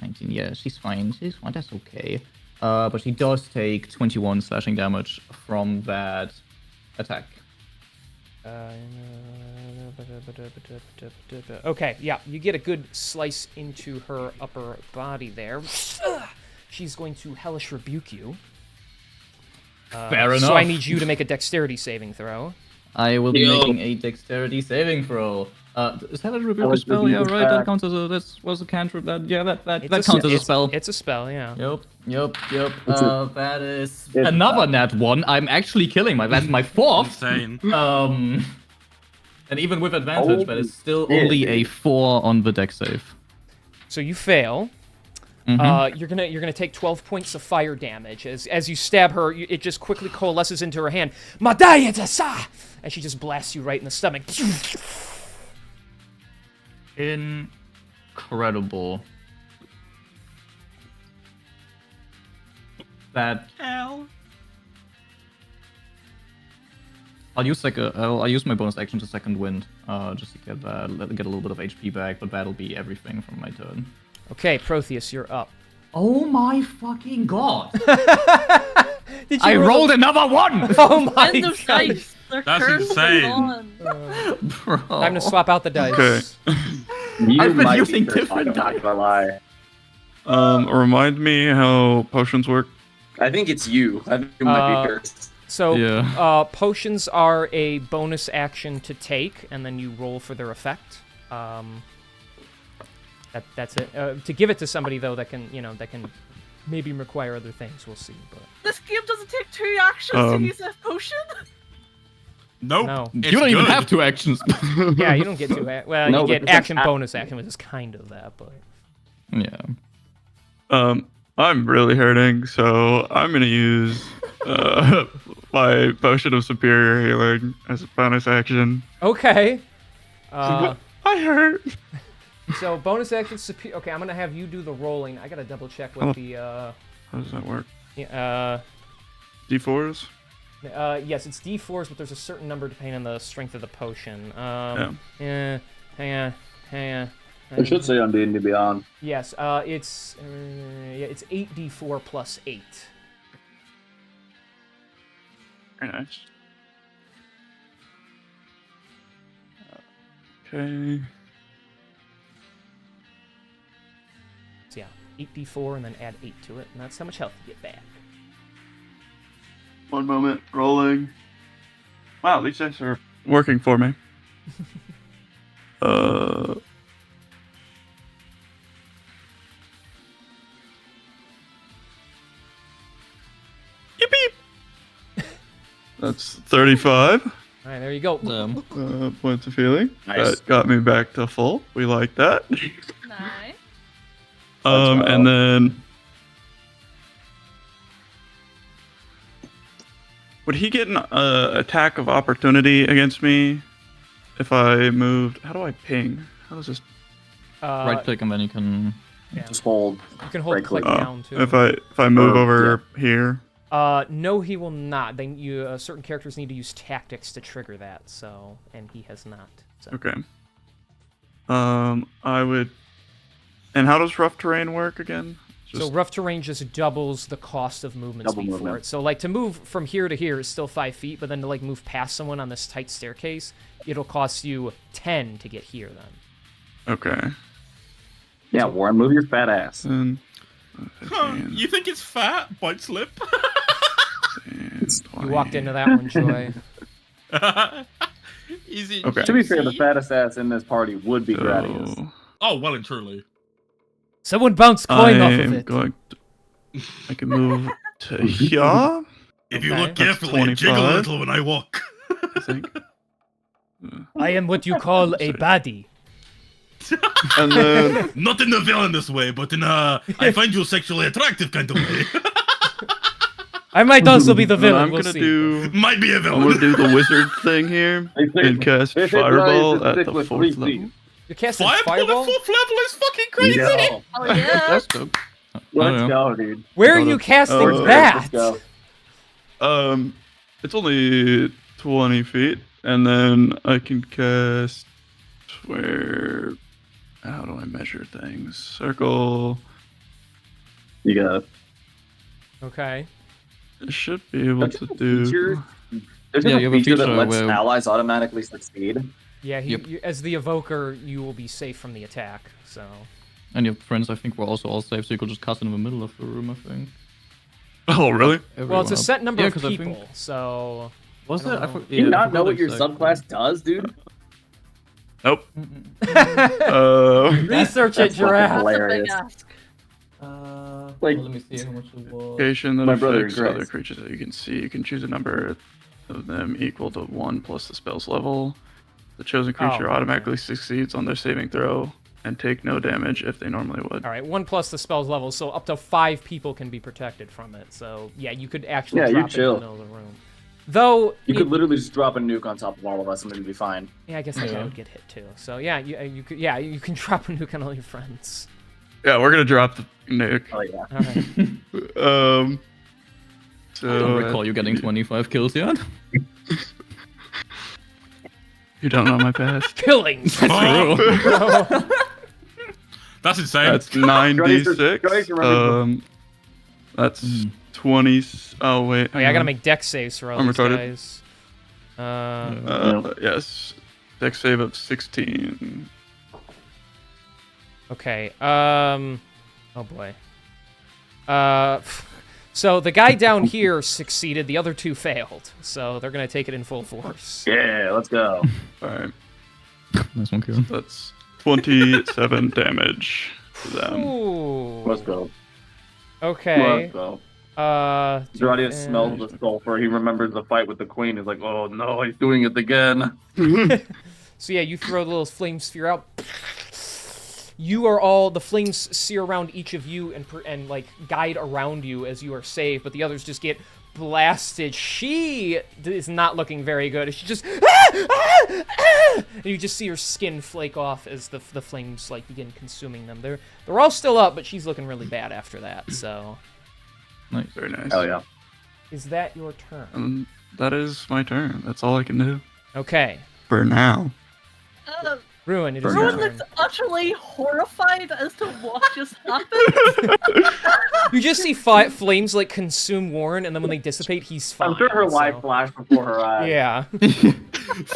19. Yeah, she's fine. She's fine. That's okay. But she does take 21 slashing damage from that attack. Okay, yeah, you get a good slice into her upper body there. She's going to hellish rebuke you. Fair So I enough. need you to make a dexterity saving throw. I will be Yo. making a dexterity saving throw. Is that a rebuke Hellish spell? Yeah, rebuke right. That attack. counts as a. That was a cantrip. That It's counts as a it's- spell. It's a spell, yeah. Yep. It's That is it's another nat 1. I'm actually killing that's my 4th. Insane. And even with advantage, but it's still shit. only a 4 on the dex save. So you fail. Mhm. You're gonna take 12 points of fire damage as you stab her. It just quickly coalesces into her hand. Madaya, and she just blasts you right in the stomach. Incredible. That Hell. I'll use my bonus action to second wind, just to get get a little bit of HP back. But that'll be everything from my turn. Okay, Protheus, you're up. Oh my fucking god! Did I roll rolled another 1. Oh my End of god! dice. They're That's cursed insane. on. Bro. Time to swap out the dice. Okay. You I've been might be using cursed, different I'm not dice. gonna lie. Remind me how potions work. I think it's you. I think you might be Uh, cursed. So, Yeah. potions are a bonus action to take, and then you roll for their effect. That's it. To give it to somebody though that can maybe require other things. We'll see. But This game doesn't take 2 actions to use a potion. Nope. No. It's You don't even good. have 2 actions. yeah, you don't get to. Well, No, you but get it's an action, action. bonus action, which is kind of that, but. Yeah. I'm really hurting, so I'm gonna use my potion of superior healing as a bonus action. Okay. I hurt. So bonus action. Okay, I'm gonna have you do the rolling. I gotta double check what the. How does that work? Yeah, D4s? yes, it's D4s, but there's a certain number depending on the strength of the potion. Yeah. Hang on. It should say on D&D Beyond. Yes, it's 8d4 plus 8. Very nice. Okay. So yeah, 8d4 and then add 8 to it, and that's how much health you get back. One moment. Rolling. Wow, these dice are working for me. Yippee! That's 35 All right, there you go. points of healing. Nice. That got me back to full. We like that. Nice. And then would he get an attack of opportunity against me if I moved? How do I ping? How does this? Right click and then you can. Yeah. Just hold. You can hold right click click. down too. If I move Or, over here. No, he will not. Then certain characters need to use tactics to trigger that. So, and he has not. So. Okay. I would. And how does rough terrain work again? So rough terrain just doubles the cost of movement Double speed for movement. it. So like to move from here to here is still 5 feet, but then to like move past someone on this tight staircase, it'll cost you 10 to get here then. Okay. Yeah, Warren, move your fat ass. And Huh, you think it's fat? Bite slip? You walked into that one, Joy. Is it Okay. To be fair, the juicy? fattest ass in this party would be Gradius. So Oh, well and truly. Someone bounce coin off of I'm it. going to, I can move to here, If you Okay. look carefully, That's jiggle a 25. little when I walk. I think. I am what you call a baddie. And then Not in a villainous way, but in a I find you sexually attractive kind of way. I might also be the then villain. I'm We'll gonna see. do. Might be a I'm villain. gonna do the wizard thing here and cast This is fireball nice, at this the was 4th sweet. level. You're casting Fireball fireball? at 4th level is fucking crazy. Yo, Oh yeah. That's dope. let's know. go, dude. Where are Got you it. casting Let's that? Let's go. It's only 20 feet, and then I can cast where. How do I measure things? Circle. You got it. Okay. I should be able Don't to you have a do. feature? There's Yeah, a you have a feature that feature lets where- allies automatically succeed. Yeah, Yep. you, as the evoker, you will be safe from the attack. So And your friends, I think, were also all safe, so you could just cast in the middle of the room, I think. Oh, really? well, it's a Everyone set up. number Yeah, of 'cause I people. think- So Was I it? don't know. Do you not know what your exactly. subclass does, dude? Nope. research it, That's fucking giraffe. That's a big hilarious. ask. Like- let me see how much it was. Location that My brother affects agrees. other creatures that you can see. You can choose a number of them equal to 1 plus the spell's level. The chosen creature okay. automatically succeeds on their saving throw and take no damage if they normally would. All right, 1 plus the spell's level, so up to 5 people can be protected from it. So yeah, you could actually Yeah, you drop it in chill. the middle of the room. Though You could literally just drop a nuke on top of all of us and it'd be fine. yeah, I guess that guy would get hit too. So yeah, you could you can drop a nuke on all your friends. Yeah, we're gonna drop the nuke. Oh yeah. All right. So I don't recall you getting 25 kills yet. You don't know my past. Killings. Oh, that's insane. That's 9d6. Joyce, remember That's 20. Oh wait. Oh yeah, I gotta make dex saves for all I'm these retarded. guys. Yes. Dex save of 16. Okay. Oh boy. So the guy down here succeeded. The other 2 failed. So they're gonna take it in full force. Yeah, let's go. All right. Nice one, kill. That's 27 damage to them. Ooh. Let's go. Okay. Let's go. and- Gradius smells the sulfur. He remembers the fight with the queen. He's like, oh no, he's doing it again. So yeah, you throw the little flame sphere out. The flames sear around each of you and like guide around you as you are safe, but the others just get blasted. She is not looking very good. She just and you just see her skin flake off as the flames like begin consuming them. They're all still up, but she's looking really bad after that. So Nice. Very nice. Hell yeah. is that your turn? That is my turn. That's all I can do Okay, for now. Ruin. It is Ruin your Ruin turn. looks utterly horrified as to what just happened. You just see flames like consume Warren, and then when they dissipate, he's fine. I'm sure her life so- flashed before her eyes. Yeah.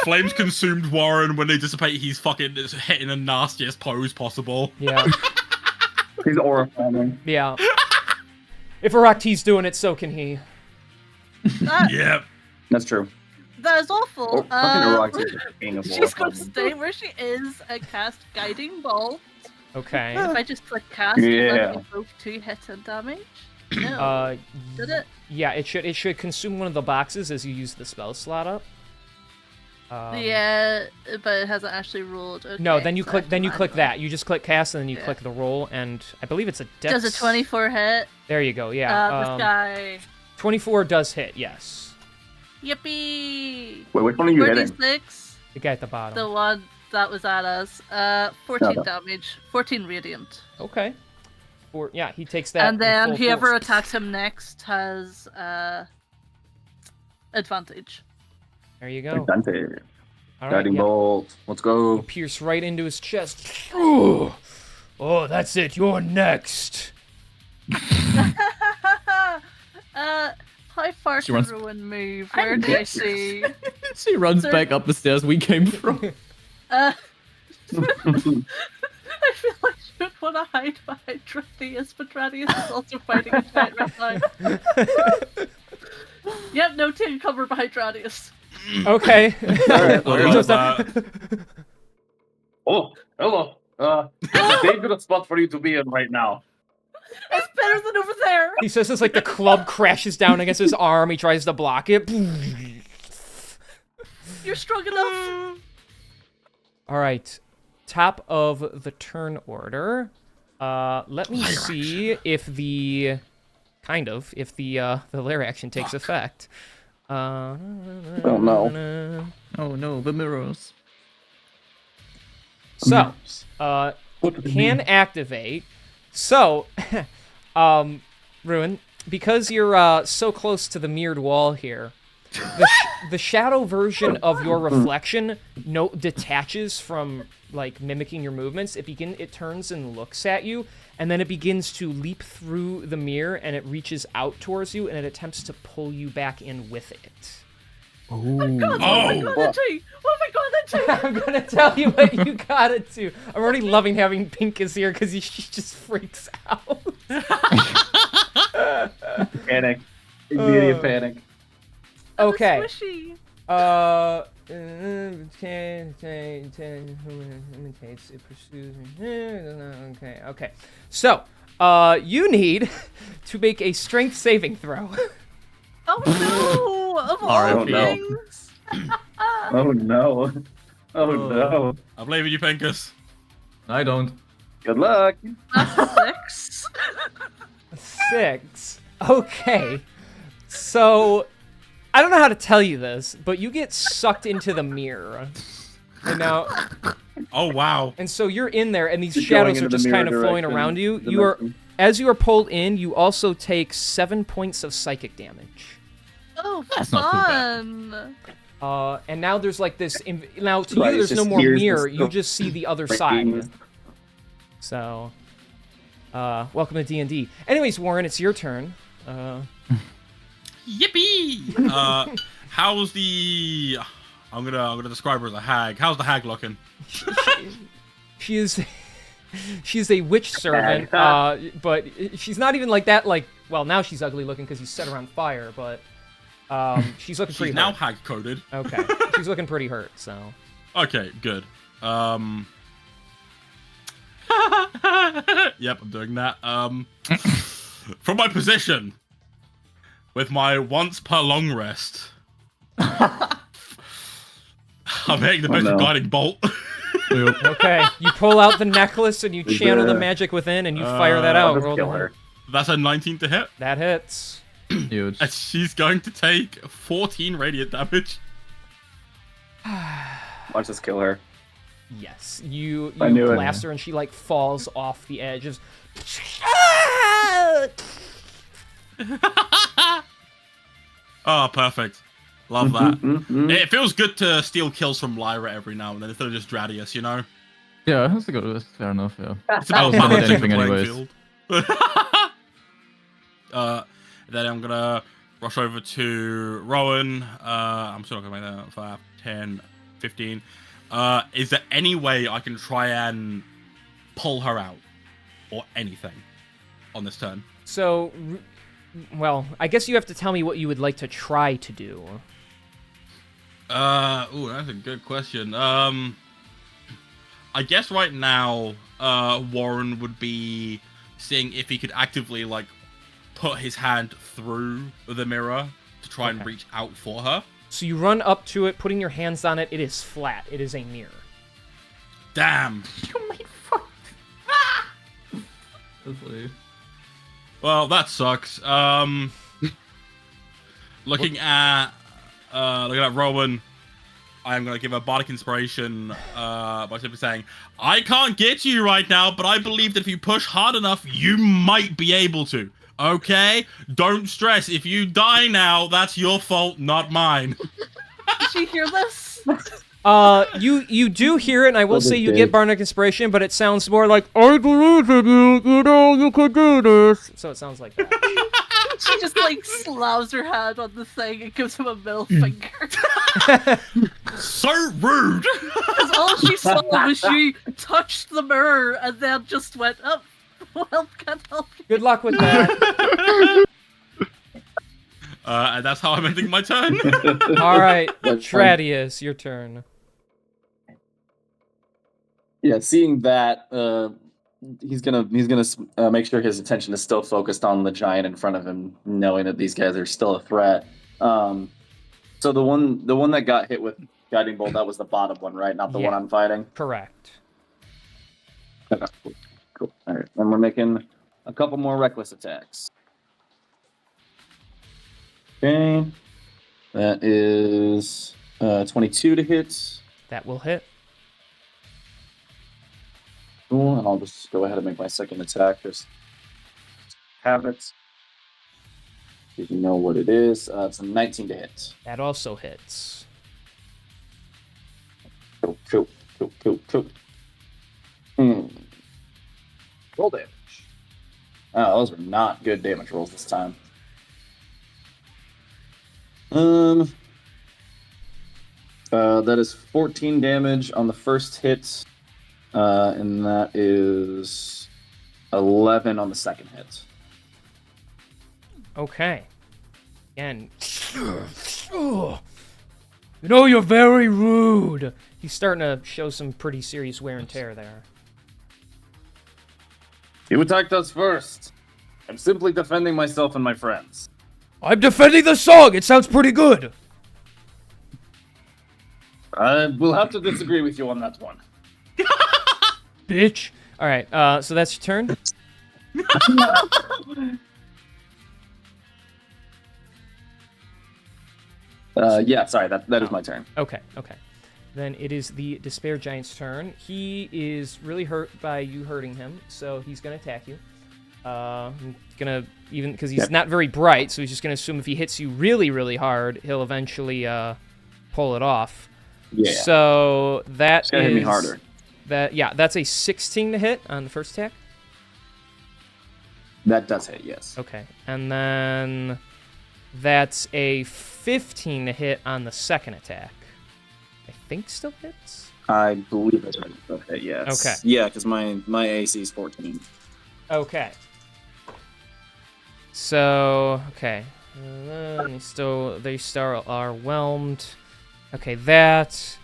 Flames consumed Warren. When they dissipate, he's fucking hitting the nastiest pose possible. Yeah. He's horrifying. Yeah. If Arakti's doing it, so can he. That, Yep. That's true. that is awful. Oh, fucking Urartu is the king of She's going to horrifying. stay where she is and cast Guiding Bolt. Okay. If I just click cast, Yeah. let me both 2 hits and damage. No. Did it? Yeah, it should consume one of the boxes as you use the spell slot up. Yeah, but it hasn't actually rolled. Okay, No, then you so I click have to click manually- that. You just click cast and then you Yeah. click the roll, and I believe it's a dex. Does a 24 hit? There you go. Yeah. This guy. 24 does hit. Yes. Yippee! Wait, which one are you hitting? 46. The guy at the bottom. The one that was at us. 14 Okay. damage. 14 radiant. Okay. Yeah, he takes that. And in then full whoever force. attacks him next has advantage. There you go. Dante. All right. Guiding Yeah. bolt. Let's go. Pierce right into his chest. Ooh. Oh, that's it. You're next. How far She can runs- Rowan move? Where do I see? She runs Sir- back up the stairs we came from. I feel like I should want to hide behind Dradius, but Dradius is also fighting a giant right now. Yep, no, take cover behind Dradius. Okay. Alright, I love that. Oh, hello. It's a dangerous spot for you to be in right now. It's better than over there. He says this like the club crashes down against his arm. He tries to block it. You're strong enough. All right, top of the turn order. Let me see if the lair action takes effect. Oh no. Oh no, the mirrors. So, What do they can mean? activate. So, Ruin, because you're so close to the mirrored wall here, the shadow version of your reflection detaches from like mimicking your movements. It turns and looks at you, and then it begins to leap through the mirror, and it reaches out towards you, and it attempts to pull you back in with it. God, what have I got into? What have I got into? I'm gonna tell you what you got it to. I'm already loving having Pinkus here because she just freaks out. Panic. Immediate panic. Okay. Squishy. Imitates, it pursues. Okay. So, you need to make a strength saving throw. Oh no! Of all R.I.P. things. Oh no. Oh no. I believe in you, Pinkus. I don't. Good luck. That's 6. 6. Okay. So, I don't know how to tell you this, but you get sucked into the mirror. And now, Oh wow. and so you're in there, and these Just shadows going are into the just mirror kind of flowing direction, around you. the You are, direction. as you are pulled in, you also take 7 points of psychic damage. Oh, That's not too fun. And now there's like this. Now to Right, you, it's there's no just more here's mirror. this You just see the other side. Freaking- So, welcome to D&D. Anyways, Warren, it's your turn. Yippee! How's the? I'm gonna describe her as a hag. How's the hag looking? She is a witch servant, but she's not even like that. Like, well, now she's ugly looking because you set her on fire. But she's looking She's pretty now hurt. hag coded. Okay, she's looking pretty hurt. So, Okay, good. Yep, I'm doing that. From my position, with my once per long rest, I'm hitting the bishop no. guiding bolt. okay, you pull out the necklace and you Is channel the there- magic within, and you fire that out. Just Roll kill the- her. That's a 19 to hit, That hits. Huge. and she's going to take 14 radiant damage. Watch us kill her. Yes, you I knew it. blast her, and she like falls off the edge. Just... Oh, perfect. Love that. Mm-hmm. It feels good to steal kills from Lyra every now and then instead of just Dradius, you know? Yeah, that's a good. That's fair enough. Yeah. It's about was not managing the anything playing anyways. field. Then I'm gonna rush over to Rowan. I'm still not gonna make that 5, 10, 15. Is there any way I can try and pull her out? Or anything on this turn? So, well, I guess you have to tell me what you would like to try to do. Ooh, that's a good question. I guess right now, Warren would be seeing if he could actively, like, put his hand through the mirror to try and Okay. reach out for her. So you run up to it, putting your hands on it. It is flat. It is a mirror. Damn. Hopefully. Well, that sucks. Looking at Rowan, I'm gonna give a bardic inspiration by simply saying, "I can't get you right now, but I believe that if you push hard enough, you might be able to. Okay? Don't stress. If you die now, that's your fault, not mine." Did you hear this? You do hear it, and I will What a say you dick. get Bardic Inspiration, but it sounds more like, I believe in you, you know, you could do this. So it sounds like that. She just like slams her hand on the thing and gives him a middle finger. So rude. Because all she saw was you touched the mirror and then just went, oh, well, can't help you. Good luck with that. And that's how I'm ending my turn. All right, That's fine. Tradius, your turn. Yeah, seeing that, he's gonna make sure his attention is still focused on the giant in front of him, knowing that these guys are still a threat. So the one that got hit with guiding bolt, that was the bottom one, right? Not the one Yeah. I'm fighting. Correct. Okay, cool. All right, then we're making a couple more reckless attacks. Okay, that is 22 to hit. That will hit. Cool, and I'll just go ahead and make my second attack. Just have it. You know what it is. It's a 19 to hit. That also hits. Cool. Roll damage. Oh, those are not good damage rolls this time. That is 14 damage on the first hit, and that is 11 on the second hit. Okay. Again. You know, you're very rude. He's starting to show some pretty serious wear and tear there. You attacked us first. I'm simply defending myself and my friends. I'm defending the song. It sounds pretty good. I will have to disagree with you on that one. Bitch. All right, so that's your turn. Yeah, sorry, that is my turn. Okay. Then it is the Despair Giant's turn. He is really hurt by you hurting him, so he's going to attack you. He's gonna, even because he's not very bright, so he's just gonna assume if he hits you really, really hard, he'll eventually pull it off. Yeah. So that It's gonna hit me harder. That's a 16 to hit on the first attack. That does hit, yes. Okay, and then that's a 15 to hit on the second attack. I think still hits. I believe it's right. Okay, yes. Okay. Yeah, because my AC is 14. Okay. So, okay. And then they still are whelmed. Okay, that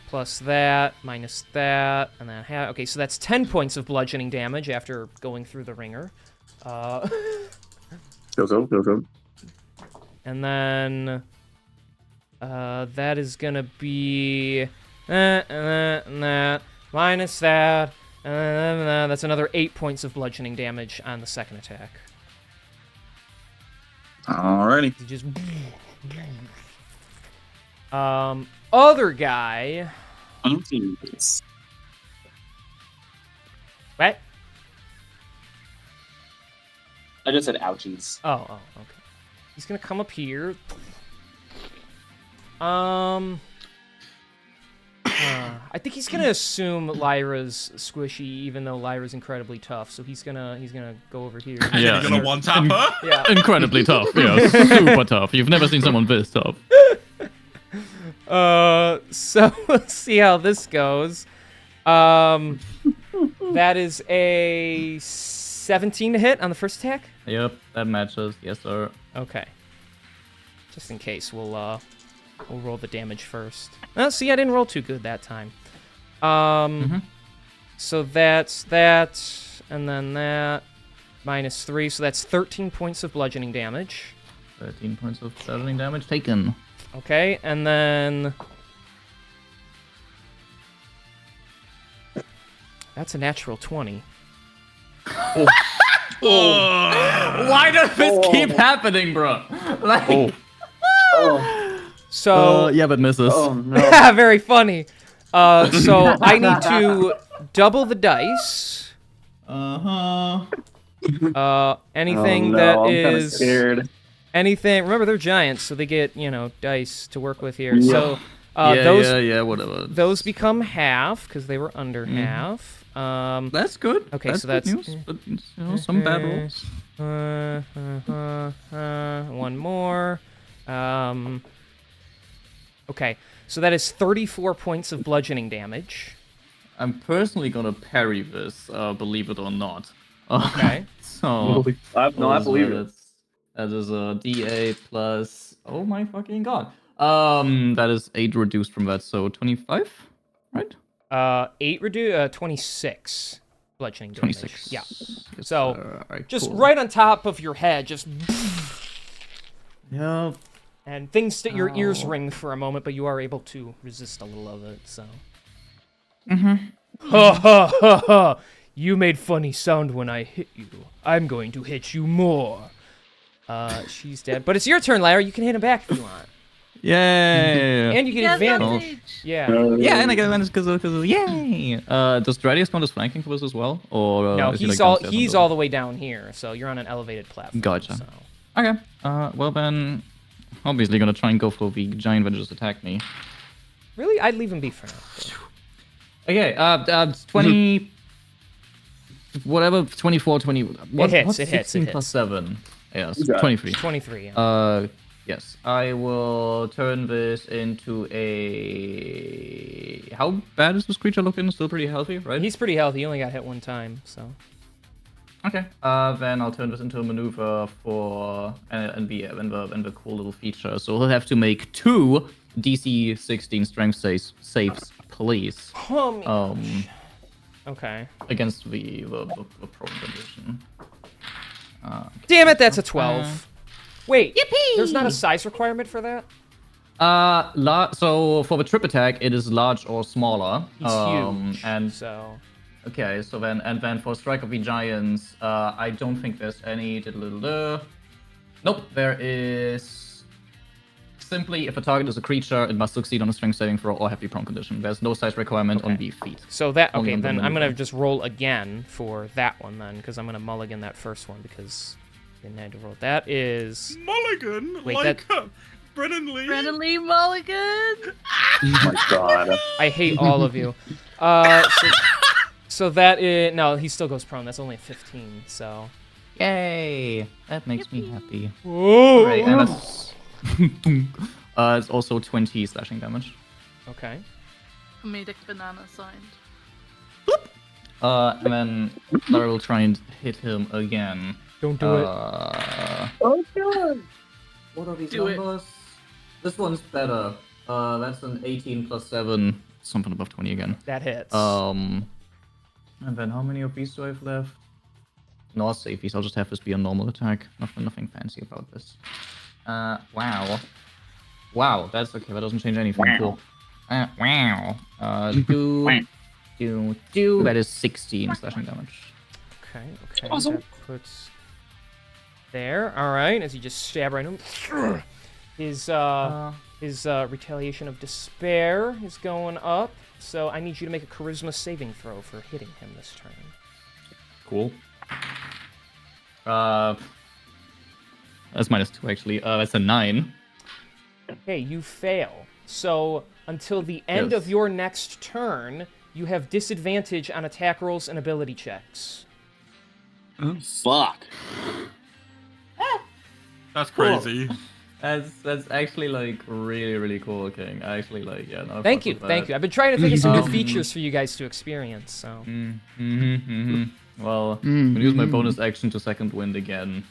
plus that minus that, and then okay, so that's 10 points of bludgeoning damage after going through the ringer. Go. And then that is gonna be that minus that. That's another 8 points of bludgeoning damage on the second attack. Alrighty. He just. Other guy. What? I just said ouchies. Oh, okay. He's gonna come up here. I think he's gonna assume Lyra's squishy, even though Lyra's incredibly tough. So he's gonna go over here. Yeah, You're gonna one tap her. Yeah. Incredibly tough. Yeah, super tough. You've never seen someone this tough. So let's see how this goes. That is a 17 to hit on the first attack. Yep, that matches. Yes, sir. Okay. Just in case, we'll roll the damage first. See, I didn't roll too good that time. So that's that, and then that, minus 3, so that's 13 points of bludgeoning damage. 13 points of bludgeoning damage taken. Okay, and then... That's a natural 20. Why does this keep happening, bro? Like, So... yeah, but misses. Oh no. Very funny. So I need to double the dice. Anything that I'm kinda is scared. anything. Remember, they're giants, so they get dice to work with here. So Whatever. Those become half because they were under half. That's good. Okay, that's so good that's news, but some bad rolls. One more. Okay, so that is 34 points of bludgeoning damage. I'm personally gonna parry this, believe it or not. Okay. So I believe it. that is a D8 plus. Oh my fucking god. That is 8 reduced from that, so 25, right? 8 26 bludgeoning damage. 26. Yeah. Yes, So alright, just cool. right on top of your head, just Yeah. and things that your ears Ow. ring for a moment, but you are able to resist a little of it. So. Mm-hmm. Ha ha ha ha! You made funny sound when I hit you. I'm going to hit you more. She's dead. But it's your turn, Lyra. You can hit him back if you want. Yay! And you get Yeah, advantage. Yeah. Yeah, and I get advantage because of yay! Does Dradius count as flanking for this as well, or No, is he, he's like, all downstairs on he's the- all the way down here, so you're on an elevated platform. Gotcha. So. Okay. Well then, obviously gonna try and go for the giant that just attacked me. Really, I'd leave him be for now. Okay. 20. Whatever. 24. 20. What, hits, what's it hits, it 16 plus hits. 7? Yes. You got it. 23. 23. Yeah. Yes. I will turn this into a. How bad is this creature looking? Still pretty healthy, right? He's pretty healthy. He only got hit one time, so. Okay. Then I'll turn this into a maneuver for and the cool little feature. So he'll have to make 2 DC 16 strength saves, please. Okay. Against the prone condition. Damn it, that's a 12. Wait, there's not a size requirement for that? So for the trip attack, it is large or smaller. He's huge. And so. okay, so then for Strike of the Giants, I don't think there's any. Nope, there is. Simply, if a target is a creature, it must succeed on a strength saving throw or have the prone condition. There's no size requirement on the feet. So that Only okay, on the then I'm maneuver. gonna just roll again for that one then, because I'm gonna mulligan that first one because I didn't have to roll. That is Mulligan, Wait, like Brennan Lee. Brennan Lee Mulligan. Oh my god. I hate all of you. So that is no, he still goes prone. That's only a 15. So. Yay! That makes me happy. Whoa. Right, and that's it's also 20 slashing damage. Okay. Comedic banana sound. And then Lara will try and hit him again. Don't do it. Oh god. What are these Do it. numbers? This one's better. That's an 18 plus 7, something above 20 again. That hits. And then how many of these do I have left? No, safies. I'll just have this be a normal attack. Nothing fancy about this. Wow. Wow, that's okay. That doesn't change anything. Cool. Wow. That is 16 slashing damage. Okay. That puts there. All right. As you just stab right in him, his retaliation of despair is going up. So I need you to make a charisma saving throw for hitting him this turn. Cool. That's -2 actually. That's a 9. Okay, you fail. So until the end Yes. of your next turn, you have disadvantage on attack rolls and ability checks. Fuck. That's crazy. That's actually like really cool looking. I actually like no. Thank you. I've been trying to think of some new Um, features for you guys to experience. So. Well, I'm gonna use my bonus action to second wind again.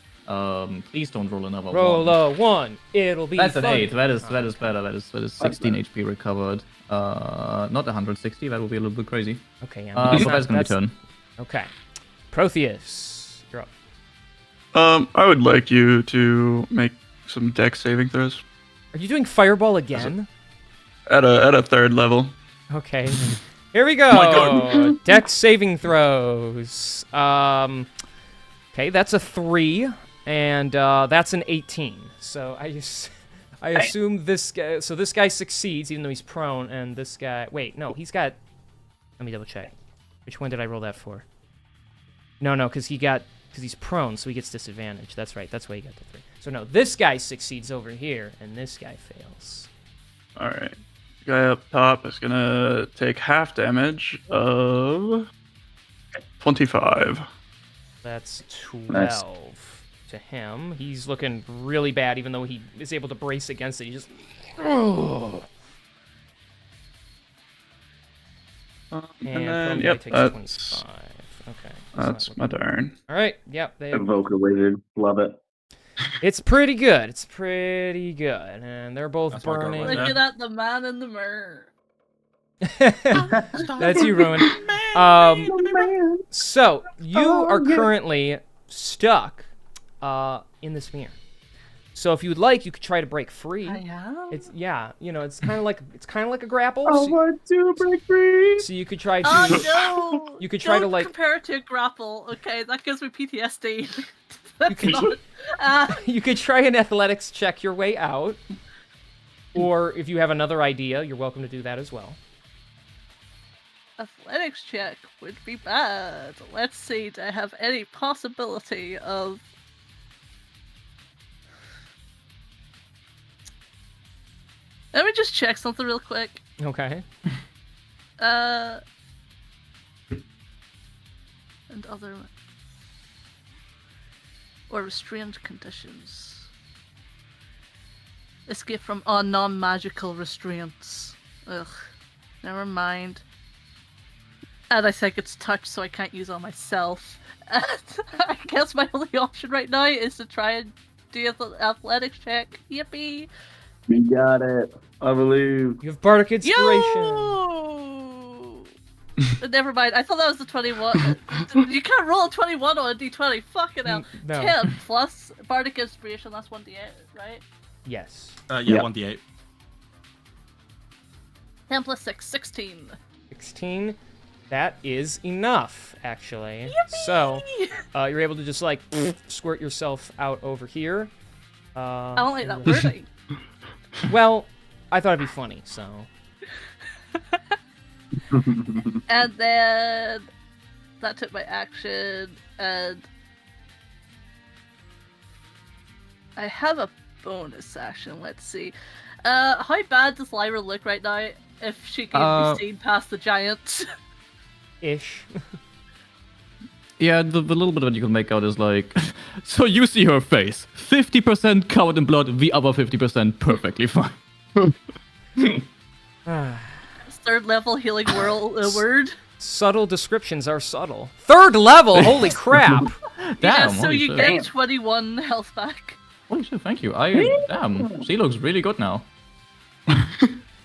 Please don't roll another Roll one. a 1. It'll be That's an fun. 8. That is better. That is 16 HP recovered. Not 160. That would be a little bit crazy. Okay, yeah. But that's gonna be turn. Okay. Protheus, you're up. I would like you to make some dex saving throws Are you doing Fireball again? at a 3rd level. Okay. Here we go. my God. Dex saving throws. Okay, that's a 3, and that's an 18. So I assume this guy. So this guy succeeds, even though he's prone, and this guy. Wait, no, he's got. Let me double check. Which one did I roll that for? No, because he's prone, so he gets disadvantage. That's right. That's why he got the 3. So no, this guy succeeds over here, and this guy fails. All right. The guy up top is gonna take half damage of 25. That's 12 Nice. to him. He's looking really bad, even though he is able to brace against it. He just. Oh. And And then, Chromie yep, takes that's 25. Okay. that's my turn. All right. Yep. Evoker wizard. Love it. It's pretty good. It's pretty good. And they're both That's what I got burning. right Looking at the man in the mirror. That's you, Rowan. So you are currently stuck in this mirror. So if you would like, you could try to break free. I am. It's it's kind of like a grapple. I So, want to break free. so you could try to Oh no! you could try to Don't like compare it to a grapple. Okay, that gives me PTSD. That's could- not. you could try an athletics check your way out. Or if you have another idea, you're welcome to do that as well. Athletics check would be bad. Let's see. Do I have any possibility of? Let me just check something real quick. Okay. And other or restrained conditions. Escape from non-magical restraints. Ugh. Never mind. And I think it's touch, so I can't use on myself. And I guess my only option right now is to try and do an athletics check. Yippee! You got it. I believe. You have bardic inspiration. Yo! Never mind. I thought that was the 21. You can't roll a 21 on a d20. Fucking hell. No. 10 plus bardic inspiration. That's 1d8, right? Yes. Yeah, Yeah. 1d8. 10 plus 6, 16. 16. That is enough, actually. So, you're able to just like squirt yourself out over here. I don't like that wording. Well, I thought it'd be funny, so. And then that took my action, and I have a bonus action. Let's see. How bad does Lyra look right now? If she can be seen past the giants. Ish. Yeah, the little bit that you can make out is like, so you see her face, 50% covered in blood, the other 50% perfectly fine. Third level healing word. Subtle descriptions are subtle. Third level? Holy crap! Damn, Yeah, so holy you shit. get 21 health back. Holy shit, thank you. Damn, she looks really good now.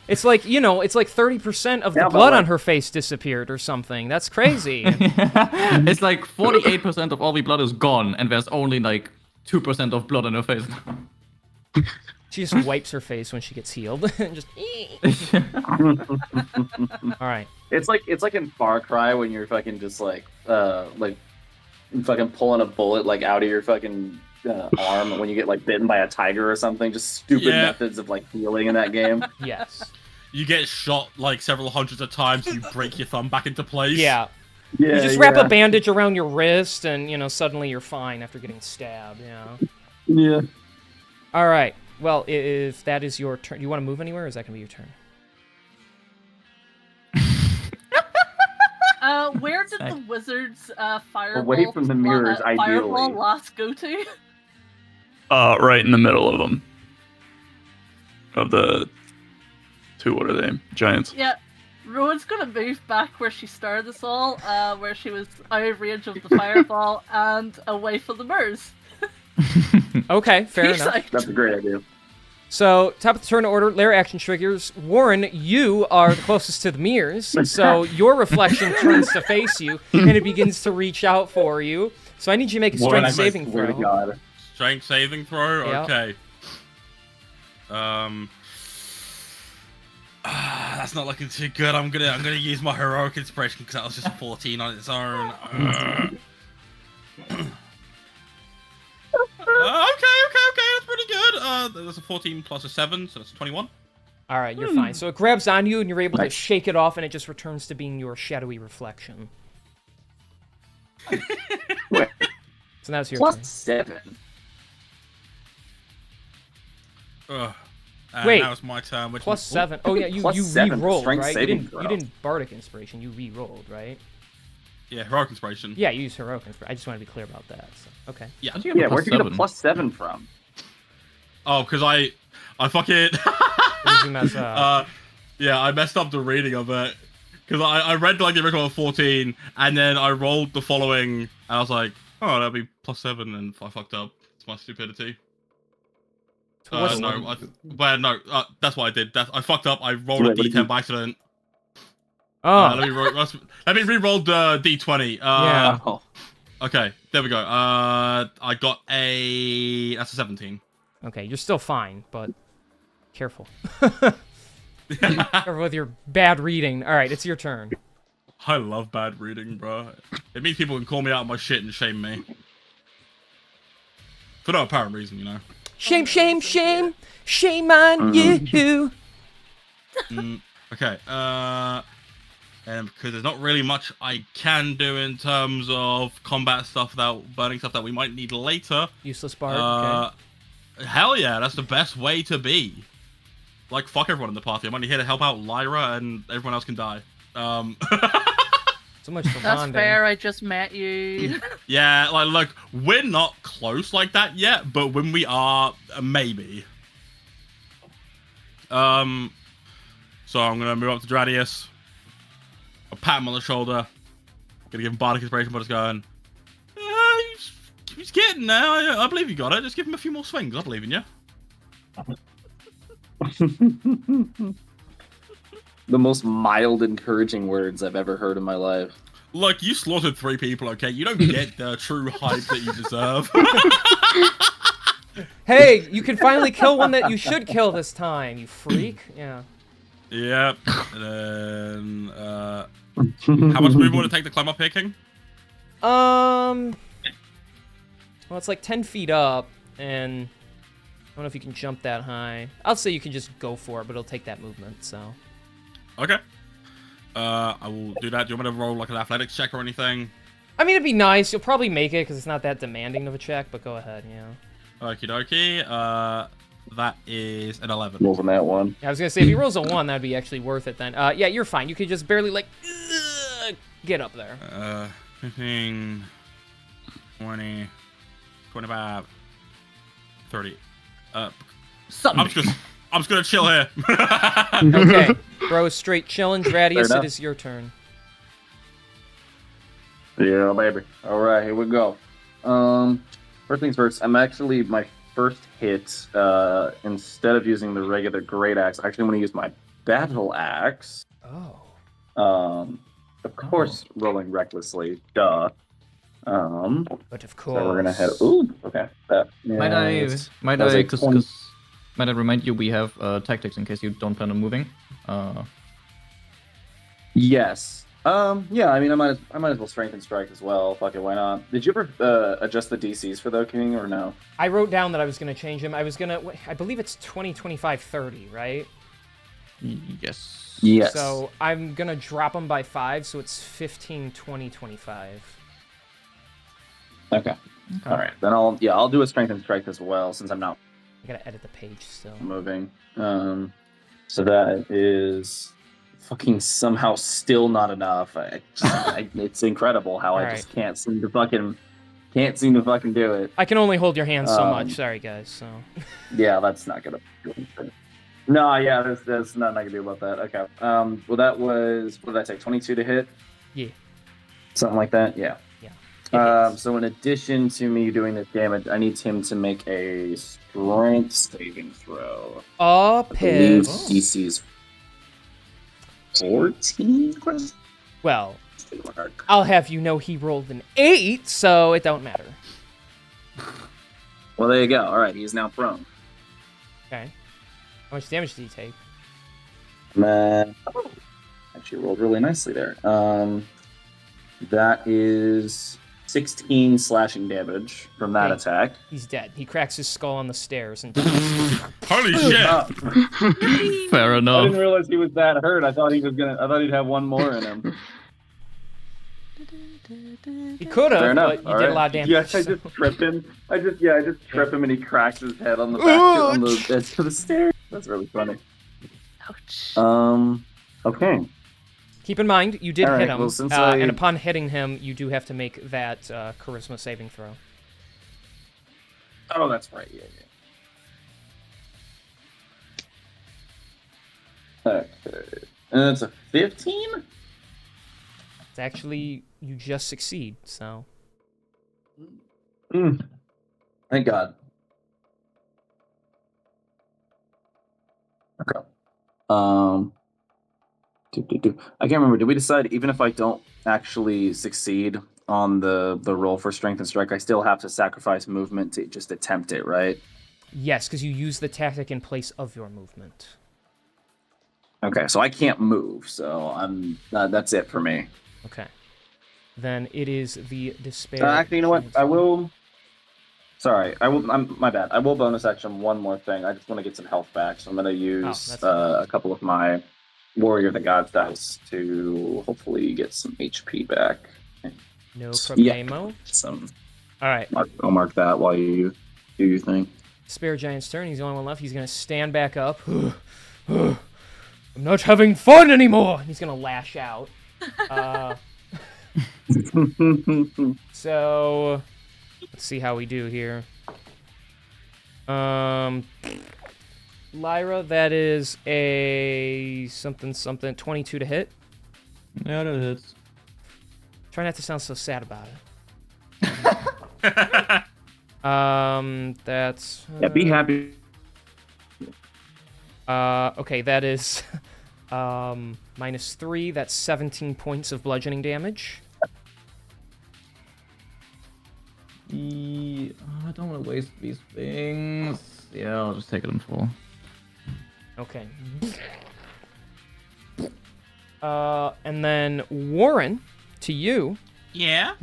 It's like, it's like 30% of the Yeah, but blood like- on her face disappeared or something. That's crazy. It's like 48% of all the blood is gone, and there's only like 2% of blood on her face now. She just wipes her face when she gets healed. And just. Alright. It's like in Far Cry when you're fucking just like fucking pulling a bullet like out of your fucking arm when you get like bitten by a tiger or something. Just stupid Yeah. methods of like healing in that game. Yes. You get shot like several hundreds of times, you break your thumb back into place. Yeah. Yeah, You just wrap a bandage around your wrist and, suddenly you're fine after getting stabbed, Yeah. Alright. Well, if that is your turn, do you want to move anywhere, or is that going to be your turn? Where did the wizard's fireball Away from the mirrors, fireball ideally. last go to? Right in the middle of them. Of the two, what are they? Giants. Yeah, Rowan's gonna move back where she started this all, where she was out of range of the fireball and away from the mirrors. Okay, fair He's enough. like, That's a great idea. So, top of the turn order, lair action triggers. Warren, you are the closest to the mirrors, so your reflection turns to face you, and it begins to reach out for you. So I need you to make a Warren, strength I saving Swear to throw. God. Strength saving throw? Yeah. Okay. That's not looking too good. I'm gonna use my heroic inspiration because that was just a 14 on its own. Okay, that's pretty good. That's a 14 plus a 7, so that's 21. All right, you're fine. So it grabs on you, and you're able to Nice. shake it off, and it just returns to being your shadowy reflection. Wait, So that's your plus turn. 7. Ugh. And Wait, now it's my turn. Which Plus 7. Oh yeah, you Plus 7 re-rolled, strength right? saving You throw. didn't bardic inspiration. You re-rolled, right? Yeah, heroic inspiration. Yeah, you used heroic inspiration. I just want to be clear about that. So, okay. Yeah. How'd you get Yeah, a where'd you get a +7? +7 from? Oh, because I fucking. What did you mess up? Yeah, I messed up the reading of it. Because I read like the original of 14, and then I rolled the following, and I was like, oh, that'll be +7, and I fucked up. It's my stupidity. What's- No, that's what I did. I fucked up. I rolled a Wait, what did D10 you- by accident. Oh, Let me re-roll the D20. Yeah. Oh. Okay, there we go. I got that's a 17. okay. You're still fine, but careful. Careful with your bad reading. All right, it's your turn. I love bad reading, bro. It means people can call me out on my shit and shame me. For no apparent reason, you know. Shame, shame, shame. Shame on you. Okay, and because there's not really much I can do in terms of combat stuff, burning stuff that we might need later. Useless bard. Okay. Hell yeah, that's the best way to be. Like, fuck everyone in the party. I'm only here to help out Lyra, and everyone else can die. So much for That's bonding. fair. I just met you. Yeah, like, look, we're not close like that yet, but when we are, maybe. So I'm gonna move up to Dradius. I'll pat him on the shoulder. Gonna give him bardic inspiration, but it's going. He's getting there. I believe you got it. Just give him a few more swings. I believe in you. The most mild, encouraging words I've ever heard in my life. Look, you slaughtered 3 people, okay? You don't get the true hype that you deserve. Hey, you can finally kill one that you should kill this time, you freak. Yeah. Yep. And then, how much movement would it take to climb up here, King? Well, it's like 10 feet up, and I don't know if you can jump that high. I'll say you can just go for it, but it'll take that movement, so. Okay. I will do that. Do you want me to roll like an athletics check or anything? I mean, it'd be nice. You'll probably make it because it's not that demanding of a check, but go ahead, yeah. Okie dokie. That is an 11. Rolling that one. Yeah, I was gonna say, if he rolls a 1, that'd be actually worth it then. Yeah, you're fine. You could just barely, like, get up there. 15, 20, 25, 30. I'm just gonna chill here. Okay, bro is straight chilling. Dradius, enough. it is your turn. Yeah, baby. All right, here we go. First things first. I'm actually my first hit. Instead of using the regular great axe, I actually want to use my battle axe. Oh. Of course, rolling recklessly. Duh. But of course. So we're gonna head. Ooh. Okay. Might I remind you we have tactics in case you don't plan on moving. Yes. Yeah. I mean, I might as well strengthen strike as well. Fuck it. Why not? Did you ever adjust the DCs for the King or no? I wrote down that I was gonna change him. I believe it's 20, 25, 30, right? Yes. Yes. So I'm gonna drop him by 5, so it's 15, 20, 25. Okay. All right. Then I'll do a strengthen strike as well since I'm not I gotta edit the page still. moving. So that is fucking somehow still not enough. It's incredible how I just can't seem to fucking do it. I can only hold your hand so much. Sorry, guys. So. Yeah, that's not gonna do anything. No, yeah, there's nothing I can do about that. Okay. Well, that was, what did I take? 22 to hit? Yeah. Something like that. Yeah. Yeah. So in addition to me doing this damage, I need him to make a strength saving throw. Oh, I believe piss. DC's 14. Well, I'll have you know he rolled an 8, so it don't matter. Well, there you go. All right, he is now prone. Okay. How much damage did he take? Actually rolled really nicely there. That is 16 slashing damage from that attack. He's dead. He cracks his skull on the stairs and Holy shit! Fair I enough. didn't realize he was that hurt. I thought he'd have one more in him. He could Fair have, enough. but you All did a right. lot of damage. Yeah, I just tripped him. I just trip him and he cracks his head on the back on the edge of the stairs. That's really funny. Ouch. Okay. Keep in mind, you did All hit right, him, well, since and upon hitting him, you do have to make that charisma saving throw. Oh, that's right. Yeah. Okay. And it's a 15? It's actually, you just succeed, so. Thank God. Okay. I can't remember. Did we decide even if I don't actually succeed on the roll for strength and strike, I still have to sacrifice movement to just attempt it, right? Yes, because you use the tactic in place of your movement. Okay, so I can't move, so that's it for me. Okay. Then it is the despair. Actually, you know what? Giant's I turn. will. Sorry, I will. My bad. I will bonus action one more thing. I just want to get some health back, so I'm going to use that's fine. a couple of my Warrior of the Gods dice to hopefully get some HP back. No Yeah. problemo. Some. All right. I'll mark that while you do your thing. Despair Giant's turn. He's the only one left. He's going to stand back up. I'm not having fun anymore. He's going to lash out. So, let's see how we do here. Lyra, that is a something 22 to hit. Yeah, that hits. Try not to sound so sad about it. That's Yeah, be happy. okay, that is -3. That's 17 points of bludgeoning damage. I don't want to waste these things. Yeah, I'll just take it in full. Okay. And then Warren, to you. Yeah.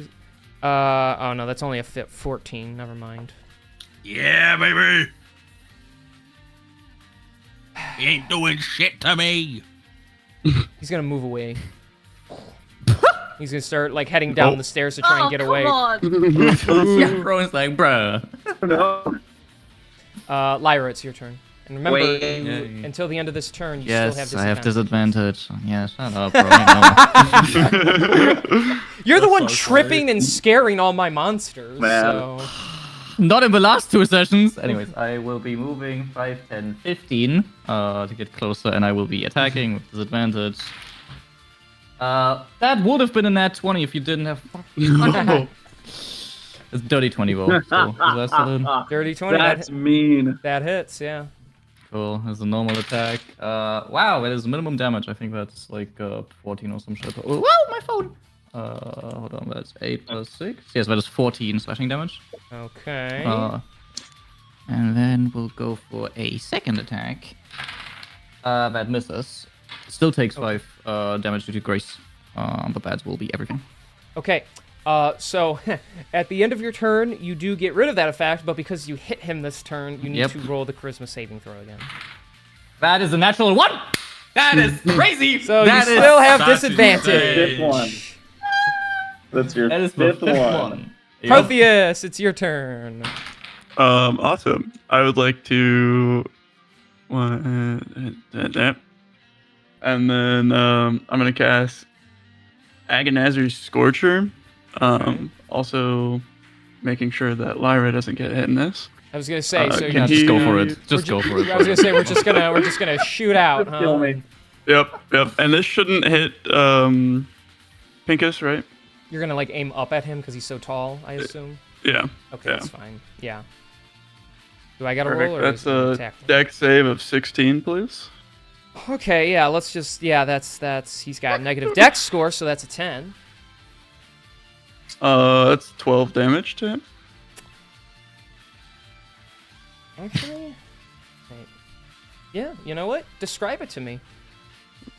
Oh no, that's only a fit 14. Never mind. Yeah, baby. He ain't doing shit to me. He's gonna move away. He's gonna start like heading down the stairs to try and get away. Come on. Yeah, Rowan's like, bruh. Lyra, it's your turn. And remember, Wait. until the end of this turn, you still have Yes, disadvantage. I have disadvantage. Yeah, shut up, bro. I know. You're the That's one so tripping and scaring all my monsters. Man. So Not in the last 2 sessions. Anyways, I will be moving 5, 10, 15 to get closer, and I will be attacking with disadvantage. That would have been a nat 20 if you didn't have. It's dirty 20 roll. So is that still in? dirty 20. That's mean. That hits. Yeah. Cool. There's a normal attack. Wow, that is minimum damage. I think that's like 14 or some shit. Oh, wow, my phone. Hold on, that's 8 plus 6. Yes, that is 14 slashing damage. Okay. And then we'll go for a second attack. That misses. Still takes 5 damage due to grace. But that will be everything. Okay. So at the end of your turn, you do get rid of that effect, but because you hit him this turn, you need to roll the charisma saving throw again. That is a natural 1! That is crazy! So you still have disadvantage. Fifth one. That's your That is the fifth one. Protheus, it's your turn. Awesome. I would like to, and then I'm gonna cast Agonizer's Scorcher. Also, making sure that Lyra doesn't get hit in this. I was gonna say, so can you're Just go he- for it. Just go for it. I was gonna say we're just gonna shoot out, huh? Kill me. Yep. And this shouldn't hit Pinkus, right? You're gonna like aim up at him because he's so tall, I assume. Yeah. Okay, yeah. that's fine. Yeah. Do I got to Perfect. roll or That's is it an a attack? deck save of 16, please. Okay, yeah. Let's just that's he's got a negative dex score, so that's a 10. That's 12 damage to him. Actually, wait. Yeah. You know what? Describe it to me.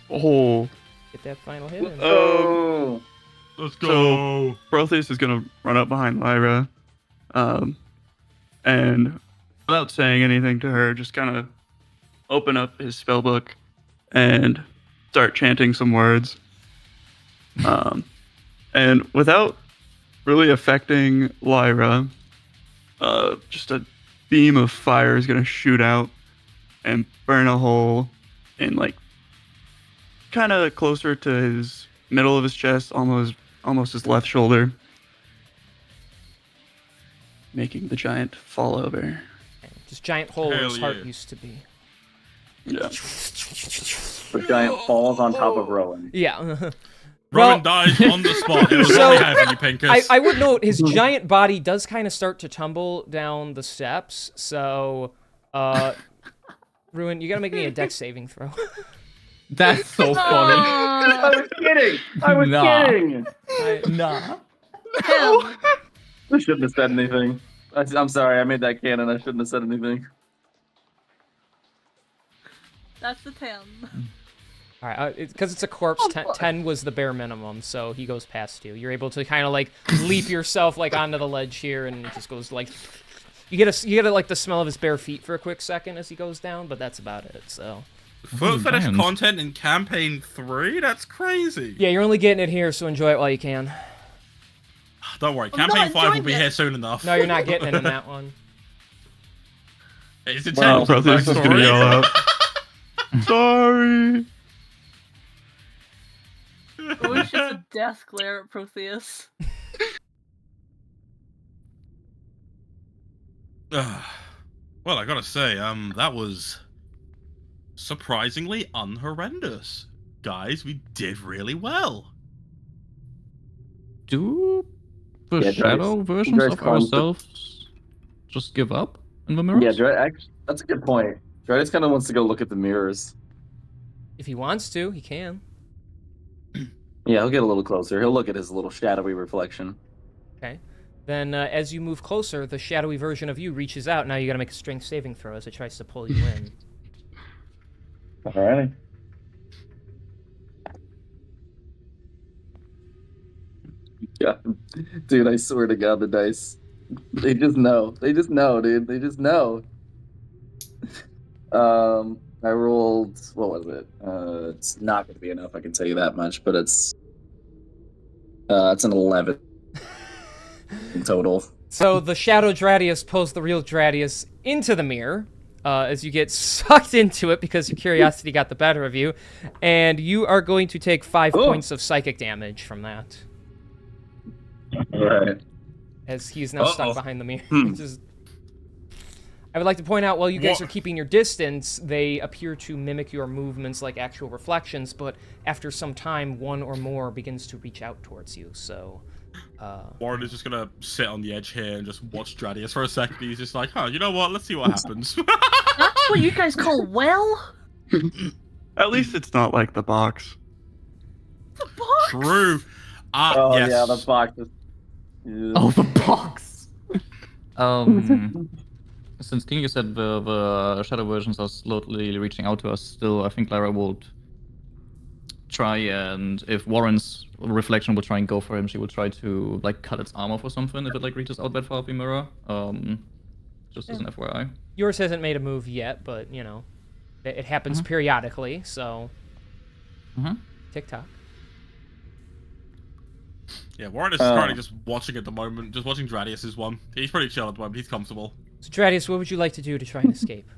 Oh. Get that final hit. In. Oh. Let's So Protheus is gonna run up behind Lyra, and without saying anything to her, just kind of open up his spellbook and start chanting some words. And without really affecting Lyra, just a beam of fire is gonna shoot out and burn a hole in like kind of closer to his middle of his chest, almost his left shoulder, making the giant fall over. This giant hole where Hell his heart yeah. used to be. Yeah. The giant falls on top of Rowan. Yeah. Rowan Well- dies on the spot. It was So, only having you, Pinkus. I would note his giant body does kind of start to tumble down the steps, so, Ruin, you gotta make me a dex saving throw. That's so funny. I was kidding. I was Nah. kidding. Nah. Him. I shouldn't have said anything. I'm sorry. I made that canon. I shouldn't have said anything. That's the 10. Alright, because it's a corpse, 10 was the bare minimum, so he goes past you. You're able to kind of, like, leap yourself, like, onto the ledge here, and it just goes, like... You get like, the smell of his bare feet for a quick second as he goes down, but that's about it, so... Foot fetish man. content in campaign 3? That's crazy. Yeah, you're only getting it here, so enjoy it while you can. Don't worry, I'm not campaign 5 will enjoying be it. here soon enough. No, you're not getting it in that one. It's a Wow. terrible Protheus is gonna backstory. yell out. Sorry. It was just a death glare at Protheus. Well, I gotta say, that was surprisingly unhorrendous. Guys, we did really well. Do the Yeah, shadow versions Drake's of constant. ourselves just give up in the mirrors? Yeah, actually, that's a good point. Dredis kind of wants to go look at the mirrors. If he wants to, he can. Yeah, he'll get a little closer. He'll look at his little shadowy reflection. Okay. Then, as you move closer, the shadowy version of you reaches out. Now you gotta make a strength saving throw as it tries to pull you in. Alrighty. Yeah, dude, I swear to God, the dice. They just know. They just know, dude. They just know. I rolled. What was it? It's not going to be enough. I can tell you that much. But it's an 11 in total. So the shadow Dradius pulls the real Dradius into the mirror as you get sucked into it because your curiosity got the better of you, and you are going to take 5 points of psychic damage from that All right. as he is now stuck behind the mirror. Hmm. Which is- I would like to point out, while you guys are keeping your distance, they appear to mimic your movements like actual reflections, but after some time, one or more begins to reach out towards you, so... Warren is just gonna sit on the edge here and just watch Dradius for a second. He's just like, you know what? Let's see what happens. That's what you guys call well? At least it's not like the box. The box? True. Oh Yes. yeah, the box. Is... Oh, the box! Since King, you said the shadow versions are slowly reaching out to us still, I think Lara would try, and if Warren's reflection would try and go for him, she would try to, like, cut its arm off or something if it, like, reaches out that far of the mirror. Just as an FYI. Yours hasn't made a move yet, but, you know, it happens periodically, so... Tick-tock. Yeah, Warren is currently just watching at the moment, just watching Dradius's one. He's pretty chill at the moment. He's comfortable. So, Dradius, what would you like to do to try and escape?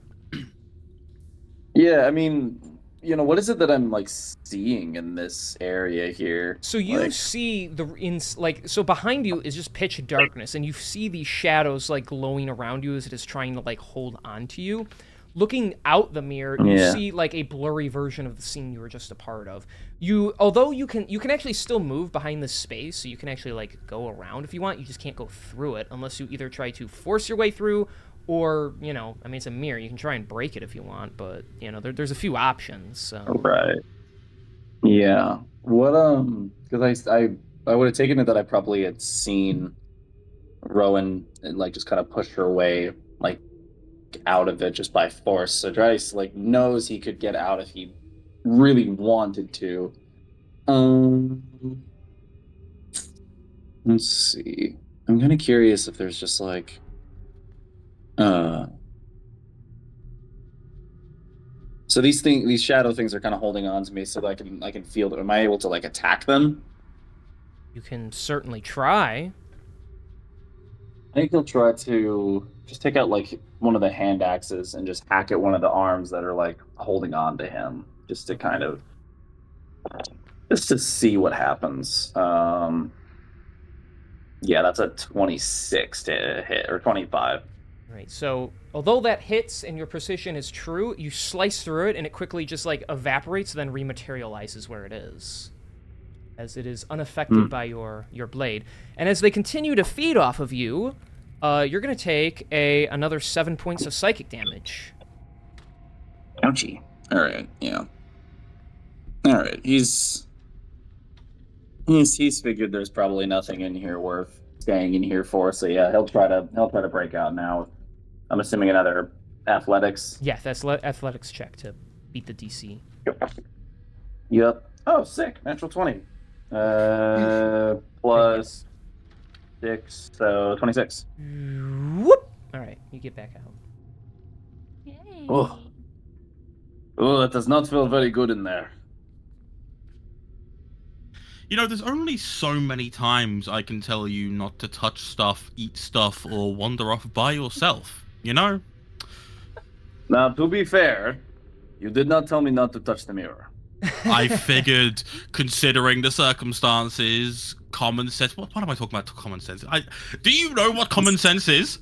Yeah, I mean, you know, what is it that I'm like seeing in this area here? So you Like- see so behind you is just pitch darkness, and you see these shadows like glowing around you as it is trying to like hold on to you. Looking out the mirror, you Yeah. see like a blurry version of the scene you were just a part of. Although you can actually still move behind this space, so you can actually like go around if you want. You just can't go through it unless you either try to force your way through, or you know, I mean, it's a mirror. You can try and break it if you want, but you know, there's a few options. So. Right. Yeah. What because I would have taken it that I probably had seen Rowan like just kind of push her way like out of it just by force. So Dryce like knows he could get out if he really wanted to. Let's see. I'm kind of curious if there's just like so these shadow things are kind of holding on to me so that I can feel them. Am I able to like attack them? You can certainly try. I think he'll try to just take out like one of the hand axes and just hack at one of the arms that are like holding on to him, just to kind of just to see what happens. Yeah, that's a 26 to hit, or 25. Right, so although that hits and your precision is true, you slice through it and it quickly just like evaporates, then rematerializes where it is, as it is unaffected by your blade. And as they continue to feed off of you, you're gonna take another 7 points of psychic damage. Ouchie. All right, yeah. All right, he's figured there's probably nothing in here worth staying in here for. So yeah, he'll try to break out now. I'm assuming another athletics. Yeah, that's athletics check to beat the DC. Yep. Oh, sick. Natural 20. Plus 6, so 26. Whoop! All right, you get back out. Yay. Oh, that does not feel very good in there. You know, there's only so many times I can tell you not to touch stuff, eat stuff, or wander off by yourself, you know? Now, to be fair, you did not tell me not to touch the mirror. I figured, considering the circumstances, common sense... What am I talking about, common sense? Do you know what common sense is?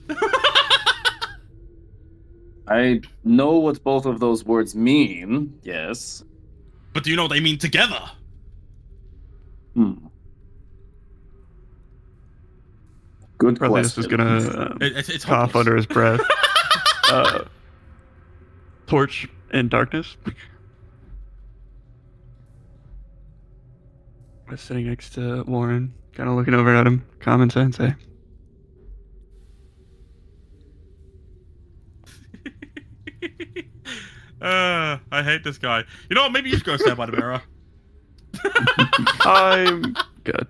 I know what both of those words mean, yes. But do you know what they mean together? Good Probably question. is gonna It's cough hopeless. under his breath. Torch in darkness. I was sitting next to Warren, kind of looking over at him. Common sense, eh? I hate this guy. You know what? Maybe you should go stand by the mirror. I'm good.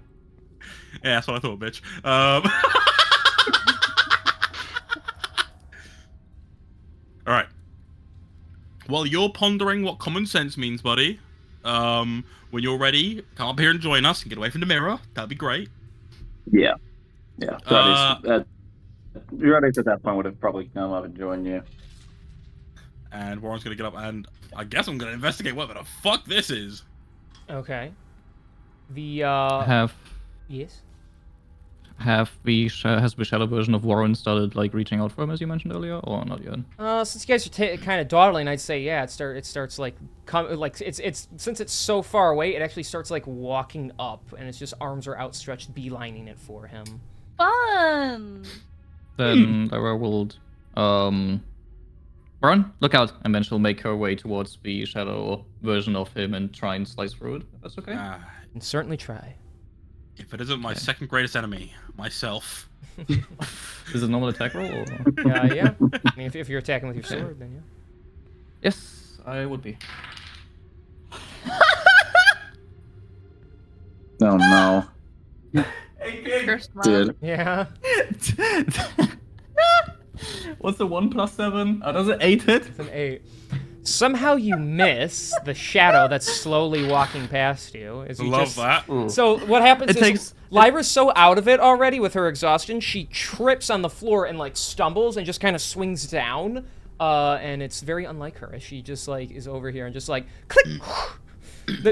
Yeah, that's what I thought, bitch. All right. While you're pondering what common sense means, buddy, when you're ready, come up here and join us and get away from the mirror. That'd be great. Yeah. Radius at that point would have probably come up and joined you. And Warren's gonna get up, and I guess I'm gonna investigate what the fuck this is. Okay. The Has yes. the shadow version of Warren started like reaching out for him as you mentioned earlier, or not yet? Since you guys are kind of dawdling, I'd say yeah. It starts like it's since it's so far away, it actually starts like walking up, and it's just arms are outstretched, beelining it for him. Fun. Then Lara will Warren, look out, and then she'll make her way towards the shadow version of him and try and slice through it. If that's okay. And certainly try. If it isn't my second greatest enemy, myself. Is it normal attack roll? Or? Yeah. I mean, if you're attacking with your sword, then yeah. Yes, I would be. Oh no. Cursed man. Dude. Yeah. What's the 1 + 7? Oh, does it 8 hit? It's an 8. Somehow you miss the shadow that's slowly walking past you. As you Love that. So what happens It is takes- Lyra's so out of it already with her exhaustion, she trips on the floor and like stumbles and just kind of swings down. And it's very unlike her as she just like is over here and just like click.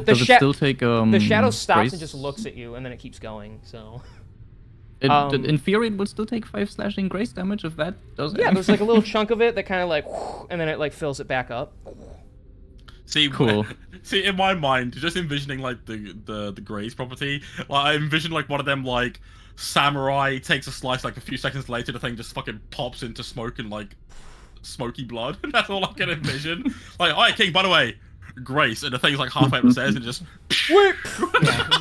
Does it still take the shadow stops grace? and just looks at you, and then it keeps going. So In theory, it would still take 5 slashing grace damage if that does it. yeah, there's like a little chunk of it that kind of like, and then it like fills it back up. See, Cool. See, in my mind, just envisioning like the Grace property, like I envision like one of them like samurai takes a slice, like a few seconds later, the thing just fucking pops into smoke and like smoky blood. That's all I can envision. Like, alright, King, by the way, Grace, and the thing's like halfway up the stairs and it just. Yeah,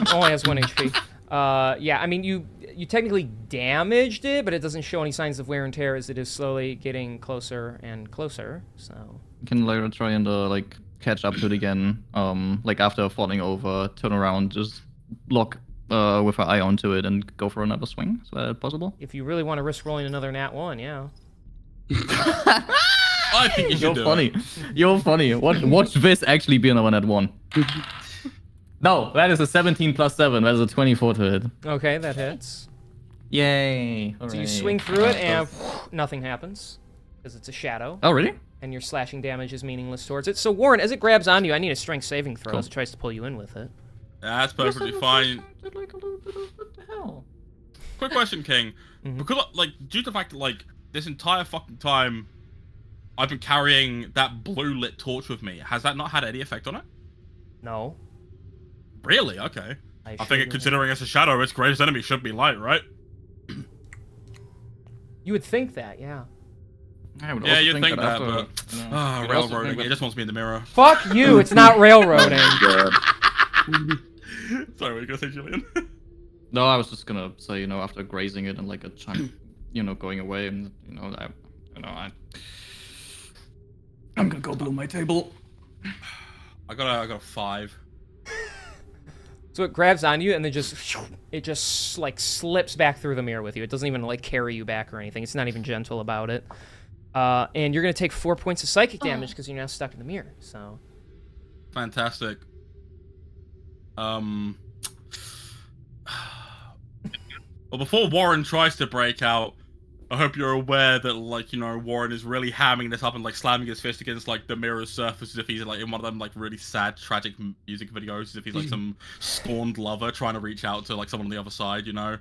it only has 1 HP. Yeah, I mean you technically damaged it, but it doesn't show any signs of wear and tear as it is slowly getting closer and closer. So Can Lyra try and like catch up to it again? Like after falling over, turn around, just lock with her eye onto it and go for another swing. Is that possible? if you really want to risk rolling another nat 1, yeah. I think you should You're do funny. it. You're funny. Watch this actually be another nat 1. No, that is a 17 + 7. That is a 24 to hit. Okay, that hits. Yay! So you Hooray. swing through it, and nothing happens because it's a shadow, Oh, really? and your slashing damage is meaningless towards it. So Warren, as it grabs onto you, I need a strength saving throw Cool. as it tries to pull you in with it. That's perfectly fine. Like a little bit of what the hell? Quick question, King. Mhm. Because, like, due to the fact that, like, this entire fucking time I've been carrying that blue lit torch with me, has that not had any effect on it? No. Really? Okay. I sure think do. considering it's a shadow, its greatest enemy should be light, right? You would think that, yeah. I would Yeah, also you'd think that, after, but you know, ah, I would also railroading. think It that- just wants me in the mirror. Fuck you! It's not railroading. God. Sorry, what were you gonna say, Julian? No, I was just gonna say, you know, after grazing it and like a chunk, you know, going away, and I'm gonna go blow my table. I got a 5. So it grabs on you and then it just like slips back through the mirror with you. It doesn't even like carry you back or anything. It's not even gentle about it. And you're gonna take 4 points of psychic damage because you're now stuck in the mirror. So Fantastic. Well, before Warren tries to break out, I hope you're aware that, like, you know, Warren is really hamming this up and, like, slamming his fist against, like, the mirror's surface as if he's, like, in one of them, like, really sad, tragic music videos, as if he's, like, some scorned lover trying to reach out to, like, someone on the other side, you know?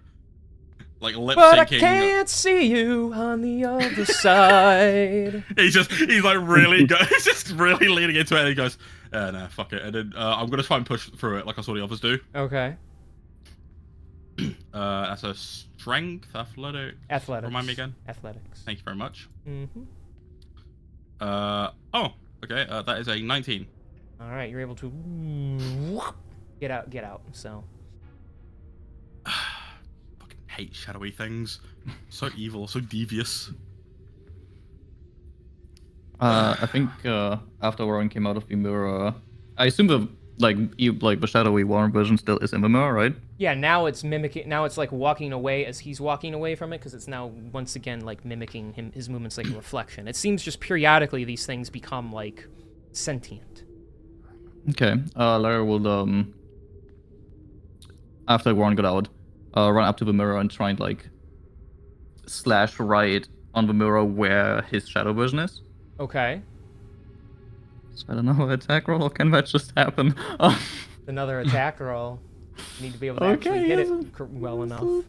Like, lip but I syncing. can't see you on the other side. He's just he's just really leaning into it, and he goes, nah, fuck it. And then I'm gonna try and push through it like I saw the others do. Okay. That's a strength, athletics. Remind me again. Athletics. Thank you very much. Mm-hmm. Oh, okay. That is a 19. All right, you're able to get out. So Fucking hate shadowy things. So evil, so devious. I think after Warren came out of the mirror, I assume the the shadowy Warren version still is in the mirror, right? yeah, now it's mimicking. Now it's like walking away as he's walking away from it because it's now once again like mimicking his movements like a reflection. It seems just periodically these things become like sentient. Okay. Lara will after Warren got out, run up to the mirror and try and like slash right on the mirror where his shadow version is. Okay. So I don't know, attack roll, or can that just happen? Another attack roll. You need to be able to actually hit it well enough.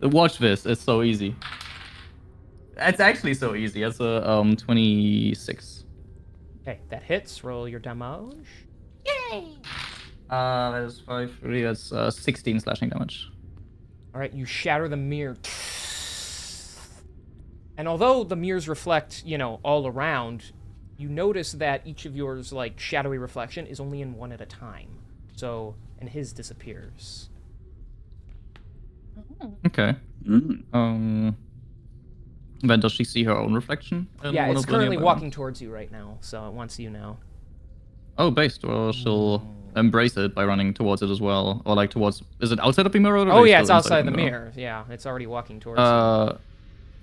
Watch this, it's so easy. It's actually so easy. It's a 26. Okay, that hits. Roll your damage. Yay! That is 5, 3, that's 16 slashing damage. All right, you shatter the mirror. And although the mirrors reflect, you know, all around, you notice that each of yours, like, shadowy reflection is only in one at a time. So, and his disappears. Okay. Then does she see her own reflection? in Yeah, one it's of the currently nearby walking ones? towards you right now, so it wants you now. Oh, based. Well, she'll embrace it by running towards it as well. Or like towards... Is it outside of the mirror? Or Oh is it yeah, it's still outside the mirror. Yeah, it's already walking towards you.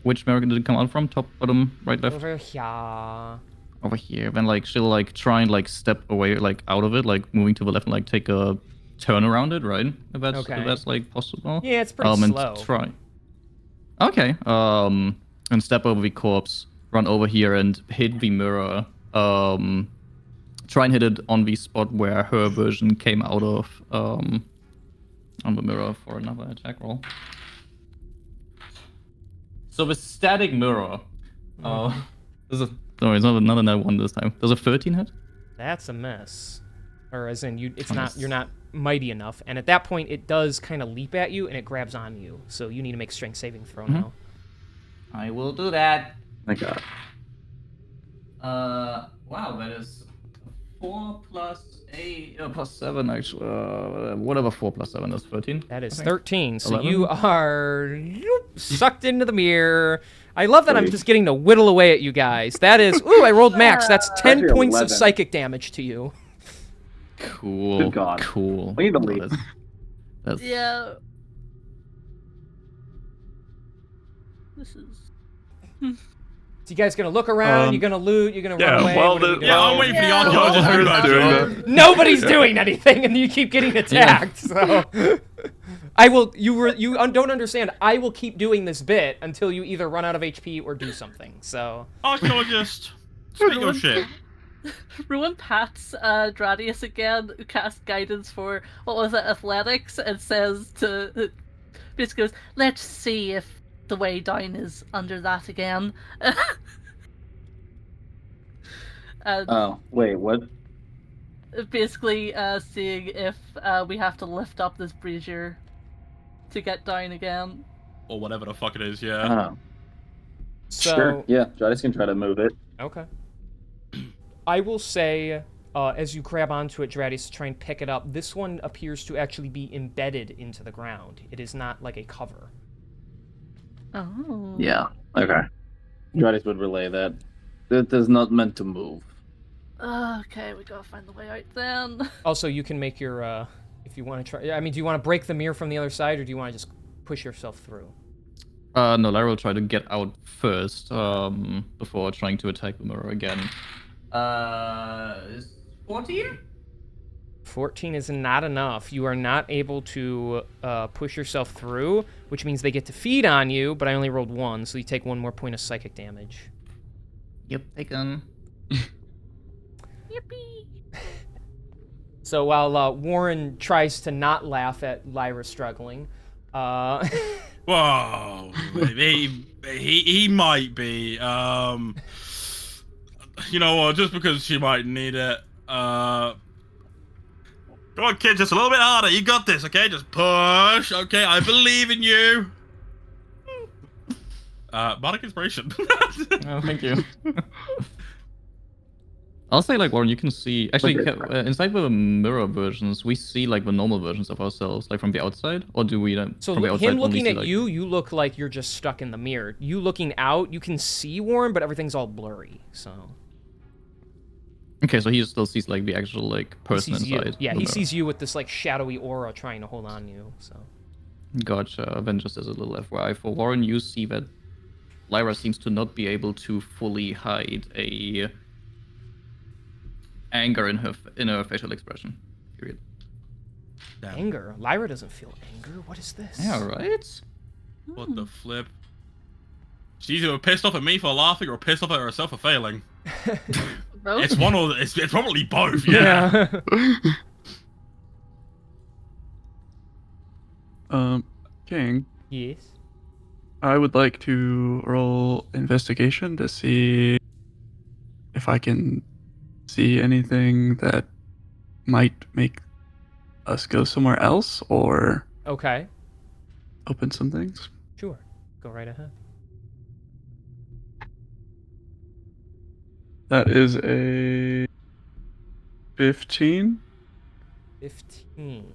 Which mirror did it come out from? Top, bottom, right, left? Over here. Over here. Then like she'll like try and like step away like out of it, like moving to the left and like take a turn around it, right? If that's like possible. Yeah, it's pretty and slow. Try. Okay. And step over the corpse, run over here and hit the mirror. Try and hit it on the spot where her version came out of. On the mirror for another attack roll. So the static mirror. There's a sorry, it's not another one this time. Does a 13 hit? That's a miss. Or as in it's Oh, not miss. you're not mighty enough. And at that point it does kind of leap at you and it grabs on you. So you need to make strength saving throw now. I will do that. My God. Wow, that is 4 plus 8 plus 7 actually. Whatever 4 plus 7 is 13. That is I think. 13. So 11? you are sucked into the mirror. I love that I'm Great. just getting to whittle away at you guys. That is, ooh, I rolled max. That's 10 Actually, points of 11. psychic damage to you. Cool. Good God. Cool. We need to Well, leave. That's Yeah. This is. So you guys gonna look around, you're gonna loot, you're gonna yeah, run away. well, what are we the- Yeah, doing? I'm waiting for the Yeah. archaeologist to do Who's that doing job. that? Nobody's doing anything, and you keep getting attacked. So, I will. Don't understand. I will keep doing this bit until you either run out of HP or do something. So. I can just speak your shit. Ruin pats Dradius again, who casts guidance for, what was it, athletics, and says to, basically goes, let's see if the way down is under that again. Oh, wait, what? Basically seeing if we have to lift up this brazier to get down again. Or whatever the fuck it is, yeah. Oh, So. sure. Yeah, Jadis can try to move it. Okay. I will say, as you grab onto it, Dradius, to try and pick it up, this one appears to actually be embedded into the ground. It is not like a cover. Oh. Yeah, okay. Jadis would relay that. It is not meant to move. Okay, we gotta find the way out then. Also, you can make your, if you want to try... I mean, do you want to break the mirror from the other side, or do you want to just push yourself through? No, Lyra will try to get out first, before trying to attack the mirror again. 14? 14 is not enough. You are not able to push yourself through, which means they get to feed on you, but I only rolled 1, so you take 1 more point of psychic damage. Yep, taken. Yippee! So while Warren tries to not laugh at Lyra struggling, Whoa, he might be. You know what? Just because she might need it. Come on, kid, just a little bit harder. You got this, okay? Just push. Okay, I believe in you. Bardic inspiration. Oh, thank you. I'll say, like, Warren, you can see... Actually, inside the mirror versions, we see, like, the normal versions of ourselves, like, from the outside? Or do we, so from the outside, him looking only see, at like... you look like you're just stuck in the mirror. You looking out, you can see Warren, but everything's all blurry, so... Okay, so he still sees, like, the actual, like, person inside. Yeah, the he mirror. sees you with this, like, shadowy aura trying to hold on you, so... Gotcha. Then just as a little FYI, for Warren, you see that Lyra seems to not be able to fully hide a... anger in her facial expression. Period. Damn. Anger? Lyra doesn't feel anger. What is this? Yeah, right? What the flip? She's either pissed off at me for laughing or pissed off at herself for failing. Both? It's one or it's probably both. Yeah. King, Yes? I would like to roll investigation to see if I can see anything that might make us go somewhere else or Okay. open some things. Sure. Go right ahead. That is a 15. 15.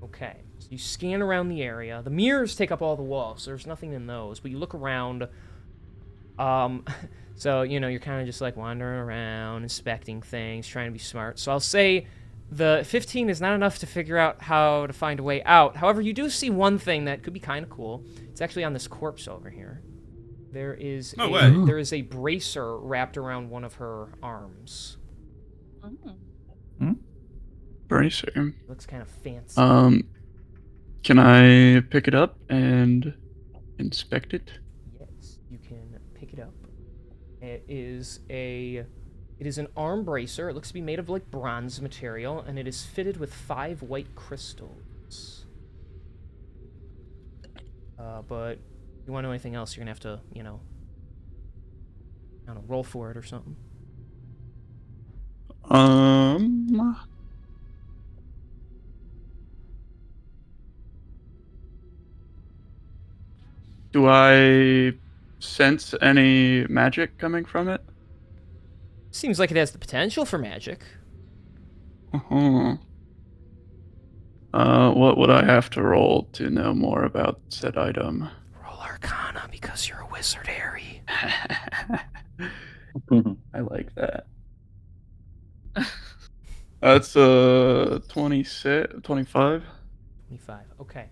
Okay. So you scan around the area. The mirrors take up all the walls, so there's nothing in those. But you look around. So, you know, you're kind of just like wandering around, inspecting things, trying to be smart. So I'll say the 15 is not enough to figure out how to find a way out. However, you do see one thing that could be kind of cool. It's actually on this corpse over here. There is there is a bracer wrapped around one of her arms. Bracer. Looks kind of fancy. Can I pick it up and inspect it? Yes, you can pick it up. It is an arm bracer. It looks to be made of like bronze material, and it is fitted with 5 white crystals. But if you want to know anything else, you're gonna have to, you know, I don't know, roll for it or something. Do I sense any magic coming from it? Seems like it has the potential for magic. Uh-huh. What would I have to roll to know more about said item? Roll Arcana because you're a wizard, Harry. I like that. That's 26, 25. 25. Okay.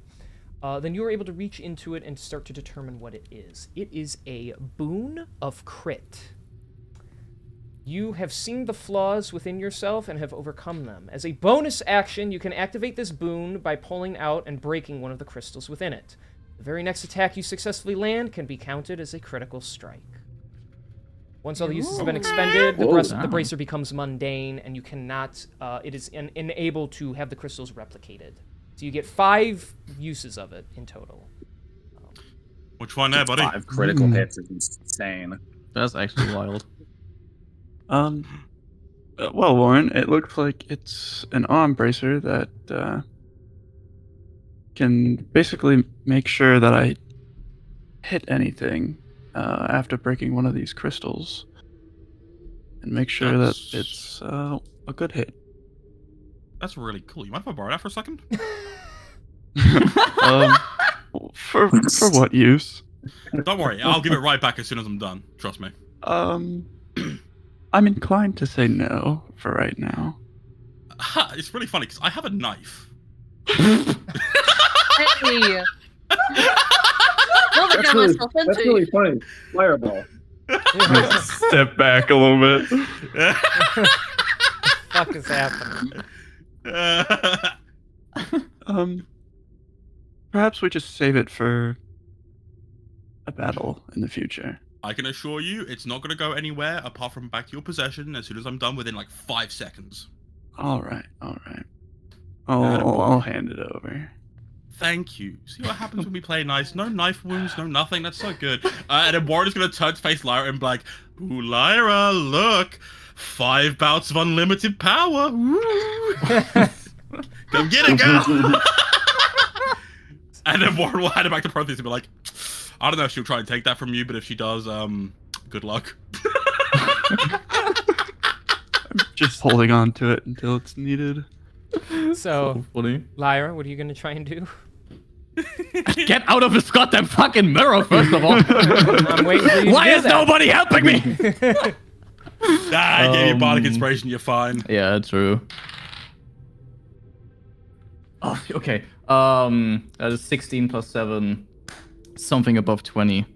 Then you are able to reach into it and start to determine what it is. It is a boon of crit. You have seen the flaws within yourself and have overcome them. As a bonus action, you can activate this boon by pulling out and breaking one of the crystals within it. The very next attack you successfully land can be counted as a critical strike. Once all the uses have been expended, the bracer becomes mundane, and you cannot, it is unable to have the crystals replicated. So you get 5 uses of it in total. Which one there, buddy? 5 critical hits is insane. That's actually wild. Well, Warren, it looks like it's an arm bracer that can basically make sure that I hit anything after breaking one of these crystals, and make sure that it's a good hit. That's really cool. You mind if I borrow that for a second? For what use? Don't worry, I'll give it right back as soon as I'm done. Trust me. I'm inclined to say no for right now. It's really funny because I have a knife. Hey. Well, That's really funny. Fireball. Step back a little bit. What the fuck is happening? Perhaps we just save it for a battle in the future. I can assure you, it's not going to go anywhere apart from back to your possession as soon as I'm done within like 5 seconds. All right. I'll hand it over. Thank you. See what happens when we play nice? No knife wounds, no nothing. That's so good. And then Warren is going to turn to face Lyra and be like, "Ooh, Lyra, look. 5 bouts of unlimited power. Woo. Come get it, girl." And then Warren will hand it back to Protheus and be like, "I don't know if she'll try and take that from you, but if she does, good luck." I'm just holding on to it until it's needed. So funny. Lyra, what are you going to try and do? Get out of this goddamn fucking mirror, first of all. I'm waiting for you Why to do is that. nobody helping me? I gave you bardic inspiration, you're fine. Yeah, true. Oh, okay. That is 16 plus 7. Something above 20.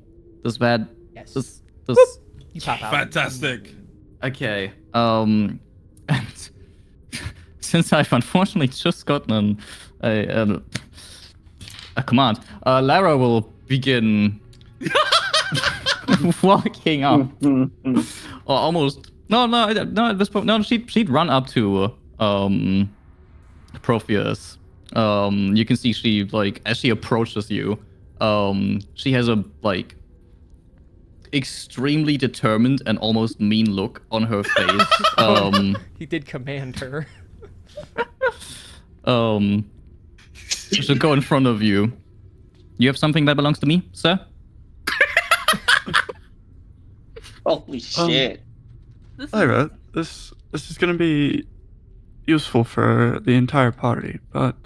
Does that... Yes. Does... You pop out. Fantastic. Okay. And since I've unfortunately just gotten a command, Lara will begin walking up, or almost. No. At this point, no. She'd run up to Protheus. You can see she as she approaches you, she has a extremely determined and almost mean look on her face. He did command her. She'll go in front of you. You have something that belongs to me, sir? Holy shit. Lyra, this is gonna be useful for the entire party, but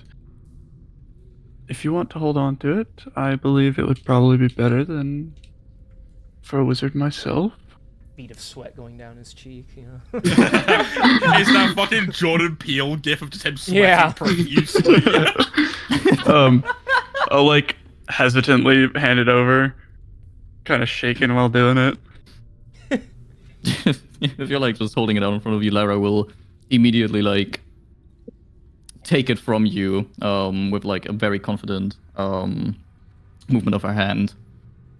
if you want to hold on to it, I believe it would probably be better than for a wizard myself. Bead of sweat going down his cheek, you know. It's that fucking Jordan Peele gif of just him sweating profusely. I'll hesitantly hand it over, kind of shaking while doing it. If you're just holding it out in front of you, Lara will immediately take it from you with a very confident movement of her hand.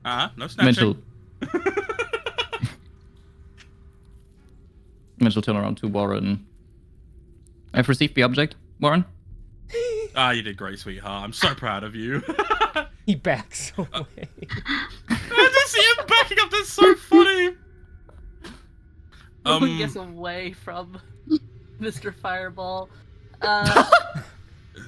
No snatching. And she'll turn around to Warren. I've received the object, Warren. You did great, sweetheart. I'm so proud of you. He backs away. I just see him backing up. That's so funny. He gets away from Mr. Fireball.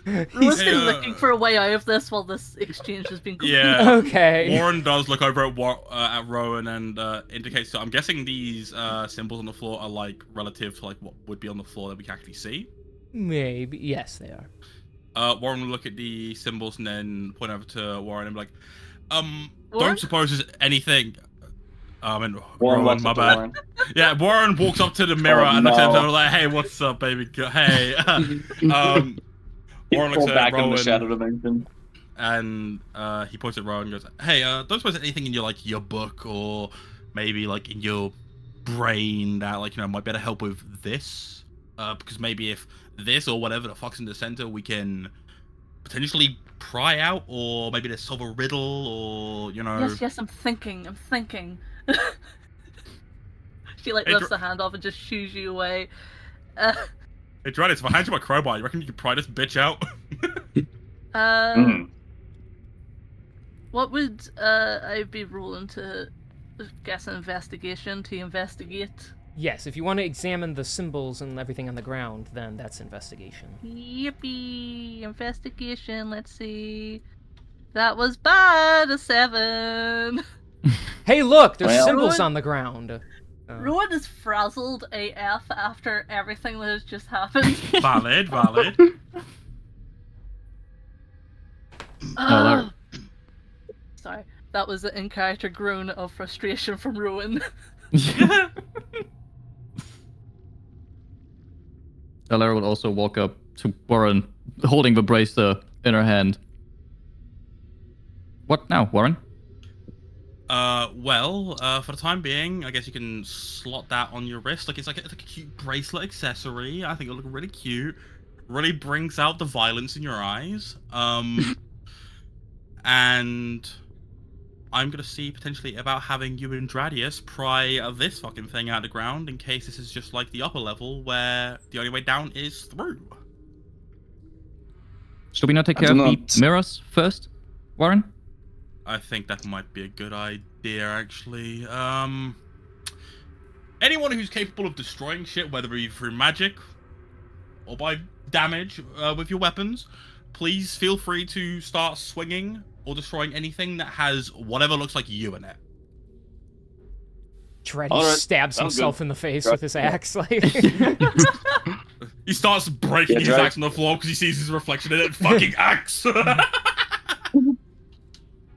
He's been looking for a way out of this while this exchange has been going. Yeah. Okay. Warren does look over at Rowan and indicates. So I'm guessing these symbols on the floor are relative to what would be on the floor that we can actually see. Maybe. Yes, they are. Warren will look at the symbols and then point over to Warren and be like, Warren? don't suppose there's anything. And Warren Rowan, my bad. Warren. Yeah, Warren walks up to the mirror and looks at him and like, "Hey, what's up, baby? Hey." Warren looks at back in Rowan the shadow dimension. and he points at Rowan and goes, "Hey, don't suppose there's anything in your your book or maybe in your brain that, like, might be able to help with this. Because maybe if this or whatever the fuck's in the center, we can potentially pry out, or maybe to solve a riddle, or Yes, I'm thinking. She like Hey, lifts the hand off and just shoos you away. Hey, Dradis, if I hand you my crowbar, you reckon you can pry this bitch out? What would I be rolling to guess an investigation to investigate? Yes, if you want to examine the symbols and everything on the ground, then that's investigation. Yippee! Investigation, let's see. That was bad, a 7. Hey, look, there's Well- symbols Rowan- on the ground. Rowan is frazzled AF after everything that has just happened. Valid. Oh. Sorry, that was an in-character groan of frustration from Rowan. Alara will also walk up to Warren, holding the bracer in her hand. What now, Warren? For the time being, I guess you can slot that on your wrist. It's like a cute bracelet accessory. I think it'll look really cute. Really brings out the violence in your eyes. And I'm gonna see potentially about having you and Dradius pry this fucking thing out of the ground, in case this is just like the upper level where the only way down is through. Should we not take care of the mirrors first, Warren? I think that might be a good idea, actually. Anyone who's capable of destroying shit, whether it be through magic or by damage with your weapons, please feel free to start swinging or destroying anything that has whatever looks like you in it. Dreddy Alright, stabs sounds himself good. in the face with his axe. Like, He starts breaking his Dreddy. axe on the floor because he sees his reflection in it. Fucking axe!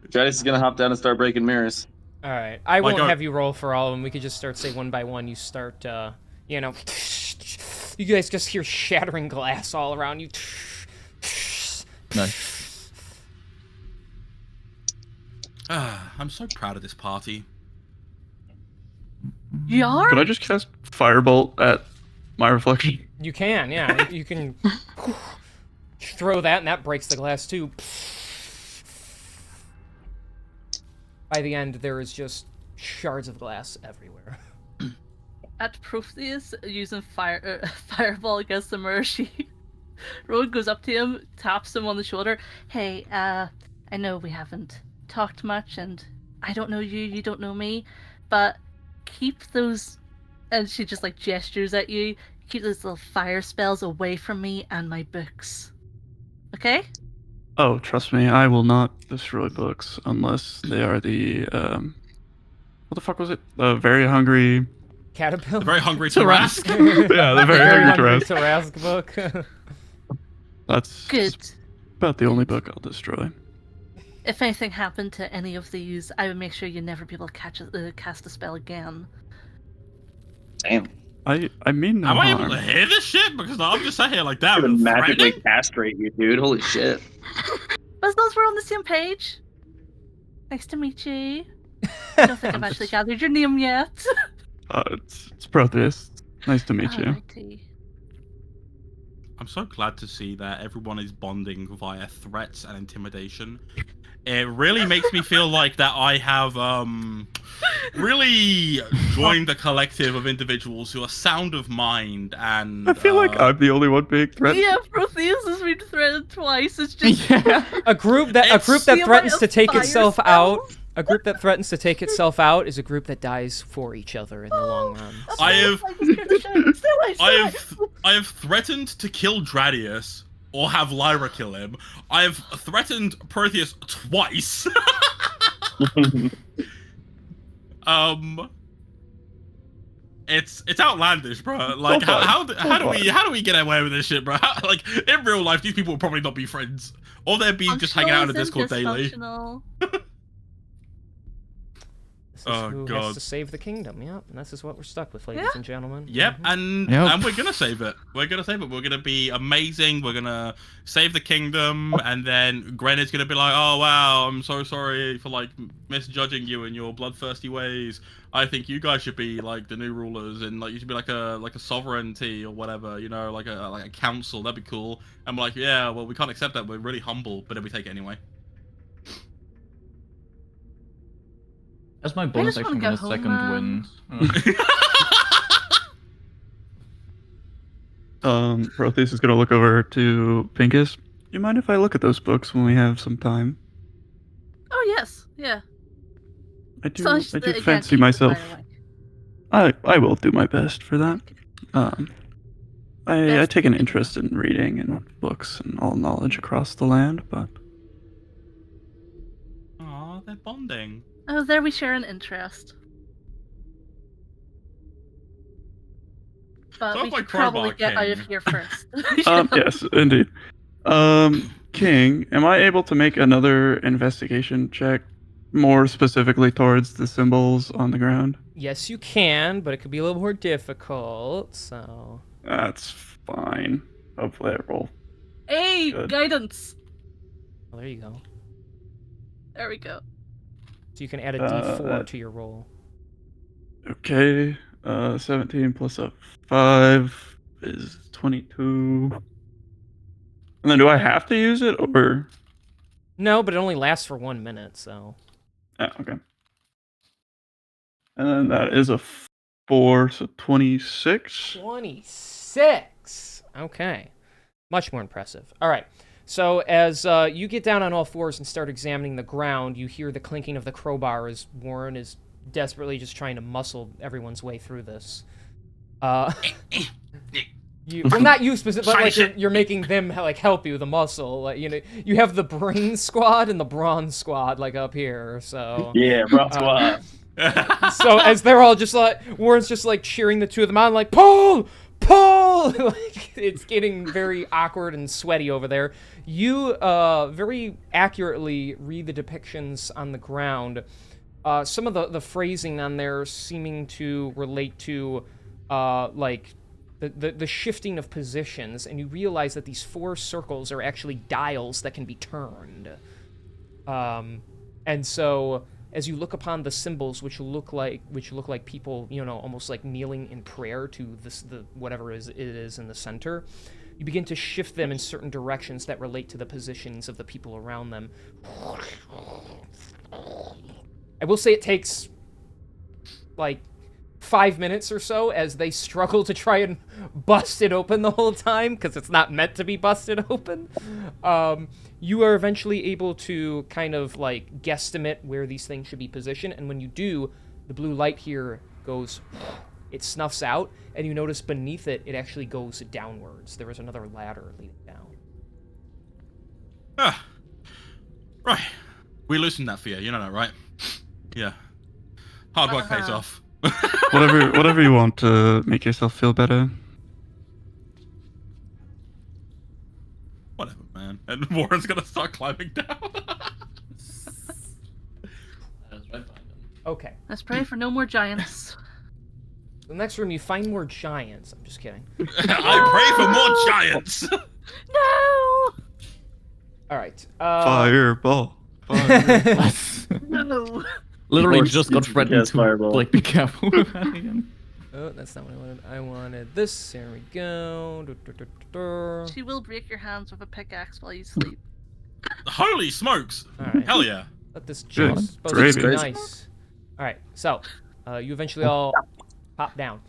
Dradis is gonna hop down and start breaking mirrors. all right, I Like, won't have you roll for all of them. We could just start, say, one by one. You start, you guys just hear shattering glass all around you. Nice. I'm so proud of this party. You are? Could I just cast Firebolt at my reflection? You can, yeah. You can throw that, and that breaks the glass too. By the end, there is just shards of glass everywhere. At Protheus, using fireball against the mirror, Rowan goes up to him, taps him on the shoulder. Hey, I know we haven't talked much, and I don't know you, you don't know me, but keep those, and she just like gestures at you, keep those little fire spells away from me and my books. Okay? Oh, trust me, I will not destroy books unless they are the what the fuck was it? The very hungry. Caterpillar? The very hungry Tarask. Yeah, the very hungry Tarask. Tarask book. That's Good. about the only book I'll destroy. If anything happened to any of these, I would make sure you'd never be able to cast a spell again. Damn. I mean no Am I harm. able to hear this shit? Because I'm just sat here like that. I'm gonna and magically threatening? castrate you, dude. Holy shit. But as long as we're on the same page. Nice to meet you. I don't think I've actually gathered your name yet. It's Protheus. Nice to meet you. Alrighty. I'm so glad to see that everyone is bonding via threats and intimidation. It really makes me feel like that I have really joined the collective of individuals who are sound of mind and I feel like I'm the only one being threatened. Yeah, Protheus has been threatened twice. It's just A group that The threatens amount to of take fire itself out. spells. A group that threatens to take itself out is a group that dies for each other in the long run. I have- I I have threatened to kill Dradius or have Lyra kill him. I have threatened Protheus twice. It's outlandish, bro. Like how do we get away with this shit, bro? Like in real life, these people will probably not be friends, or they'd be just hanging out in the Discord daily. Oh, who has God. to save the kingdom. Yep, and this is what we're stuck with, ladies and gentlemen. Yep, Mhm. and we're gonna save it. We're gonna save it. We're gonna be amazing. We're gonna save the kingdom, and then Gren is gonna be like, "Oh wow, I'm so sorry for like misjudging you and your bloodthirsty ways. I think you guys should be like the new rulers, and like you should be like a sovereignty or whatever, you know, like a council. That'd be cool." And we're like, "Yeah, well, we can't accept that. We're really humble, but then we take it anyway." As my bonus just action, wanna I'm go gonna home, second wind. Protheus is gonna look over to Pincus. Do you mind if I look at those books when we have some time? Oh yes, yeah. I So do. it's I do again, fancy keep the myself. fire away. I will do my best for that. I Best take an thing. interest in reading and books and all knowledge across the land, but Aw, they're bonding. Oh, there we share an interest. But So we if my should probably crowbar get out of king- here first. yes, indeed. King, am I able to make another investigation check, more specifically towards the symbols on the ground? Yes, you can, but it could be a little more difficult. So That's fine. Hopefully, I roll. Hey, Good. guidance. well, there you go. There we go. So you can add a D4 that- to your roll. Okay. 17 plus a 5 is 22. And then do I have to use it, or? No, but it only lasts for 1 minute, so. Ah, okay. And then that is a 4, so 26. 26! Okay. Much more impressive. All right. So as you get down on all fours and start examining the ground, you hear the clinking of the crowbar as Warren is desperately just trying to muscle everyone's way through this. Well, not you specifically, but like you're making them like help you, the muscle. Like, you know, you have the brain squad and the brawn squad like up here. So Yeah, bro, squad. so as they're all just like Warren's just like cheering the two of them on, like pull. Like it's getting very awkward and sweaty over there. You very accurately read the depictions on the ground. Some of the phrasing on there seeming to relate to like the shifting of positions, and you realize that these 4 circles are actually dials that can be turned. And so as you look upon the symbols, which look like people, you know, almost like kneeling in prayer to the whatever it is in the center, you begin to shift them in certain directions that relate to the positions of the people around them. I will say it takes like 5 minutes or so as they struggle to try and bust it open the whole time, because it's not meant to be busted open. You are eventually able to kind of like guesstimate where these things should be positioned, and when you do, the blue light here goes, it snuffs out, and you notice beneath it, it actually goes downwards. There is another ladder leading down. Ah, right. We loosened that for you. You know that, right? Yeah. Hard work pays off. Whatever you want to make yourself feel better. Whatever, man. And Warren's gonna start climbing down. Okay. Let's pray for no more giants. The next room, you find more giants. I'm just kidding. I pray for more giants. No! All right. Fireball. No! Literally Force just got you to threatened cast to fireball. like be careful with that again. Oh, that's not what I wanted. I wanted this. There we go. She will break your hands with a pickaxe while you sleep. Holy smokes! All right. Hell yeah. Let this Good. jump supposed Gravy. to be nice. All right. So, you eventually all pop down.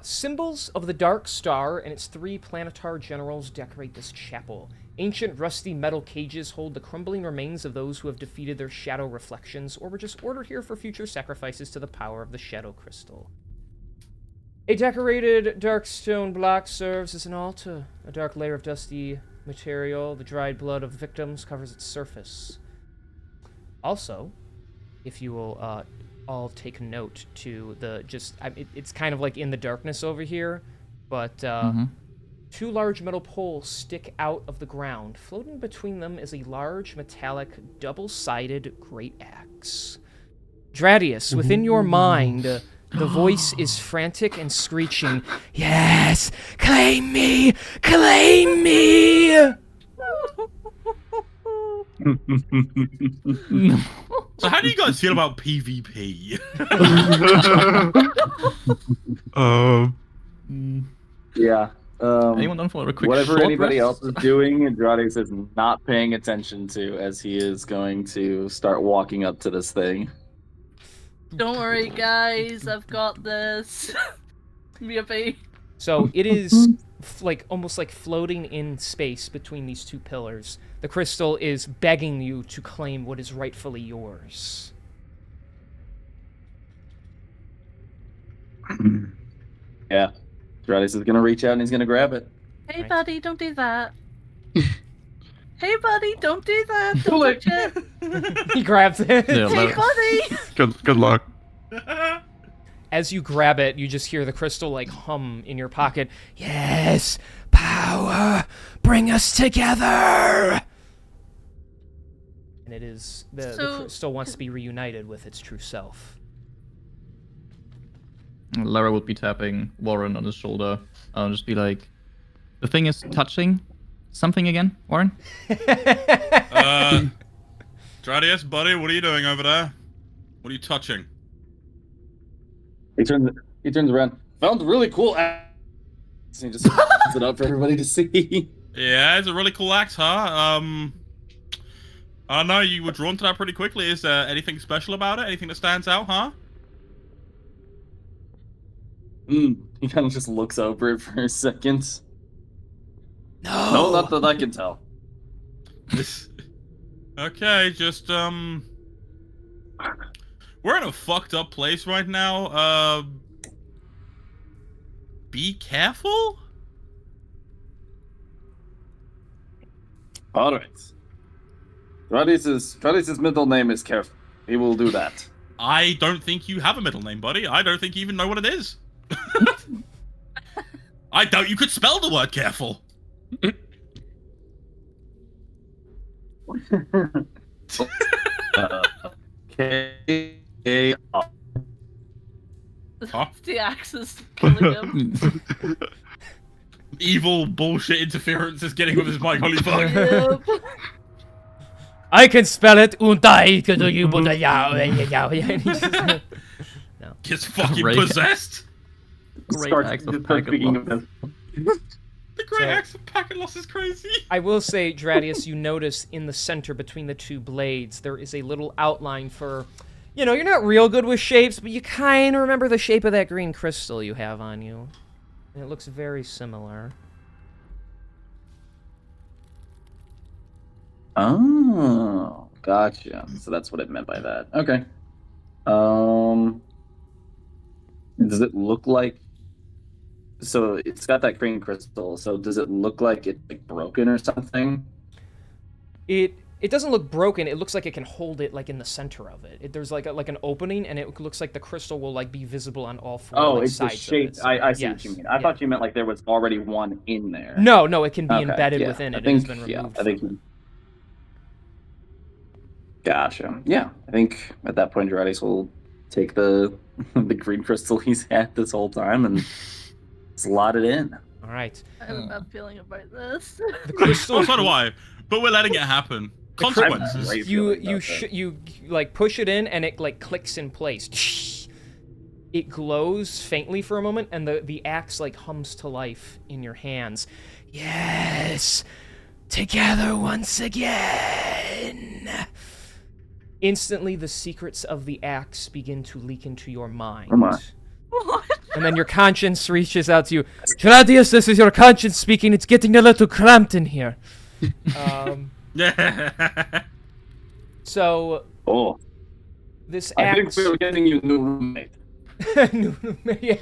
Symbols of the Dark Star and its 3 planetar generals decorate this chapel. Ancient rusty metal cages hold the crumbling remains of those who have defeated their shadow reflections or were just ordered here for future sacrifices to the power of the shadow crystal. A decorated dark stone block serves as an altar. A dark layer of dusty material, the dried blood of victims, covers its surface. Also, if you will all take note to the it's kind of like in the darkness over here, but 2 large metal poles stick out of the ground. Floating between them is a large metallic double-sided great axe. Dradius, within your mind, the voice is frantic and screeching, "Yes! Claim me! Claim me!" So how do you guys feel about PvP? Yeah. Anyone done for a quick Whatever short anybody rest? else is doing, Andrade is not paying attention to as he is going to start walking up to this thing. Don't worry, guys. I've got this. Maybe. So it is like almost like floating in space between these two pillars. The crystal is begging you to claim what is rightfully yours. Yeah. Andrade is gonna reach out and he's gonna grab it. Hey, Right. buddy, don't do that. Hey, buddy, don't do that. Don't touch it. He grabs it. Yeah, Hey, let- buddy. Good luck. As you grab it, you just hear the crystal like hum in your pocket. Yes, power, bring us together. And it is the So- crystal wants to be reunited with its true self. Lara would be tapping Warren on his shoulder. I'll just be like, the thing is touching something again, Warren? Dradius, buddy, what are you doing over there? What are you touching? He turns around. Found a really cool axe. And he just puts it up for everybody to see. Yeah, it's a really cool axe, huh? I know you were drawn to that pretty quickly. Is there anything special about it? Anything that stands out, huh? He kind of just looks over it for a second. No. No, not that I can tell. Okay, just we're in a fucked up place right now. Be careful? Alright. Tradis's middle name is Careful. He will do that. I don't think you have a middle name, buddy. I don't think you even know what it is. I doubt you could spell the word careful. K-A-R. Huh? The axe is killing him. Evil bullshit interference is getting with his mic, holy fuck. Yep. I can spell it. Und I can do you, but Gets fucking Great. possessed. Great Starts- axe of just starts packet speaking loss. of The great So- axe of packet loss is crazy. I will say, Dradius, you notice in the center between the two blades, there is a little outline for, you know, you're not real good with shapes, but you kind of remember the shape of that green crystal you have on you. And it looks very similar. Oh, gotcha. So that's what it meant by that. Okay. Does it look like? So it's got that green crystal. So does it look like it's like broken or something? It doesn't look broken. It looks like it can hold it like in the center of it. There's like an opening, and it looks like the crystal will like be visible on all four Oh, like, it's the sides shape. of it. I see Yes, what you mean. I yeah. thought you meant like there was already one in there. No, it can be Okay, embedded yeah. within I it. think, It has been removed. I think. Gotcha. Yeah, I think at that point, Gerardis will take the the green crystal he's had this whole time and slot it in. All right. I have a bad feeling about this. The crystal. Oh, so do I. But we're letting it happen. Consequences. Great you feeling you about sh- that. you like push it in and it like clicks in place. It glows faintly for a moment and the axe like hums to life in your hands. Yes, together once again. Instantly, the secrets of the axe begin to leak into your mind. Oh my. What? And then your conscience reaches out to you. Gradius, this is your conscience speaking. It's getting a little cramped in here. Yeah. So Oh, this I think axe. we're getting you a new roommate. Yeah.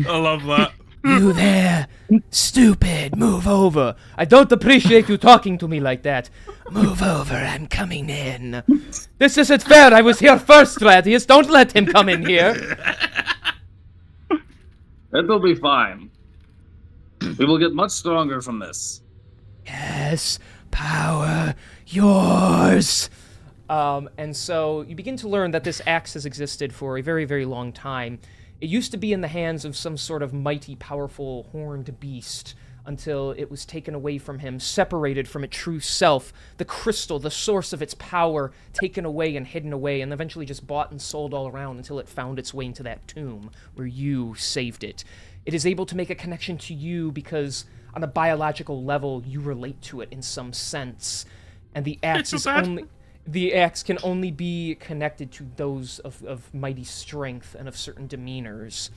I love that. You there, stupid, move over. I don't appreciate you talking to me like that. Move over, I'm coming in. This isn't fair. I was here first, Gradius. Don't let him come in here. It'll be fine. We will get much stronger from this. Yes, power, yours. And so you begin to learn that this axe has existed for a very, very long time. It used to be in the hands of some sort of mighty, powerful, horned beast until it was taken away from him, separated from its true self, the crystal, the source of its power, taken away and hidden away, and eventually just bought and sold all around until it found its way into that tomb where you saved it. It is able to make a connection to you because on a biological level, you relate to it in some sense. And the axe is only... The axe can only be connected to those of mighty strength and of certain demeanors.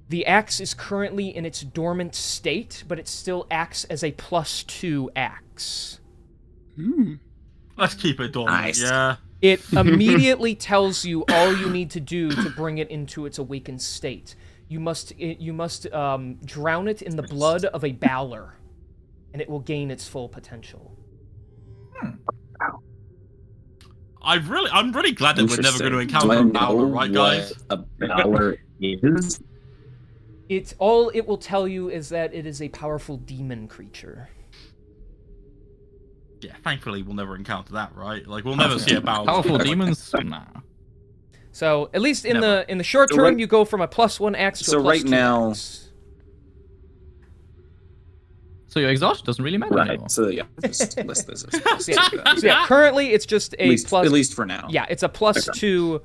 The axe is currently in its dormant state, but it still acts as a +2 axe. Let's keep it dormant, Nice. yeah. It immediately tells you all you need to do to bring it into its awakened state. You must drown it in the blood of a Balor, and it will gain its full potential. I'm really glad that we're never going to Interesting. encounter Do I a know Balor, right, guys? what a Balor is? All it will tell you is that it is a powerful demon creature. Yeah, thankfully we'll never encounter that, right? Like, we'll never see a Balor. Powerful demons? Nah. So at least in Never. the short So term, right- you go from a +1 axe to So a +2 right now- axe. So your exhaustion doesn't really matter anymore. Right. So yeah, let's do that. So yeah, currently it's just a At least for now. Yeah, it's a +2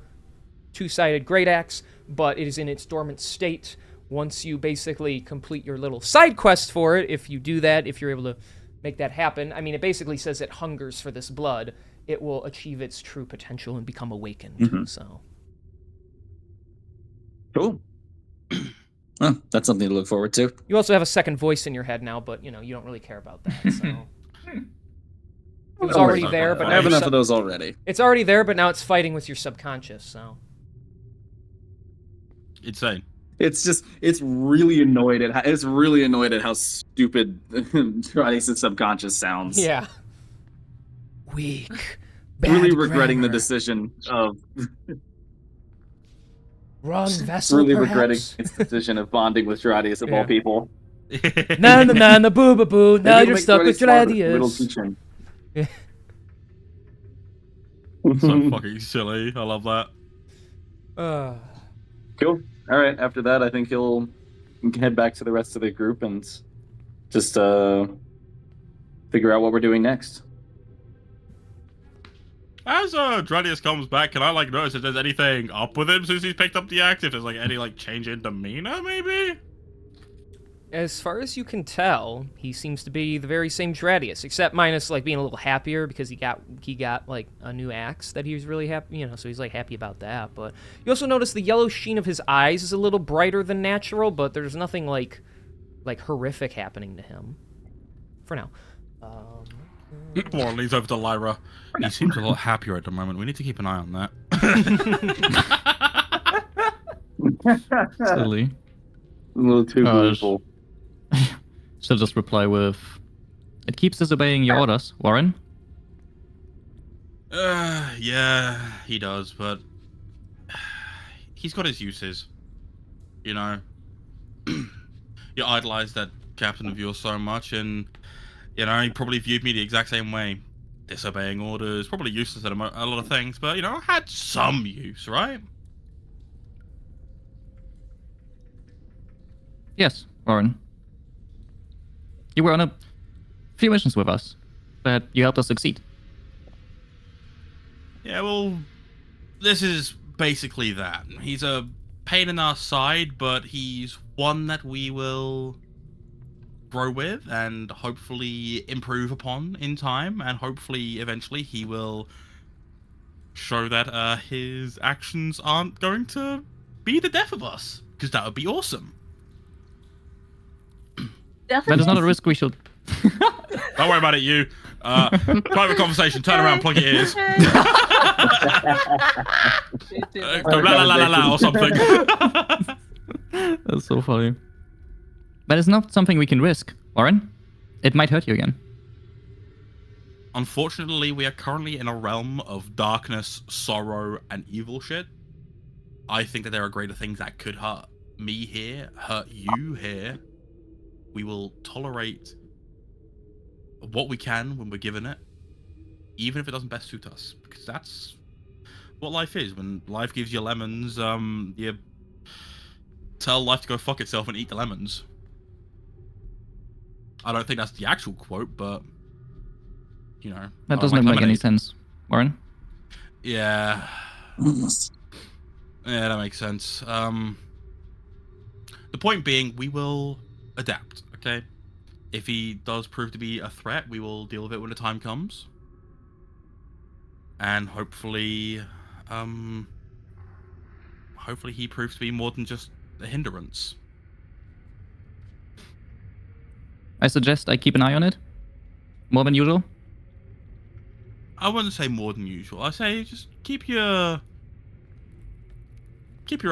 two-sided great axe, but it is in its dormant state. Once you basically complete your little side quest for it, if you do that, if you're able to make that happen, I mean, it basically says it hungers for this blood. It will achieve its true potential and become awakened. Mhm. So Cool. Well, that's something to look forward to. you also have a second voice in your head now, but you don't really care about that. So it was Don't worry already about there, that. but I now have your enough of those already. it's already there, but now it's fighting with your subconscious. So Insane. It's really annoyed at how stupid Trice's subconscious sounds. yeah. Weak. Really Bad regretting the grammar. decision of Wrong vessel, really regretting perhaps. its decision of bonding with Dradius of Yeah. all people. Na na na na boo boo boo. Now Maybe you're make stuck Dradius with smarter. It'll Dradius. teach him. So fucking silly. I love that. Cool. All right. After that, I think he'll head back to the rest of the group and just figure out what we're doing next. As Dradius comes back, can I notice if there's anything up with him since he's picked up the axe? If there's any change in demeanor, maybe? As far as you can tell, he seems to be the very same Dradius, except minus being a little happier because he got a new axe that he was really happy, so he's happy about that. But you also notice the yellow sheen of his eyes is a little brighter than natural, but there's nothing like horrific happening to him for now. Warren leans over to Lyra. He seems a lot happier at the moment. We need to keep an eye on that. Silly. A little too beautiful. She'll just reply with, "It keeps disobeying your orders, Warren." Yeah, he does, but he's got his uses. You idolized that captain of yours so much, and he probably viewed me the exact same way. Disobeying orders, probably useless at a lot of things, but I had some use, right? Yes, Warren. You were on a few missions with us, but you helped us succeed. Yeah, well, this is basically that. He's a pain in our side, but he's one that we will grow with and hopefully improve upon in time, and hopefully eventually he will show that his actions aren't going to be the death of us, because that would be awesome. That is not a risk we should. Don't worry about it, you. Private conversation, turn around, plug your ears. Go la la la la la or something. That's so funny. But it's not something we can risk, Warren. It might hurt you again. Unfortunately, we are currently in a realm of darkness, sorrow, and evil shit. I think that there are greater things that could hurt me here, hurt you here. We will tolerate what we can when we're given it. even if it doesn't best suit us, because that's what life is. When life gives you lemons, you tell life to go fuck itself and eat the lemons. I don't think that's the actual quote, but you know, That I doesn't like make any lemonade. sense, Warren. Yeah, yeah, that makes sense. The point being, we will adapt. Okay, if he does prove to be a threat, we will deal with it when the time comes, and hopefully he proves to be more than just a hindrance. I suggest I keep an eye on it. More than usual. I wouldn't say more than usual. I say just keep your eye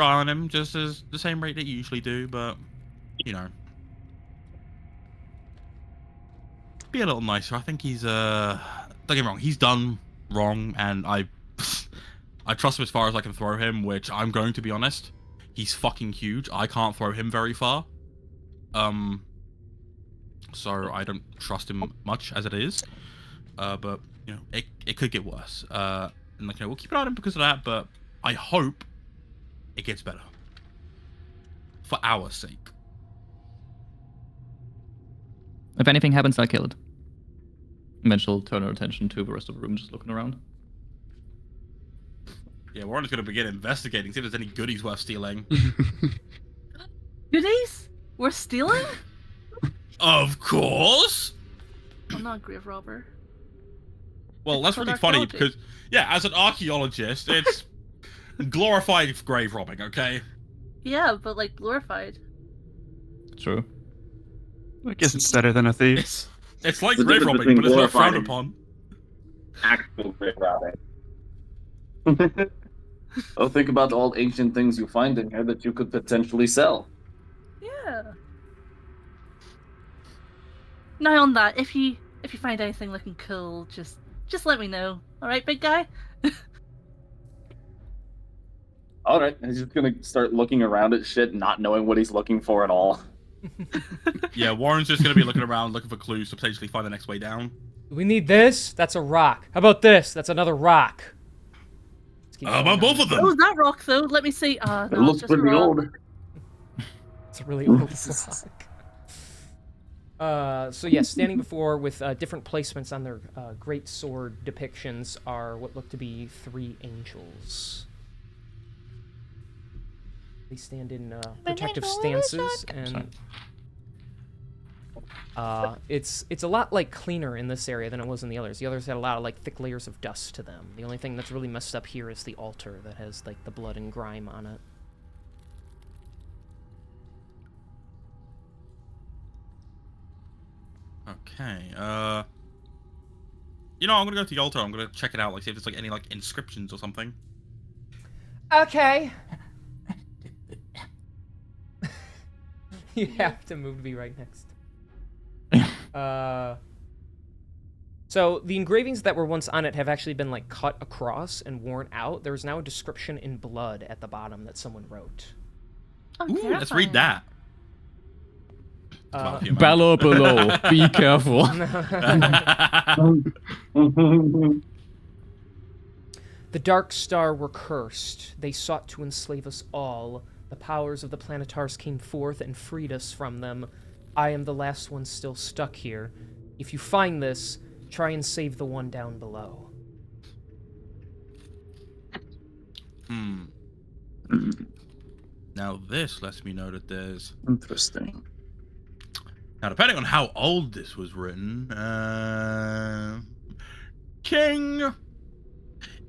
on him, just as the same rate that you usually do. But you know, be a little nicer. I think he's don't get me wrong, he's done wrong, and I trust him as far as I can throw him. Which I'm going to be honest, he's fucking huge. I can't throw him very far. So I don't trust him much as it is. But you know, it could get worse. And like, you know, we'll keep an eye on him because of that. But I hope it gets better for our sake. If anything happens, I'll kill it. And then she'll turn her attention to the rest of the room, just looking around. Yeah, we're just gonna begin investigating, see if there's any goodies worth stealing. Goodies? We're stealing? Of course. I'm not a grave robber. Well, that's called really funny archaeology. because, yeah, as an archaeologist, it's glorified grave robbing. Okay. Yeah, but like glorified. True. I guess it's better than a thief. It's like The grave difference robbing, but it's between not frowned glorifying- upon. Actual grave robbing. Oh, think about all ancient things you find in here that you could potentially sell. Yeah. Now on that, if you find anything looking cool, just let me know. All right, big guy. All right, he's just gonna start looking around at shit, not knowing what he's looking for at all. Yeah, Warren's just gonna be looking around, looking for clues to potentially find the next way down. We need this. That's a rock. How about this? That's another rock. Let's keep How going about on. both of Oh, them? that rock though. Let me see. It No, looks it's just a pretty rock. old. It's a really old rock. So yes, standing before with different placements on their great sword depictions are what look to be 3 angels. They stand in protective stances, and it's a lot like cleaner in this area than it was in the others. The others had a lot of like thick layers of dust to them. The only thing that's really messed up here is the altar that has like the blood and grime on it. Okay. You know, I'm gonna go to the altar. I'm gonna check it out, like see if there's like any like inscriptions or something. Okay. You have to move to be right next. So the engravings that were once on it have actually been like cut across and worn out. There's now a description in blood at the bottom that someone wrote. Oh, Ooh, let's read that. Below, below. Be careful. The Dark Star were cursed. They sought to enslave us all. The powers of the Planetars came forth and freed us from them. I am the last one still stuck here. If you find this, try and save the one down below. Now this lets me know that there's... Interesting. Now, depending on how old this was written, King,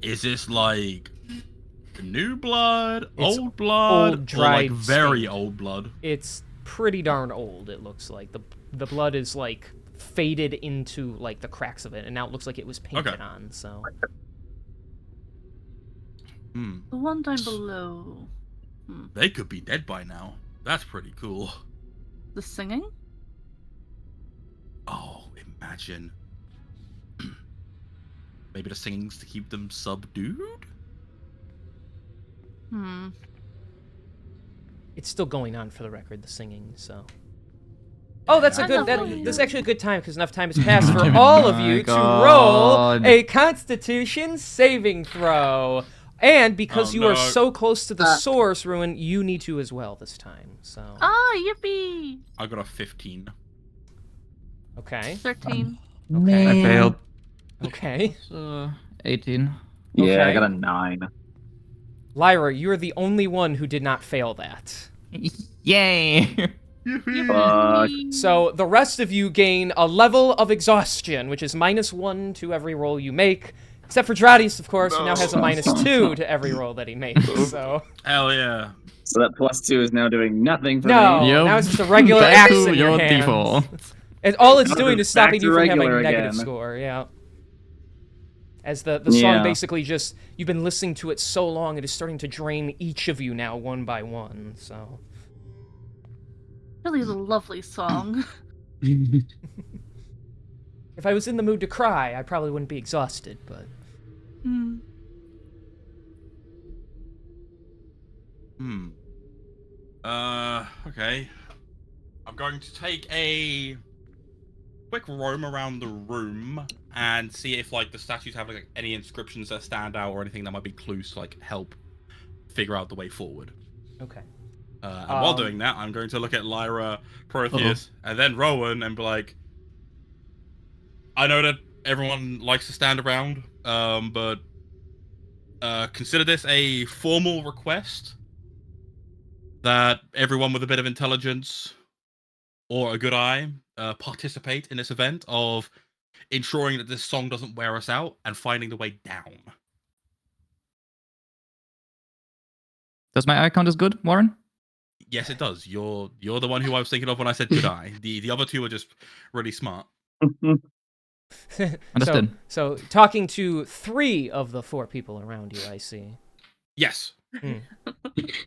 is this like new blood, It's old blood, old, or dried, like very stained. old blood? It's pretty darn old, it looks like. The blood is like faded into like the cracks of it, and now it looks like it was painted on, so. The one down below. They could be dead by now. That's pretty cool. The singing? Oh, imagine. Maybe the singing's to keep them subdued? It's still going on for the record, the singing, so. Oh, that's a I good. love That, Halloween. this is actually a good time because enough time has passed for Oh all of my you to God. roll a Constitution saving throw. And because Oh, you are no. so close to the source, Ruin, you need to as well this time. So Ah, yippee! I got a 15. okay, 13. okay, I failed. okay. So 18. Yeah, I Okay. got a 9. Lyra, you are the only one who did not fail that. Yay! Fuck. So the rest of you gain a level of exhaustion, which is -1 to every roll you make. Except for Dradius, of course, who now has a -2 to every roll that he makes. So Hell yeah. So that +2 is now doing nothing for no, me. Yep. now it's just a regular Back axe to in your your hands. default. And all it's Back doing to- is stopping back you to from having regular negative again. score. Yeah. As the song Yeah. basically just you've been listening to it so long, it is starting to drain each of you now one by one. So. Really lovely song. If I was in the mood to cry, I probably wouldn't be exhausted, but... Hmm. Okay. I'm going to take a quick roam around the room and see if, like, the statues have, like, any inscriptions that stand out or anything that might be clues to, like, help figure out the way forward. Okay. And while doing that, I'm going to look at Lyra, Protheus, and then Rowan and be like, I know that everyone likes to stand around, but consider this a formal request that everyone with a bit of intelligence or a good eye participate in this event of ensuring that this song doesn't wear us out and finding the way down. Does my eye count as good, Warren? Yes, it does. You're the one who I was thinking of when I said good eye. The other two are just really smart. Understood. So talking to 3 of the 4 people around you, I see. Yes. Hmm.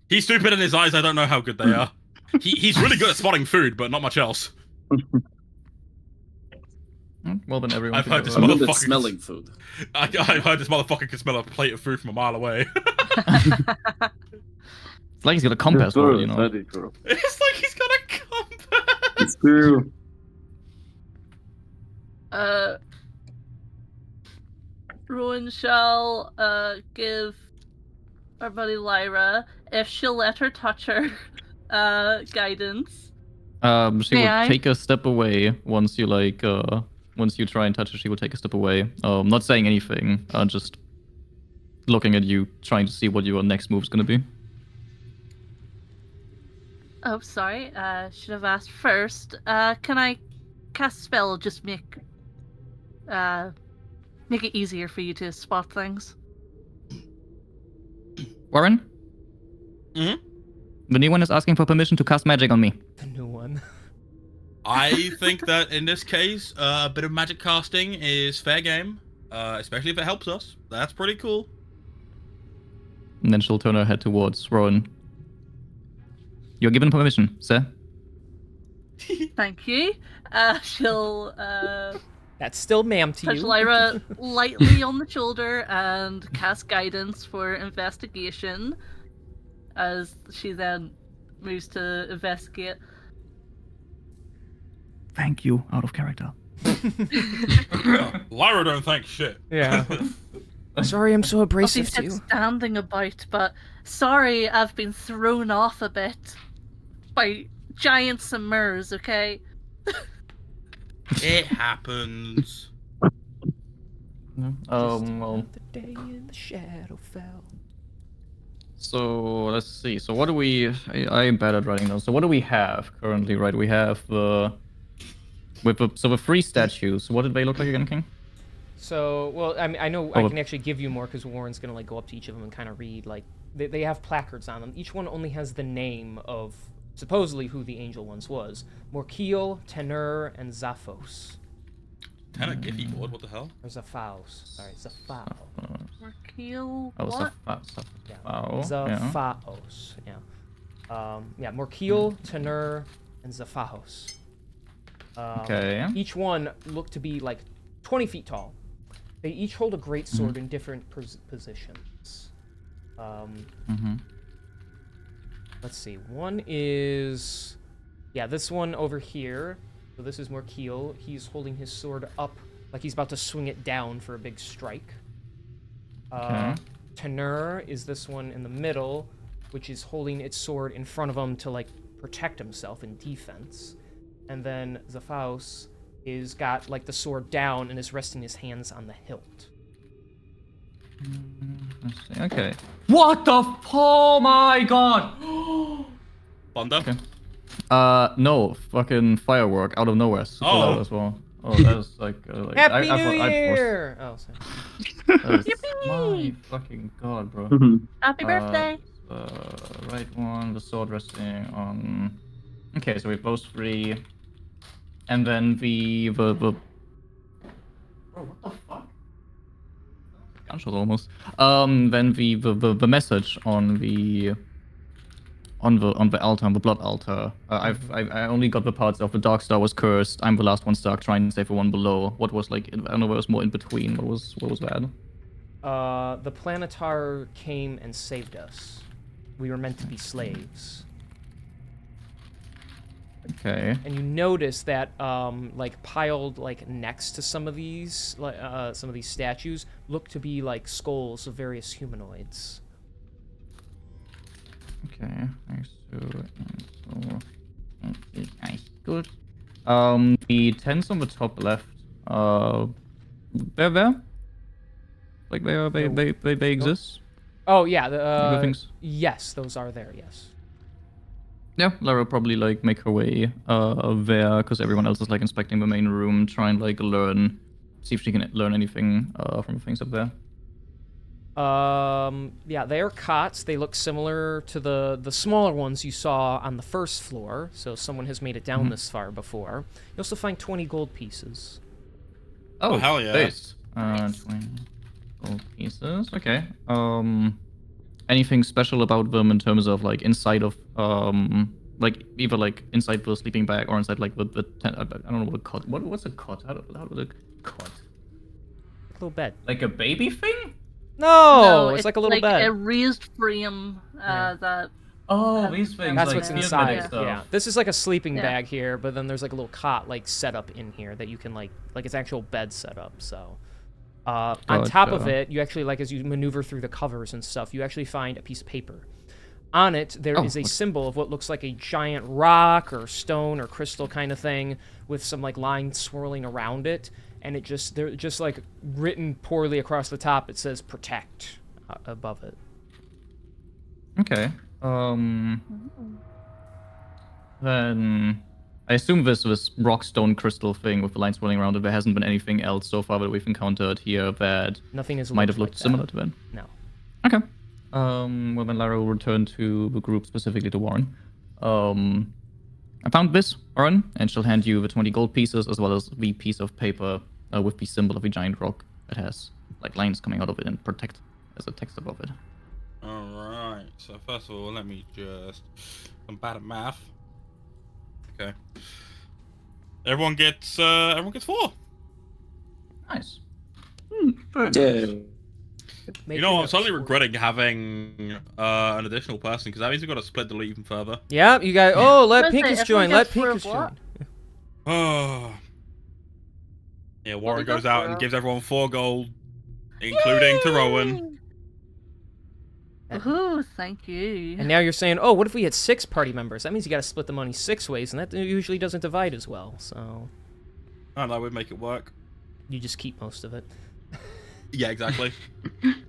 He's stupid in his eyes. I don't know how good they are. He's really good at spotting food, but not much else. Well, then everyone. I've can heard go this I'm around. good at Motherfucker. smelling food. I've heard this motherfucker can smell a plate of food from a mile away. It's like he's got a compass, Warren, you know. That is true. It's like he's got a compass. It's true. Rowan shall give our buddy Lyra, if she'll let her touch her, guidance. She May will I? take a step away once you once you try and touch her. She will take a step away. Not saying anything. Just looking at you, trying to see what your next move is gonna be. Oh, sorry. Should have asked first. Can I cast a spell? Just make it easier for you to spot things. Warren? Mhm? The new one is asking for permission to cast magic on me. The new one. I think that in this case, a bit of magic casting is fair game, especially if it helps us. That's pretty cool. And then she'll turn her head towards Rowan. You're given permission, sir. Thank you. She'll That's still ma'am to touch you. Lyra lightly on the shoulder and cast guidance for investigation as she then moves to investigate. Thank you, out of character. Lyra don't think shit. Yeah. Sorry I'm so She abrasive to said you. standing about, but sorry I've been thrown off a bit by giants and mirrors, okay? It happens. Well, The day in the shadow fell. so let's see. So what do we? I'm bad at writing down. So what do we have currently? Right, we have the 3 statues. What did they look like again, King? So, well, I mean, I know I Oh. can actually give you more because Warren's gonna like go up to each of them and kind of read like they have placards on them. Each one only has the name of supposedly who the angel once was: Morkiel, Tenur, and Zaphos. Tenor Giphy board, what the hell? Or Zaphaos. Sorry, Zaphao. Morkiel, Oh, what? Yeah. yeah. Zaphaos. Yeah. Morkiel, Tenur, and Zaphahos. Okay. Each one look to be like 20 feet tall. They each hold a great sword in different positions. Mm-hmm. Let's see. One is Yeah, this one over here. So this is Morkiel. He's holding his sword up like he's about to swing it down for a big strike. Okay. Tenur is this one in the middle, which is holding its sword in front of him to like protect himself in defense. And then Zephaus is got like the sword down and is resting his hands on the hilt. Let's see. Okay. What the? Oh my god! Thunder. Okay. No, fucking firework out of nowhere, super Oh. loud as well. Oh, that is like Happy I New thought I'd forced- Year! Oh, sorry. That is my fucking god, bro. Happy birthday! Right one, the sword resting on. Okay, so we have those three, and then the. Bro, what the fuck? Gunshot almost. Then the message on the altar, on the blood altar. I only got the parts of the Dark Star was cursed. I'm the last one stuck. Trying to save the one below. What was like? I don't know. What was more in between? What was that? The Planetar came and saved us. We were meant to be slaves. Okay. And you notice that, like piled like next to some of these statues look to be like skulls of various humanoids. Okay. Nice. Good. The tents on the top left. They're there. Like they exist. Oh yeah, Good things. yes, those are there. Yes. Yeah, Lara will probably like make her way there because everyone else is like inspecting the main room, try and like see if she can learn anything from things up there. Yeah, they are cots. They look similar to the smaller ones you saw on the first floor. So someone has made it down this far before. You also find 20 gold pieces. Oh, hell yeah. Based. 20 gold pieces. Okay. Anything special about them in terms of like inside of like either like inside the sleeping bag or inside like the tent? I don't know what a cot. What's a cot? How would a cot? A little bed. Like a baby thing? No, it's like a little bed. a raised frame that. Oh, these things. That's like what's field inside. medic stuff. Yeah, this is like a sleeping Yeah. bag here, but then there's like a little cot like set up in here that you can like it's actual bed set up. So, on top of Gotcha. it, you actually like as you maneuver through the covers and stuff, you actually find a piece of paper. On it, there is a what- symbol of what looks like a giant rock or stone or crystal kind of thing with some like lines swirling around it, and they're just like written poorly across the top. It says "protect" above it. Okay. Then I assume this rock stone crystal thing with the line swirling around it. There hasn't been anything else so far that we've encountered here that Nothing has might have like looked that. similar to that. No. Okay. Well, then Lara will return to the group, specifically to Warren. I found this, Warren, and she'll hand you the 20 gold pieces as well as the piece of paper with the symbol of a giant rock that has like lines coming out of it and protect as a text above it. Alright, so first of all, let me just... I'm bad at math. Okay. Everyone gets 4. Nice. Very nice. Yeah. Make You know, your I'm notes. suddenly regretting having an additional person because that means we've got to split the loot even further. Yeah, you guys. Oh, let Let's say, Pinkus if join. we Let get four Pinkus of what? join. Oh. Yeah, Warren we got goes out 4 and of? gives everyone 4 gold, including to Rowan. Ooh, thank you. And now you're saying, oh, what if we had 6 party members? That means you got to split the money 6 ways, and that usually doesn't divide as well. So And I would make it work. you just keep most of it. Yeah, exactly.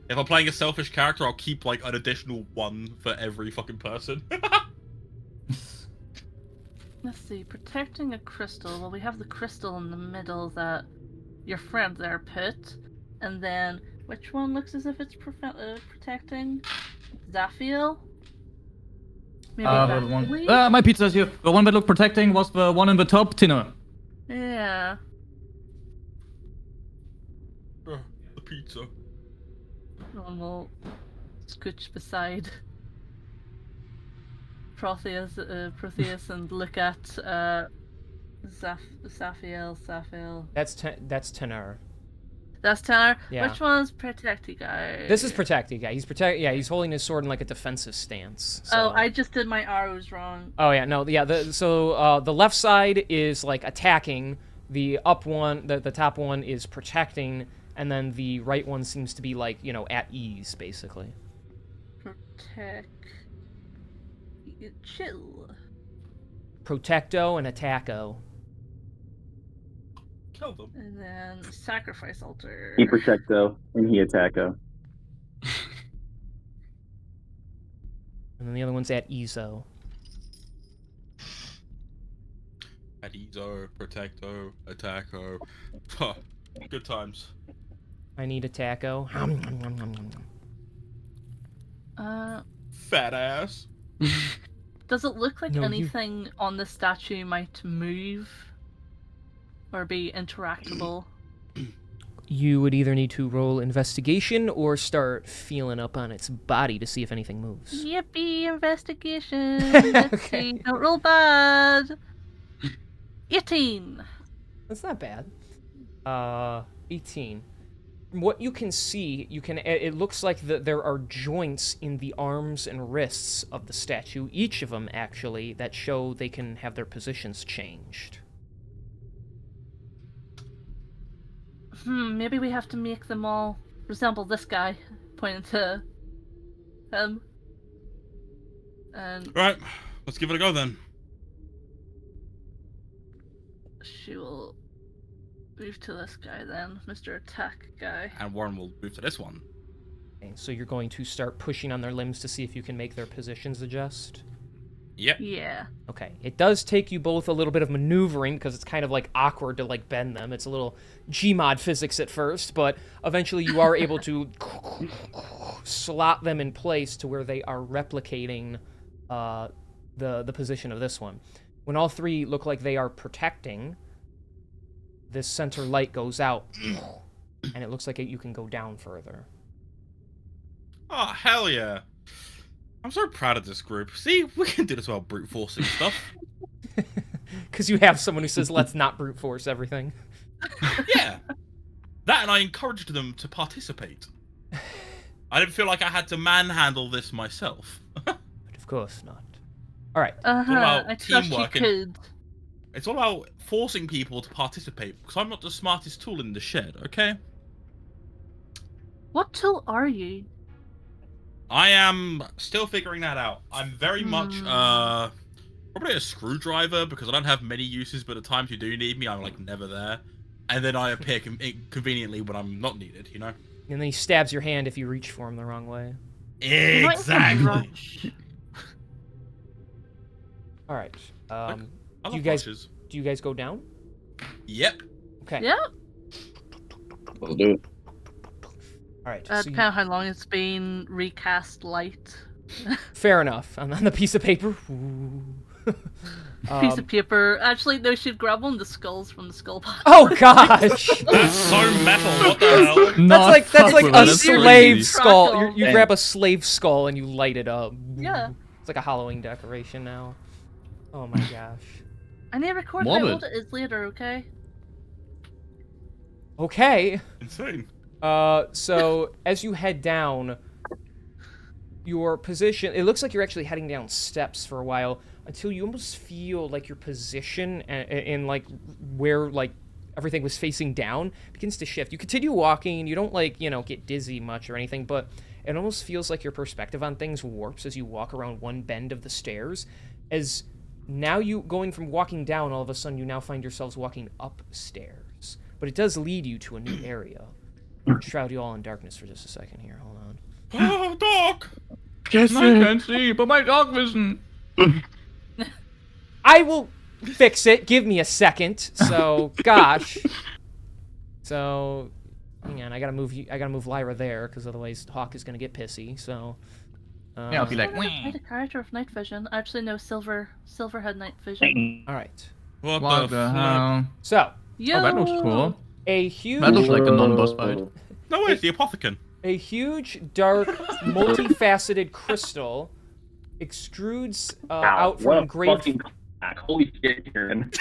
If I'm playing a selfish character, I'll keep like an additional 1 for every fucking person. Let's see, protecting a crystal. Well, we have the crystal in the middle that your friend there put. And then, which one looks as if it's protecting? Zaphiel? Maybe The one. Vacui? My pizza's here. The one that looked protecting was the one in the top, Tina. Yeah. The pizza. And we'll scooch beside Protheus and look at Zaphiel. That's Tenor. That's Tanner. Yeah. Which one's protecty guy? This is protecting guy. Yeah, he's holding his sword in like a defensive stance. So. Oh, I just did my arrows wrong. Oh yeah, no, yeah. The left side is like attacking. The up one, the top one is protecting, and then the right one seems to be like at ease, basically. Protect. Chill. Protecto and attacko. Kill them. And then sacrifice altar. He protecto and he attacko. And then the other one's at Ezo. At Ezo, Protecto, Attacko. Huh. Good times. I need attacko. Fat ass. Does it look like No, you- anything on the statue might move? Or be interactable? You would either need to roll investigation or start feeling up on its body to see if anything moves. Yippee, investigation. Let's Okay. see. Don't roll bad. 18. That's not bad. 18. From what you can see, it looks like there are joints in the arms and wrists of the statue, each of them actually, that show they can have their positions changed. Maybe we have to make them all resemble this guy, pointing to him. And Right, let's give it a go then. she will move to this guy then, Mr. Attack guy. And Warren will move to this one. Okay, so you're going to start pushing on their limbs to see if you can make their positions adjust? Yep. Yeah. Okay, it does take you both a little bit of maneuvering because it's kind of like awkward to like bend them. It's a little Gmod physics at first, but eventually you are able to slot them in place to where they are replicating the position of this one. When all three look like they are protecting, this center light goes out, and it looks like you can go down further. Oh, hell yeah. I'm so proud of this group. See, we can do this while brute forcing stuff. Because you have someone who says, let's not brute force everything. Yeah. That, and I encouraged them to participate. I didn't feel like I had to manhandle this myself. But of course not. All right. about I trust you teamwork and- could. It's all about forcing people to participate, because I'm not the smartest tool in the shed, okay? What tool are you? I am still figuring that out. I'm very much, probably a screwdriver, because I don't have many uses, but at times you do need me, I'm, like, never there. And then I appear conveniently when I'm not needed, you know? And then he stabs your hand if you reach for him the wrong way. Exactly. All right. I Do love you guys- brushes. Do you guys go down? Yep. Okay. Yeah. We'll do it. All right. Depending So on how long it's been recast light. fair enough. And on the piece of paper. Ooh. Piece of paper. Actually, no, she'd grab one of the skulls from the skull box. Oh gosh. That's so metal, what the hell? That's like a That's slave crazy. skull. Crackle. You grab a slave skull and you light it up. Yeah. It's like a Halloween decoration now. Oh my gosh. I need to record how Morbid. old it is later, okay? Okay. Insane. So as you head down, your position, it looks like you're actually heading down steps for a while until you almost feel like your position in like where like everything was facing down begins to shift. You continue walking, you don't like, get dizzy much or anything, but it almost feels like your perspective on things warps as you walk around one bend of the stairs. As now you going from walking down, all of a sudden you now find yourselves walking upstairs. But it does lead you to a new area. I'll shroud you all in darkness for just a second here. Hold on. Oh, Doc! Guess I can't see, but my dog vision. I will fix it. Give me a second. So, gosh. So, hang on. I gotta move Lyra there because otherwise Hawk is gonna get pissy. So. Yeah, I'll be like, I played a character with night vision. Actually, no, Silver had night vision. All right. What, What the hell? So, Yo! Oh, that looks cool. a huge, That looks like a non-boss fight. No, wait, it's the Apothecon. a dark, multifaceted crystal extrudes out what from a grave. fucking comeback. Holy shit, Kieran.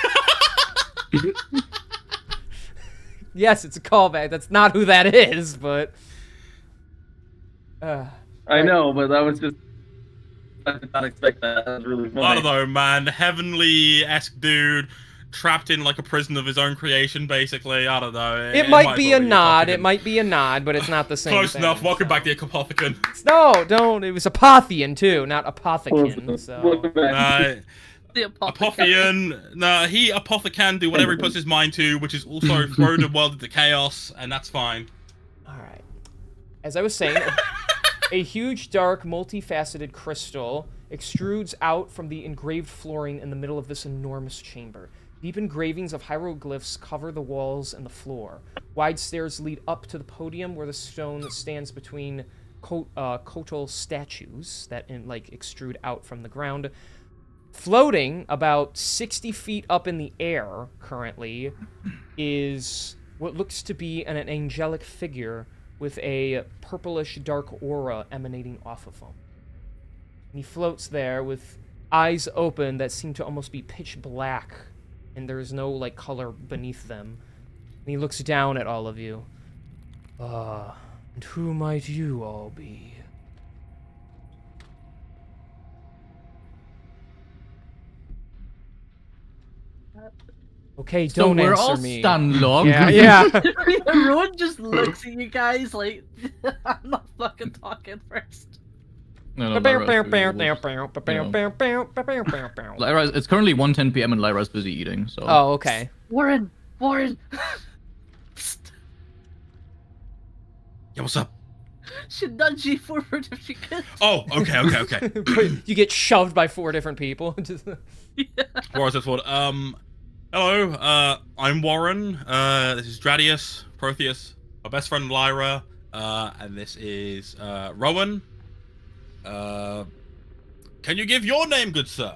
Yes, it's a callback. That's not who that is, but. I Right. know, but that was just. I did not expect that. That was really funny. I don't know, man. Heavenly-esque dude trapped in like a prison of his own creation, basically. I don't know. It might as be well a nod. It Apothecon. might be a nod, but it's not the same Close thing, enough. Welcome so. back, the Apothecon. No, don't. It was Apothian, too, not Apothecon, so. The apothecary. Apothian. Nah, he Apothecan do whatever he puts his mind to, which is also throw the world into chaos, and that's fine. Alright. As I was saying, a huge, dark, multifaceted crystal extrudes out from the engraved flooring in the middle of this enormous chamber. Deep engravings of hieroglyphs cover the walls and the floor. Wide stairs lead up to the podium where the stone stands between kotal statues that extrude out from the ground. Floating about 60 feet up in the air currently is what looks to be an angelic figure with a purplish dark aura emanating off of him. And he floats there with eyes open that seem to almost be pitch black, and there is no color beneath them. And he looks down at all of you. And who might you all be? Okay, So don't we're answer all me. stunned, Log. Yeah. Everyone just looks at you guys like, I'm not fucking talking first. No, Lyra, it's currently 1:10 p.m. and Lyra's busy eating. So. Oh, okay. Warren! Yeah, what's up? Should nudge you forward if you could. Oh, okay. You get shoved by 4 different people. War is what? Hello. I'm Warren. This is Dradius, Protheus, my best friend Lyra, and this is Rowan. Can you give your name, good sir?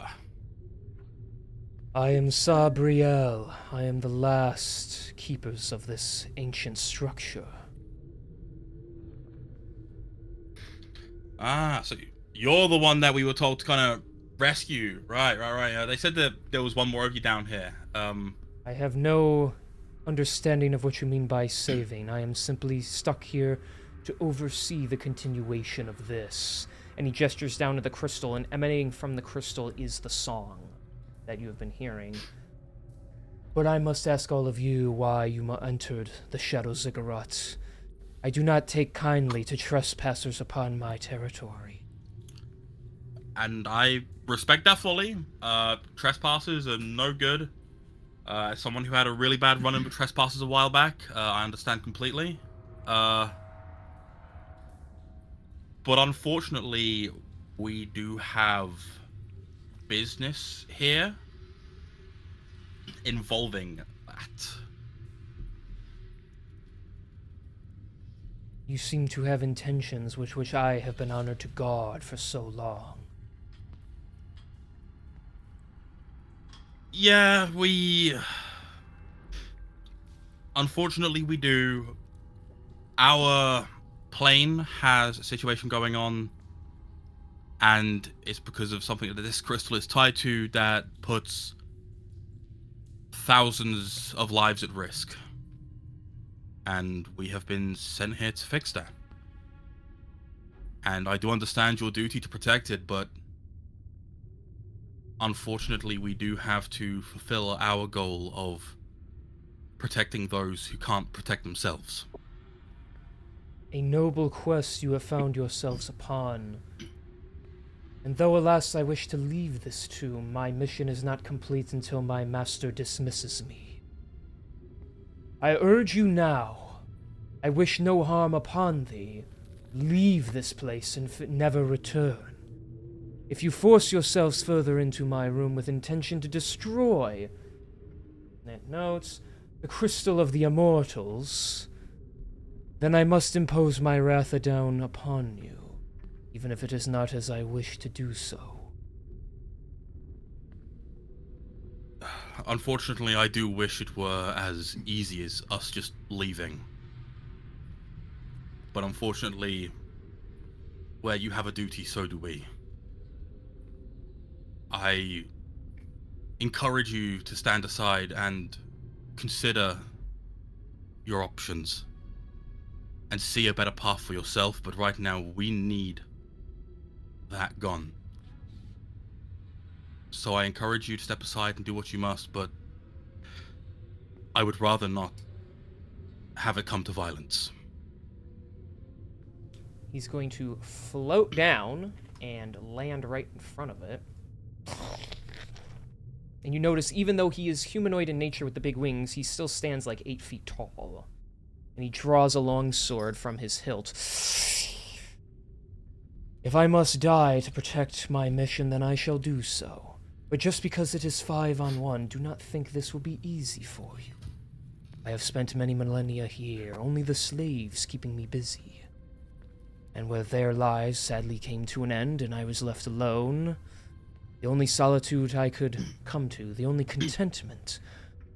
I am Sabriel. I am the last keepers of this ancient structure. Ah, so you're the one that we were told to kind of rescue. Right. They said that there was one more of you down here. I have no understanding of what you mean by saving. I am simply stuck here to oversee the continuation of this. And he gestures down to the crystal, and emanating from the crystal is the song that you have been hearing. But I must ask all of you why you entered the Shadow Ziggurat. I do not take kindly to trespassers upon my territory. And I respect that fully. Trespassers are no good. As someone who had a really bad run-in with trespassers a while back, I understand completely. But unfortunately, we do have business here involving that. You seem to have intentions which I have been honored to guard for so long. Yeah, unfortunately we do. Our plane has a situation going on, and it's because of something that this crystal is tied to that puts thousands of lives at risk. And we have been sent here to fix that. And I do understand your duty to protect it, but unfortunately we do have to fulfill our goal of protecting those who can't protect themselves. A noble quest you have found yourselves upon. And though alas I wish to leave this tomb, my mission is not complete until my master dismisses me. I urge you now, I wish no harm upon thee, leave this place and never return. If you force yourselves further into my room with intention to destroy, net notes, the crystal of the immortals, then I must impose my wrath down upon you, even if it is not as I wish to do so. Unfortunately, I do wish it were as easy as us just leaving. But unfortunately, where you have a duty, so do we. I encourage you to stand aside and consider your options and see a better path for yourself, but right now we need that gone. So I encourage you to step aside and do what you must, but I would rather not have it come to violence. He's going to float down and land right in front of it. And you notice, even though he is humanoid in nature with the big wings, he still stands like 8 feet tall. And he draws a long sword from his hilt. If I must die to protect my mission, then I shall do so. But just because it is 5-on-1, do not think this will be easy for you. I have spent many millennia here, only the slaves keeping me busy. And where their lives sadly came to an end and I was left alone, the only solitude I could come to, the only contentment,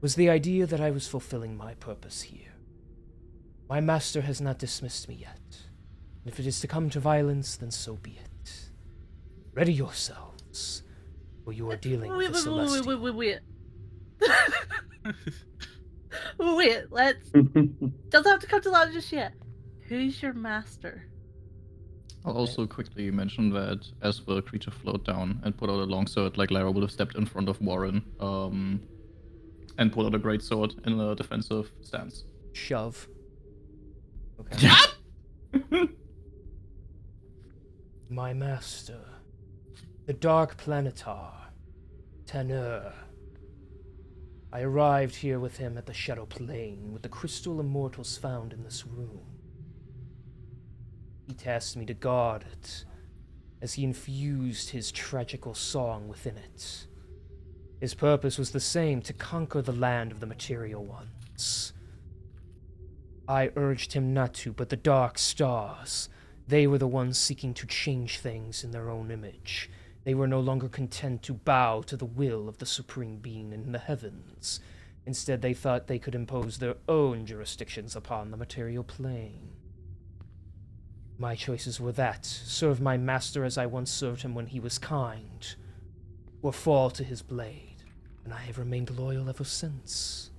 was the idea that I was fulfilling my purpose here. My master has not dismissed me yet. And if it is to come to violence, then so be it. Ready yourselves, for you are dealing with the Celestial. Wait. Wait, let's... Doesn't have to come to that just yet. Who's your master? I'll also quickly mention that as the creature float down and put out a longsword, like Lara would have stepped in front of Warren, and pulled out a great sword in a defensive stance. Shove. Okay. My master, the Dark Planetar, Tanur. I arrived here with him at the Shadow Plane with the crystal immortals found in this room. He tasked me to guard it, as he infused his tragical song within it. His purpose was the same, to conquer the land of the material ones. I urged him not to, but the Dark Stars, they were the ones seeking to change things in their own image. They were no longer content to bow to the will of the Supreme Being in the heavens. Instead, they thought they could impose their own jurisdictions upon the material plane. My choices were that, serve my master as I once served him when he was kind, or fall to his blade, and I have remained loyal ever since.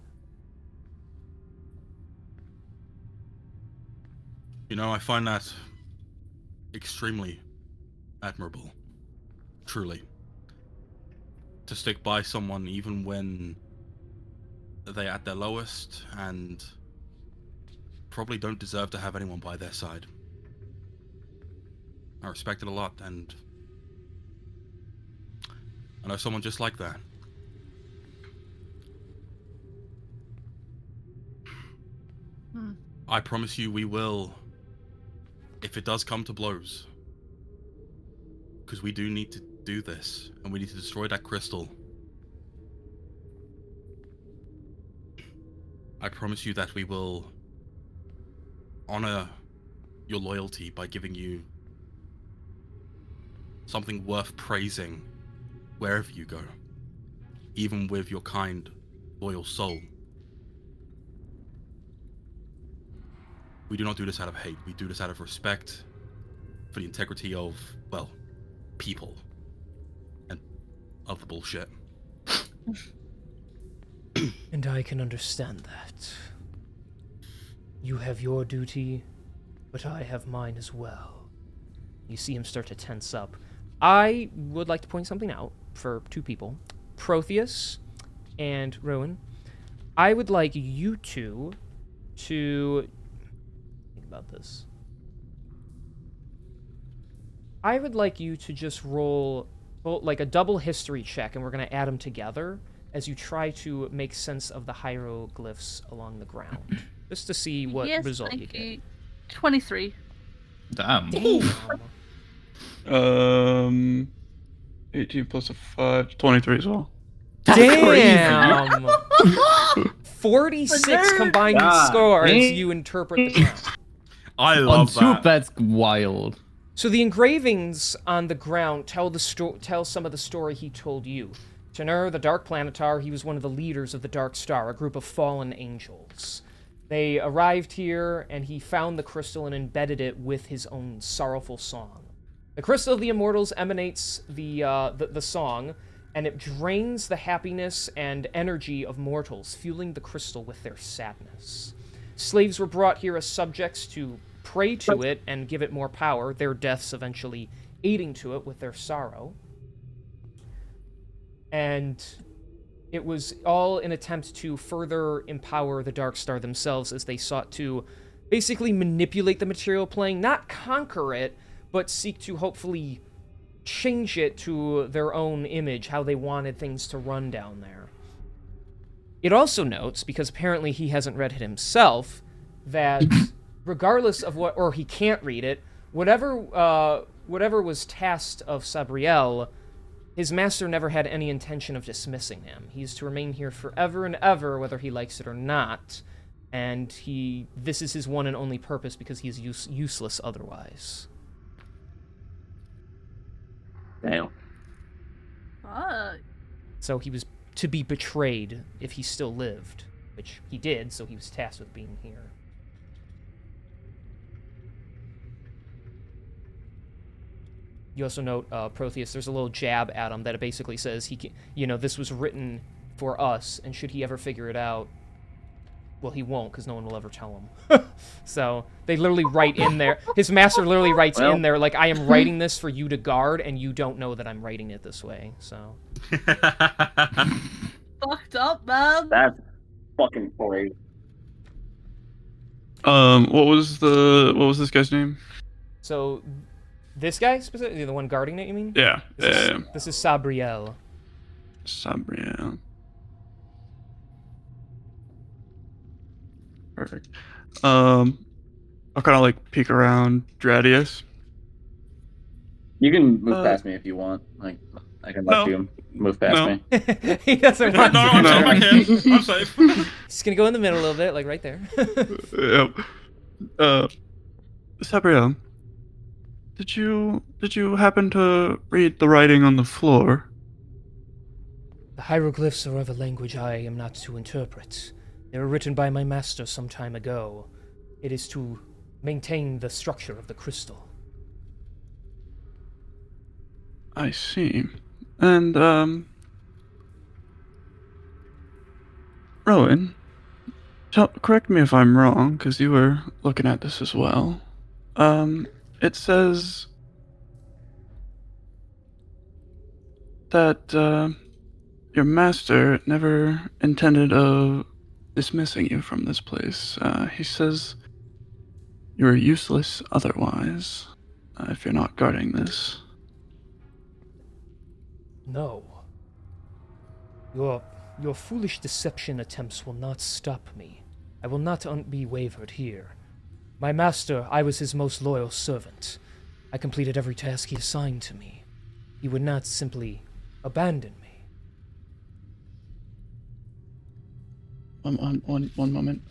You know, I find that extremely admirable. Truly. To stick by someone even when they're at their lowest and probably don't deserve to have anyone by their side. I respect it a lot, and I know someone just like that. I promise you we will, if it does come to blows, because we do need to do this, and we need to destroy that crystal. I promise you that we will honor your loyalty by giving you something worth praising wherever you go, even with your kind, loyal soul. We do not do this out of hate. We do this out of respect for the integrity of, well, people and other bullshit. And I can understand that. You have your duty, but I have mine as well. You see him start to tense up. I would like to point something out for two people. Protheus and Rowan. I would like you two to... think about this. I would like you to just roll like a double history check, and we're going to add them together as you try to make sense of the hieroglyphs along the ground. Just to see what result you get. 23. Damn. 18 plus a 5, 23 as well. Damn! 46 combined score as you interpret the ground. I love that. That's wild. So the engravings on the ground tell some of the story he told you. Tanur, the Dark Planetar, he was one of the leaders of the Dark Star, a group of fallen angels. They arrived here, and he found the crystal and embedded it with his own sorrowful song. The crystal of the immortals emanates the song, and it drains the happiness and energy of mortals, fueling the crystal with their sadness. slaves were brought here as subjects to pray to it and give it more power, their deaths eventually aiding to it with their sorrow. And it was all an attempt to further empower the Darkstar themselves as they sought to basically manipulate the material plane, not conquer it, but seek to hopefully change it to their own image, how they wanted things to run down there. It also notes, because apparently he hasn't read it himself, that regardless of what, or he can't read it, whatever was tasked of Sabriel, his master never had any intention of dismissing him. He's to remain here forever and ever, whether he likes it or not, and this is his one and only purpose because he is useless otherwise. Damn. Fuck. So he was to be betrayed if he still lived, which he did, so he was tasked with being here. You also note, Protheus, there's a little jab at him that it basically says, this was written for us, and should he ever figure it out, well, he won't, because no one will ever tell him. So, they literally write in there, his master literally writes in there, like, I am writing this for you to guard, and you don't know that I'm writing it this way, so. Fucked up, man. That's fucking great. What was this guy's name? So, this guy, specifically, the one guarding it, you mean? Yeah. This is Sabriel. Sabriel. Perfect. I'll kind of like peek around Dradius. You can move past me if you want. Like, I can let you move past me. He doesn't want No, I'm safe back here. I'm safe. He's gonna go in the middle a little bit, like right there. Yep. Sabriel, did you happen to read the writing on the floor? The hieroglyphs are of a language I am not to interpret. They were written by my master some time ago. It is to maintain the structure of the crystal. I see. And, Rowan, correct me if I'm wrong, because you were looking at this as well. It says that, your master never intended of dismissing you from this place. He says you're useless otherwise, if you're not guarding this. No. Your foolish deception attempts will not stop me. I will not be wavered here. My master, I was his most loyal servant. I completed every task he assigned to me. He would not simply abandon me. One moment.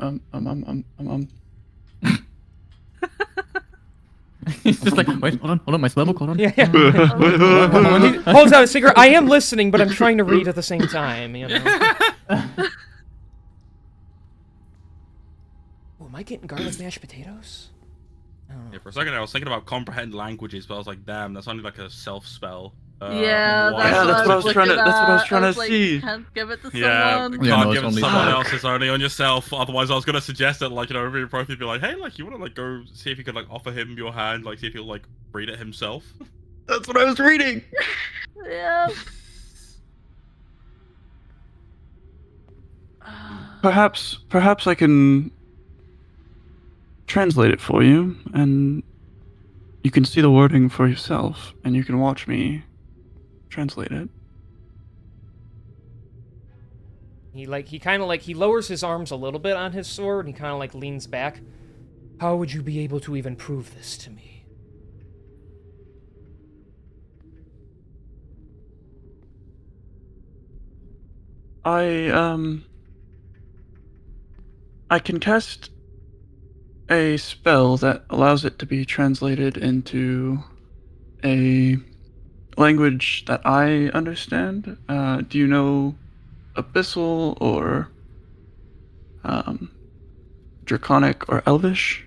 He's just like, wait, hold on, my spellbook, hold on. Yeah. He holds out his finger. I am listening, but I'm trying to read at the same time, you know. Oh, am I getting garlic mashed potatoes? I don't know. Yeah, for a second I was thinking about comprehend languages, but I was like, damn, that sounded like a self spell. Yeah, why- that's what I was trying to. That's what I was trying to like, see. Can't give it to Yeah, someone. Yeah, can't no, give it it's to only- someone else. It's only on yourself. Otherwise, I was gonna suggest that, like, me and Profi be like, hey, like, you wanna like go see if you could like offer him your hand, like, see if he'll like read it himself. That's what I was reading. Yeah. Perhaps I can translate it for you, and you can see the wording for yourself, and you can watch me translate it. He kind of he lowers his arms a little bit on his sword, and he kind of like leans back. How would you be able to even prove this to me? I can cast a spell that allows it to be translated into a language that I understand. Do you know Abyssal or Draconic or Elvish?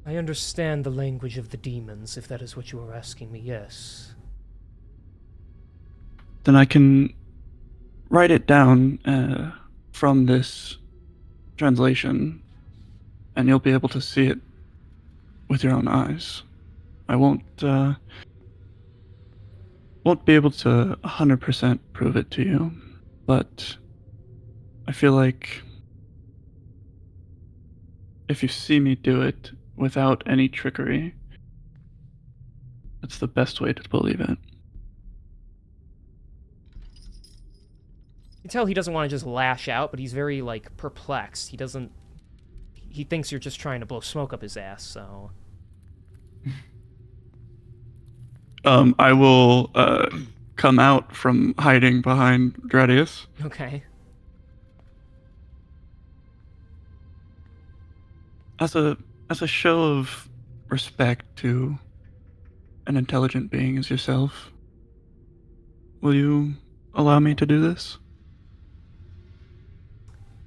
I understand the language of the demons, if that is what you are asking me, yes. Then I can write it down from this translation, and you'll be able to see it with your own eyes. I won't be able to 100% prove it to you, but I feel like if you see me do it without any trickery, that's the best way to believe it. You can tell he doesn't want to just lash out, but he's very, like, perplexed. He thinks you're just trying to blow smoke up his ass, so... I will come out from hiding behind Dredius. Okay. As a show of respect to an intelligent being as yourself, will you allow me to do this?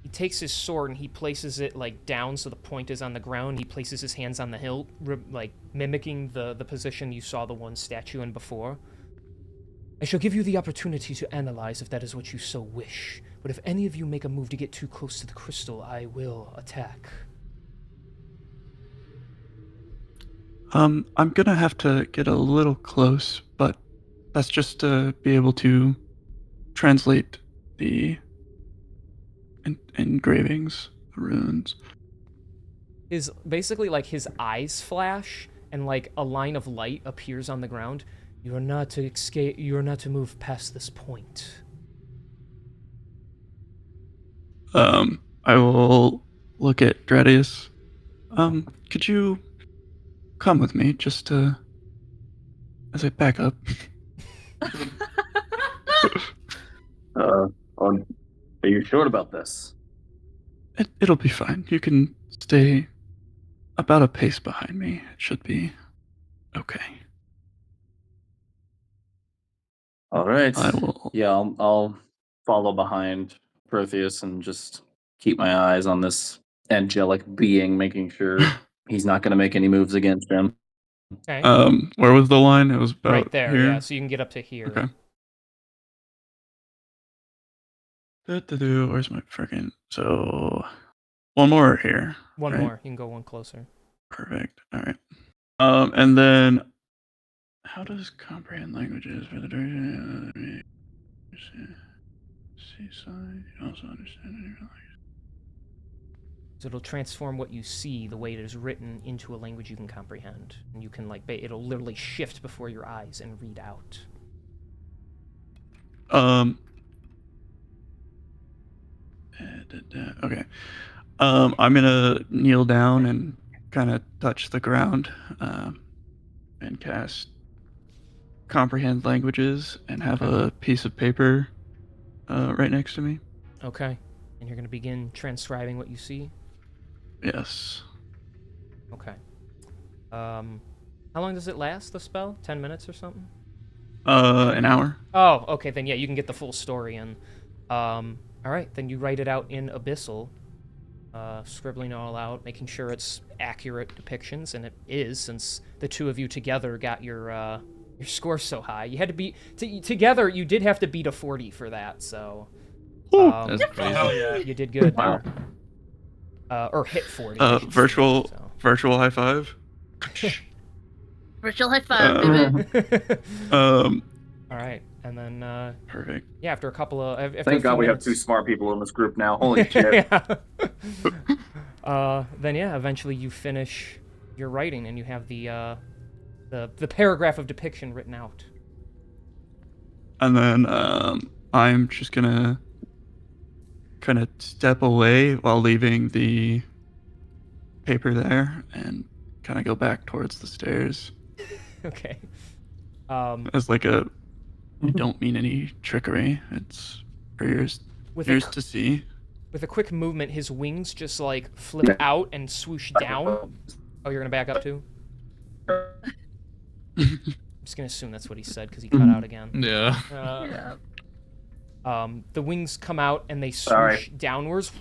He takes his sword and he places it, like, down so the point is on the ground. He places his hands on the hilt, like, mimicking the position you saw the one statue in before. I shall give you the opportunity to analyze if that is what you so wish, but if any of you make a move to get too close to the crystal, I will attack. I'm gonna have to get a little close, but that's just to be able to translate the engravings, the runes. Basically, like, his eyes flash, and, like, a line of light appears on the ground. You are not to escape. You are not to move past this point. I will look at Dredius. Could you come with me just to, as a backup? Are you sure about this? It'll be fine. You can stay about a pace behind me. It should be okay. All right. I will. Yeah, I'll follow behind Protheus and just keep my eyes on this angelic being, making sure he's not going to make any moves against him. Okay. Where was the line? It was about Right there, here? yeah, so you can get up to here. Okay. Where's my freaking... So, one more here. One right? more. You can go one closer. Perfect. All right. And then, how does comprehend languages for the duration? Seaside. You also understand any language. So it'll transform what you see, the way it is written, into a language you can comprehend. And you can, like, it'll literally shift before your eyes and read out. Okay. I'm gonna kneel down and kind of touch the ground, and cast comprehend languages, and have a piece of paper right next to me. Okay. And you're going to begin transcribing what you see? Yes. Okay. How long does it last, the spell? 10 minutes or something? An hour. Oh, okay, then yeah, you can get the full story in. Alright, then you write it out in Abyssal, scribbling it all out, making sure it's accurate depictions, and it is, since the two of you together got your score so high. You had to beat... together, you did have to beat a 40 for that, so... That's crazy. Hell yeah. You did good. Wow. Or hit 40. I should say, Virtual high five. Virtual high five, baby. Alright, and then, Perfect. yeah, after a couple of... After Thank a God few we have minutes- two smart people in this group now. Holy shit. Yeah. Then yeah, eventually you finish your writing and you have the paragraph of depiction written out. And then I'm just gonna kind of step away while leaving the paper there, and kind of go back towards the stairs. Okay. As like a, I don't mean any trickery. It's for yours With to see. With a quick movement, his wings just like flip out and swoosh down. Oh, you're gonna back up too? I'm just gonna assume that's what he said because he cut out again. Yeah. The wings come out and they swoosh Sorry. downwards,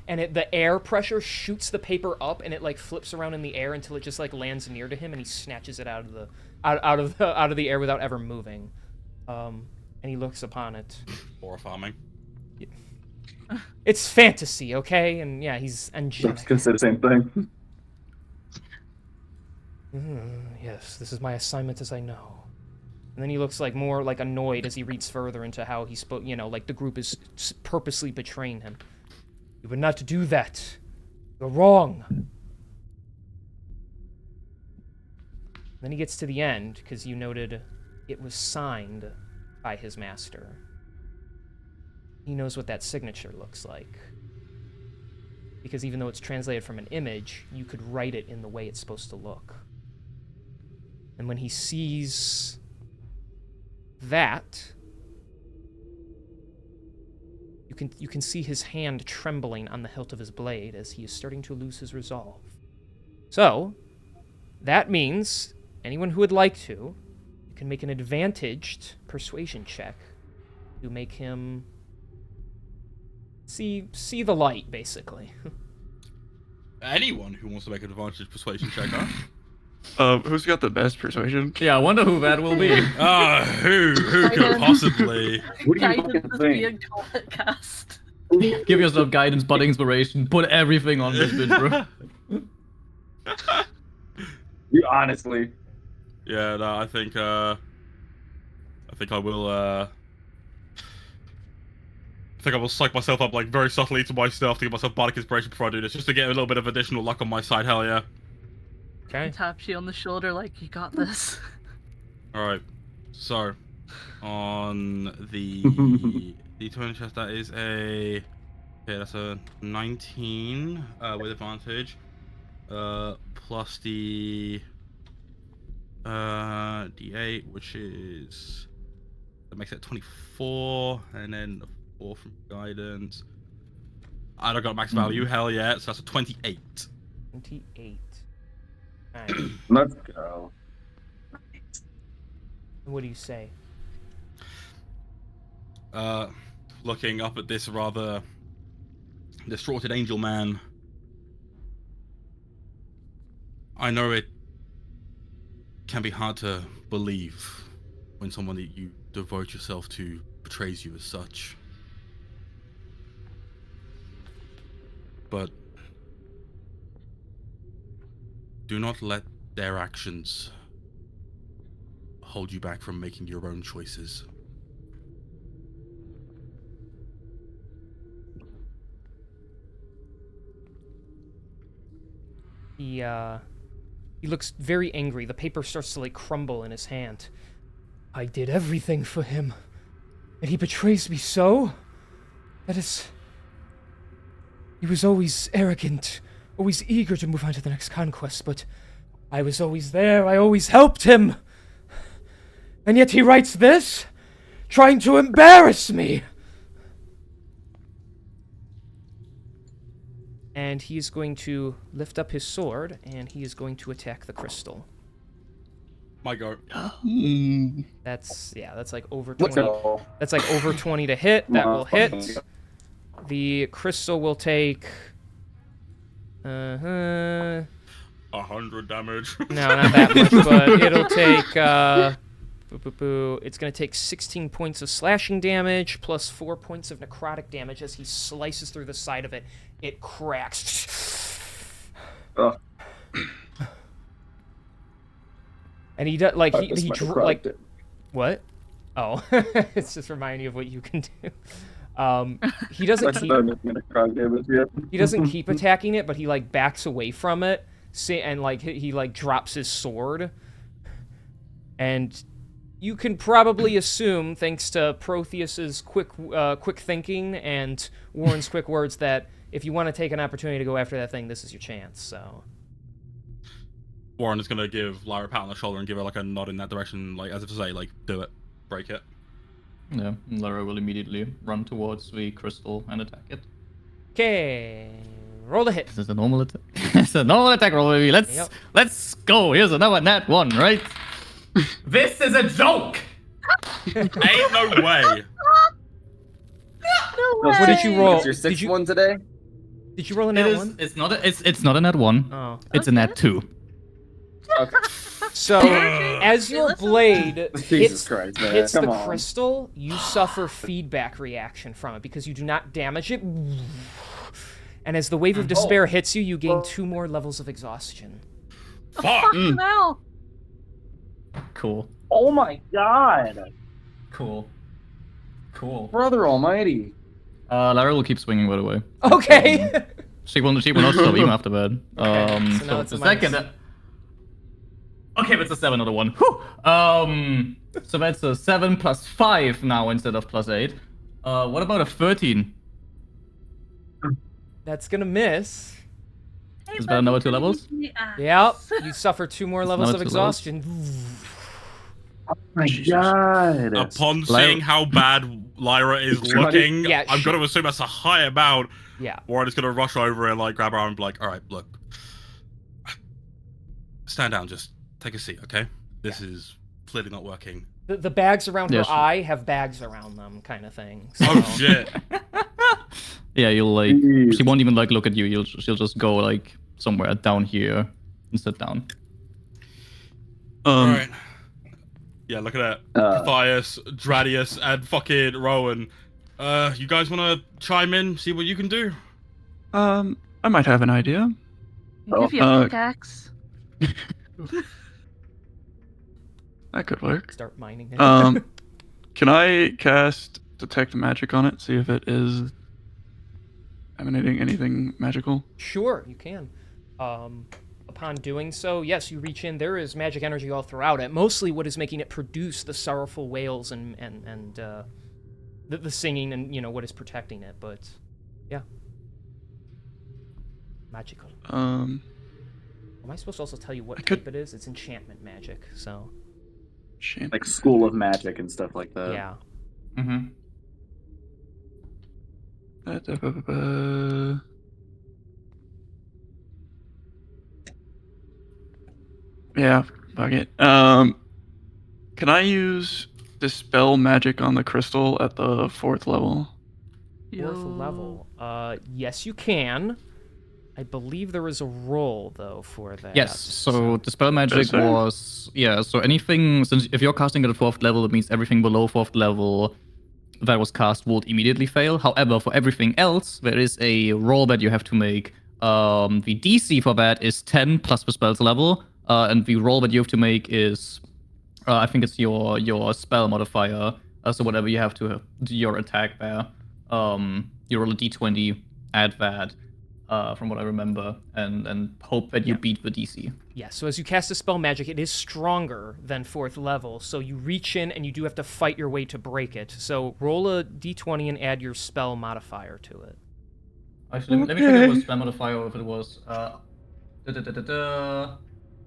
and the air pressure shoots the paper up, and it like flips around in the air until it just like lands near to him, and he snatches it out of the air without ever moving. And he looks upon it. Horrifying. It's fantasy, okay? And yeah, he's I was angelic. gonna say the same thing. Yes, this is my assignment as I know. And then he looks like more like annoyed as he reads further into how he spoke, like the group is purposely betraying him. You were not to do that. You're wrong. Then he gets to the end, because you noted it was signed by his master. He knows what that signature looks like. Because even though it's translated from an image, you could write it in the way it's supposed to look. And when he sees that, you can see his hand trembling on the hilt of his blade as he is starting to lose his resolve. So, that means anyone who would like to, you can make an advantaged persuasion check to make him see the light, basically. Anyone who wants to make an advantage persuasion check, huh? Who's got the best persuasion? Yeah, I wonder who that will be. Who could possibly? What do you Guidance fucking is think? being cast. Give yourself guidance, but inspiration. Put everything on this bitch, bro. You honestly. Yeah, no, I think I will. I think I will psych myself up like very subtly to my stuff to give myself bardic inspiration before I do this, just to get a little bit of additional luck on my side. Hell yeah! Okay. Taps you on the shoulder like, you got this. All right, so on the d20 chest, that is that's a 19 with advantage, plus the d8, which is that makes it 24, and then the 4 from guidance. I don't got max value, hell yeah, so that's a 28. 28. Alright. Let's go. What do you say? Looking up at this rather distraughted angel man, I know it can be hard to believe when someone that you devote yourself to betrays you as such. But do not let their actions hold you back from making your own choices. He looks very angry. The paper starts to, like, crumble in his hand. I did everything for him, and he betrays me so? That is... He was always arrogant, always eager to move on to the next conquest, but I was always there, I always helped him! And yet he writes this? Trying to embarrass me! And he is going to lift up his sword, and he is going to attack the crystal. My go. That's like over Let's 20. go. That's like over 20 to hit. That will hit. The crystal will take 100 damage. No, not that much, but it'll take it's going to take 16 points of slashing damage plus 4 points of necrotic damage as he slices through the side of it. It cracks. Ugh. And he does like he like it. what? Oh, it's just reminding you of what you can do. He doesn't keep he doesn't keep attacking it, but he like backs away from it, and like he like drops his sword. And you can probably assume, thanks to Protheus's quick thinking and Warren's quick words, that if you want to take an opportunity to go after that thing, this is your chance. So Warren is gonna give Lyra a pat on the shoulder and give her like a nod in that direction, like as if to say, like, do it, break it. Yeah, Lara will immediately run towards the crystal and attack it. okay, roll a hit. This is a normal attack. It's a normal attack roll, baby. Let's go. Here's another nat one, right? This is a joke. Ain't no way. No way. What did you roll? It's your sixth one today? Did you roll a nat one? It's not a nat one. Oh. It's a nat 2. Okay. So, as your Listen. blade Jesus Christ, man. hits Come the on. crystal, you suffer feedback reaction from it because you do not damage it. And as the wave of despair hits you, you gain 2 more levels of exhaustion. Fuck. Fucking hell. Cool. Oh my god. Cool. Cool. Brother almighty. Lara will keep swinging, by the way. Okay. She will not stop even after that. Okay, so now it's the a minus. second. Okay, that's a 7, not a 1. Whew. So that's a 7 plus 5 now instead of plus 8. What about a 13? That's gonna miss. Hey, Is that another 2 buddy, levels? Yep. You suffer 2 more levels of Another 2 levels? exhaustion. My god. Upon Lyra- seeing how bad Lyra is looking, Yeah, I'm going to assume that's a high amount. Yeah. Or I'm just going to rush over and like grab her arm and be like, all right, look. Stand down, just take a seat, okay? This is clearly not working. The bags around Yes. her eye have bags around them, kind of thing. So. Oh shit. Yeah, you'll like. Jeez. She won't even like look at you. She'll just go like somewhere down here and sit down. Alright. Yeah, look at that. Uh, Matthias, Dradius, and fucking Rowan. You guys wanna chime in, see what you can do? I might have an idea. I'll give you a Oh, pickaxe. That could work. Start mining it. Can I cast detect magic on it? See if it is emanating anything magical. Sure, you can. Upon doing so, yes, you reach in. There is magic energy all throughout it. Mostly, what is making it produce the sorrowful wails and the singing and what is protecting it. But yeah, magical. Am I supposed to also tell you what type it is? It's enchantment magic. So like School of Magic and stuff like that. yeah. Mm-hmm. Yeah, fuck it. Can I use dispel magic on the crystal at the 4th level? Fourth level. Yes, you can. I believe there is a roll though for that. Yes. So dispel magic Is there? was So anything, since if you're casting at a 4th level, it means everything below 4th level that was cast would immediately fail. However, for everything else, there is a roll that you have to make. The DC for that is 10 plus the spell's level, and the roll that you have to make is, I think it's your spell modifier. So whatever you have to do your attack there, you roll a d20, add that, from what I remember, and hope that you beat the DC. Yeah, so as you cast a spell magic, it is stronger than 4th level, so you reach in and you do have to fight your way to break it. So roll a d20 and add your spell modifier to it. Actually, let me check if it was spell modifier or if it was Yeah.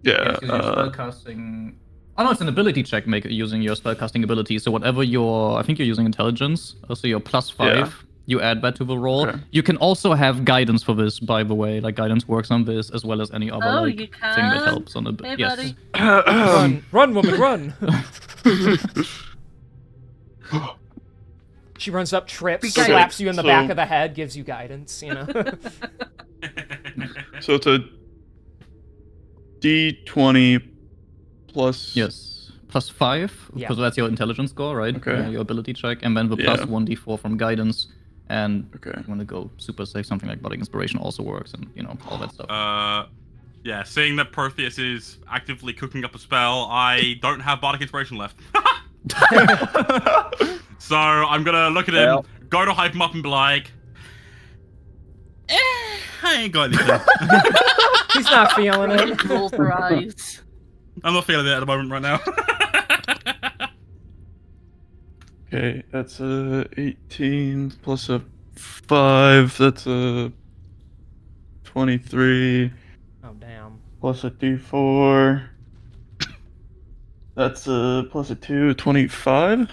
Yes, your spell casting. Oh no, it's an ability check using your spellcasting ability. So whatever I think you're using intelligence. So your plus 5. Yeah. You add that to the roll. Okay. You can also have guidance for this, by the way. Like guidance works on this as well as any other Oh, like, you thing that can? helps on the. Hey, Yes. buddy. Run, woman, run! She runs up, trips, We got slaps you in the So- back of the head, gives you guidance, So it's a d20 plus. Yes. Plus 5, Yeah. because that's your intelligence score, right? Okay. Your ability check, and then the plus Yeah. 1d4 from guidance. And Okay. if you want to go super safe, something like Bardic Inspiration also works, and all that stuff. Yeah, seeing that Protheus is actively cooking up a spell, I don't have Bardic Inspiration left. So I'm gonna look at him, Well. go to hype him up and be like, I ain't got anything. He's not feeling it. Rolls her eyes. I'm not feeling it at the moment right now. Okay, that's a 18 plus a 5. That's a 23 Oh, damn. plus a d4. That's a plus a 2, 25.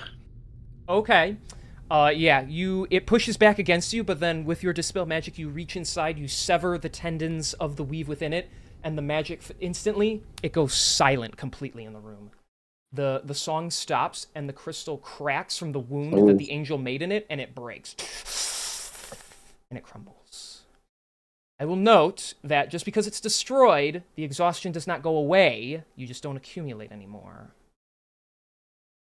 Okay. Yeah, it pushes back against you, but then with your dispel magic, you reach inside, you sever the tendons of the weave within it, and the magic instantly, it goes silent completely in the room. The song stops, and the crystal cracks from the wound that the angel made in it, and it breaks. And it crumbles. I will note that just because it's destroyed, the exhaustion does not go away. You just don't accumulate anymore.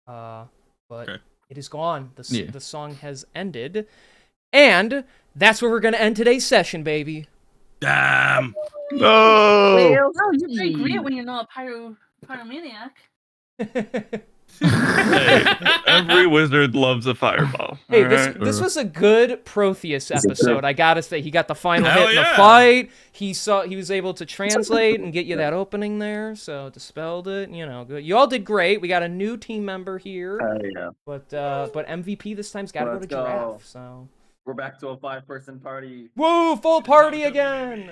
But Okay. it is gone. Yeah. The song has ended. And that's where we're going to end today's session, baby. Damn. No! Well, no, you're doing great when you're not a pyromaniac. Hey, every wizard loves a fireball. Hey, alright? this was a good Protheus It's a episode. good- I gotta say, he got the final Hell hit in the yeah. fight. He was able to translate and get you that opening there, so dispelled it. You know, good. You all did great. We got a new team member here, Yeah. but MVP this time's got to go to Let's go. Giraffe. So We're back to a 5-person party. woo, full party again.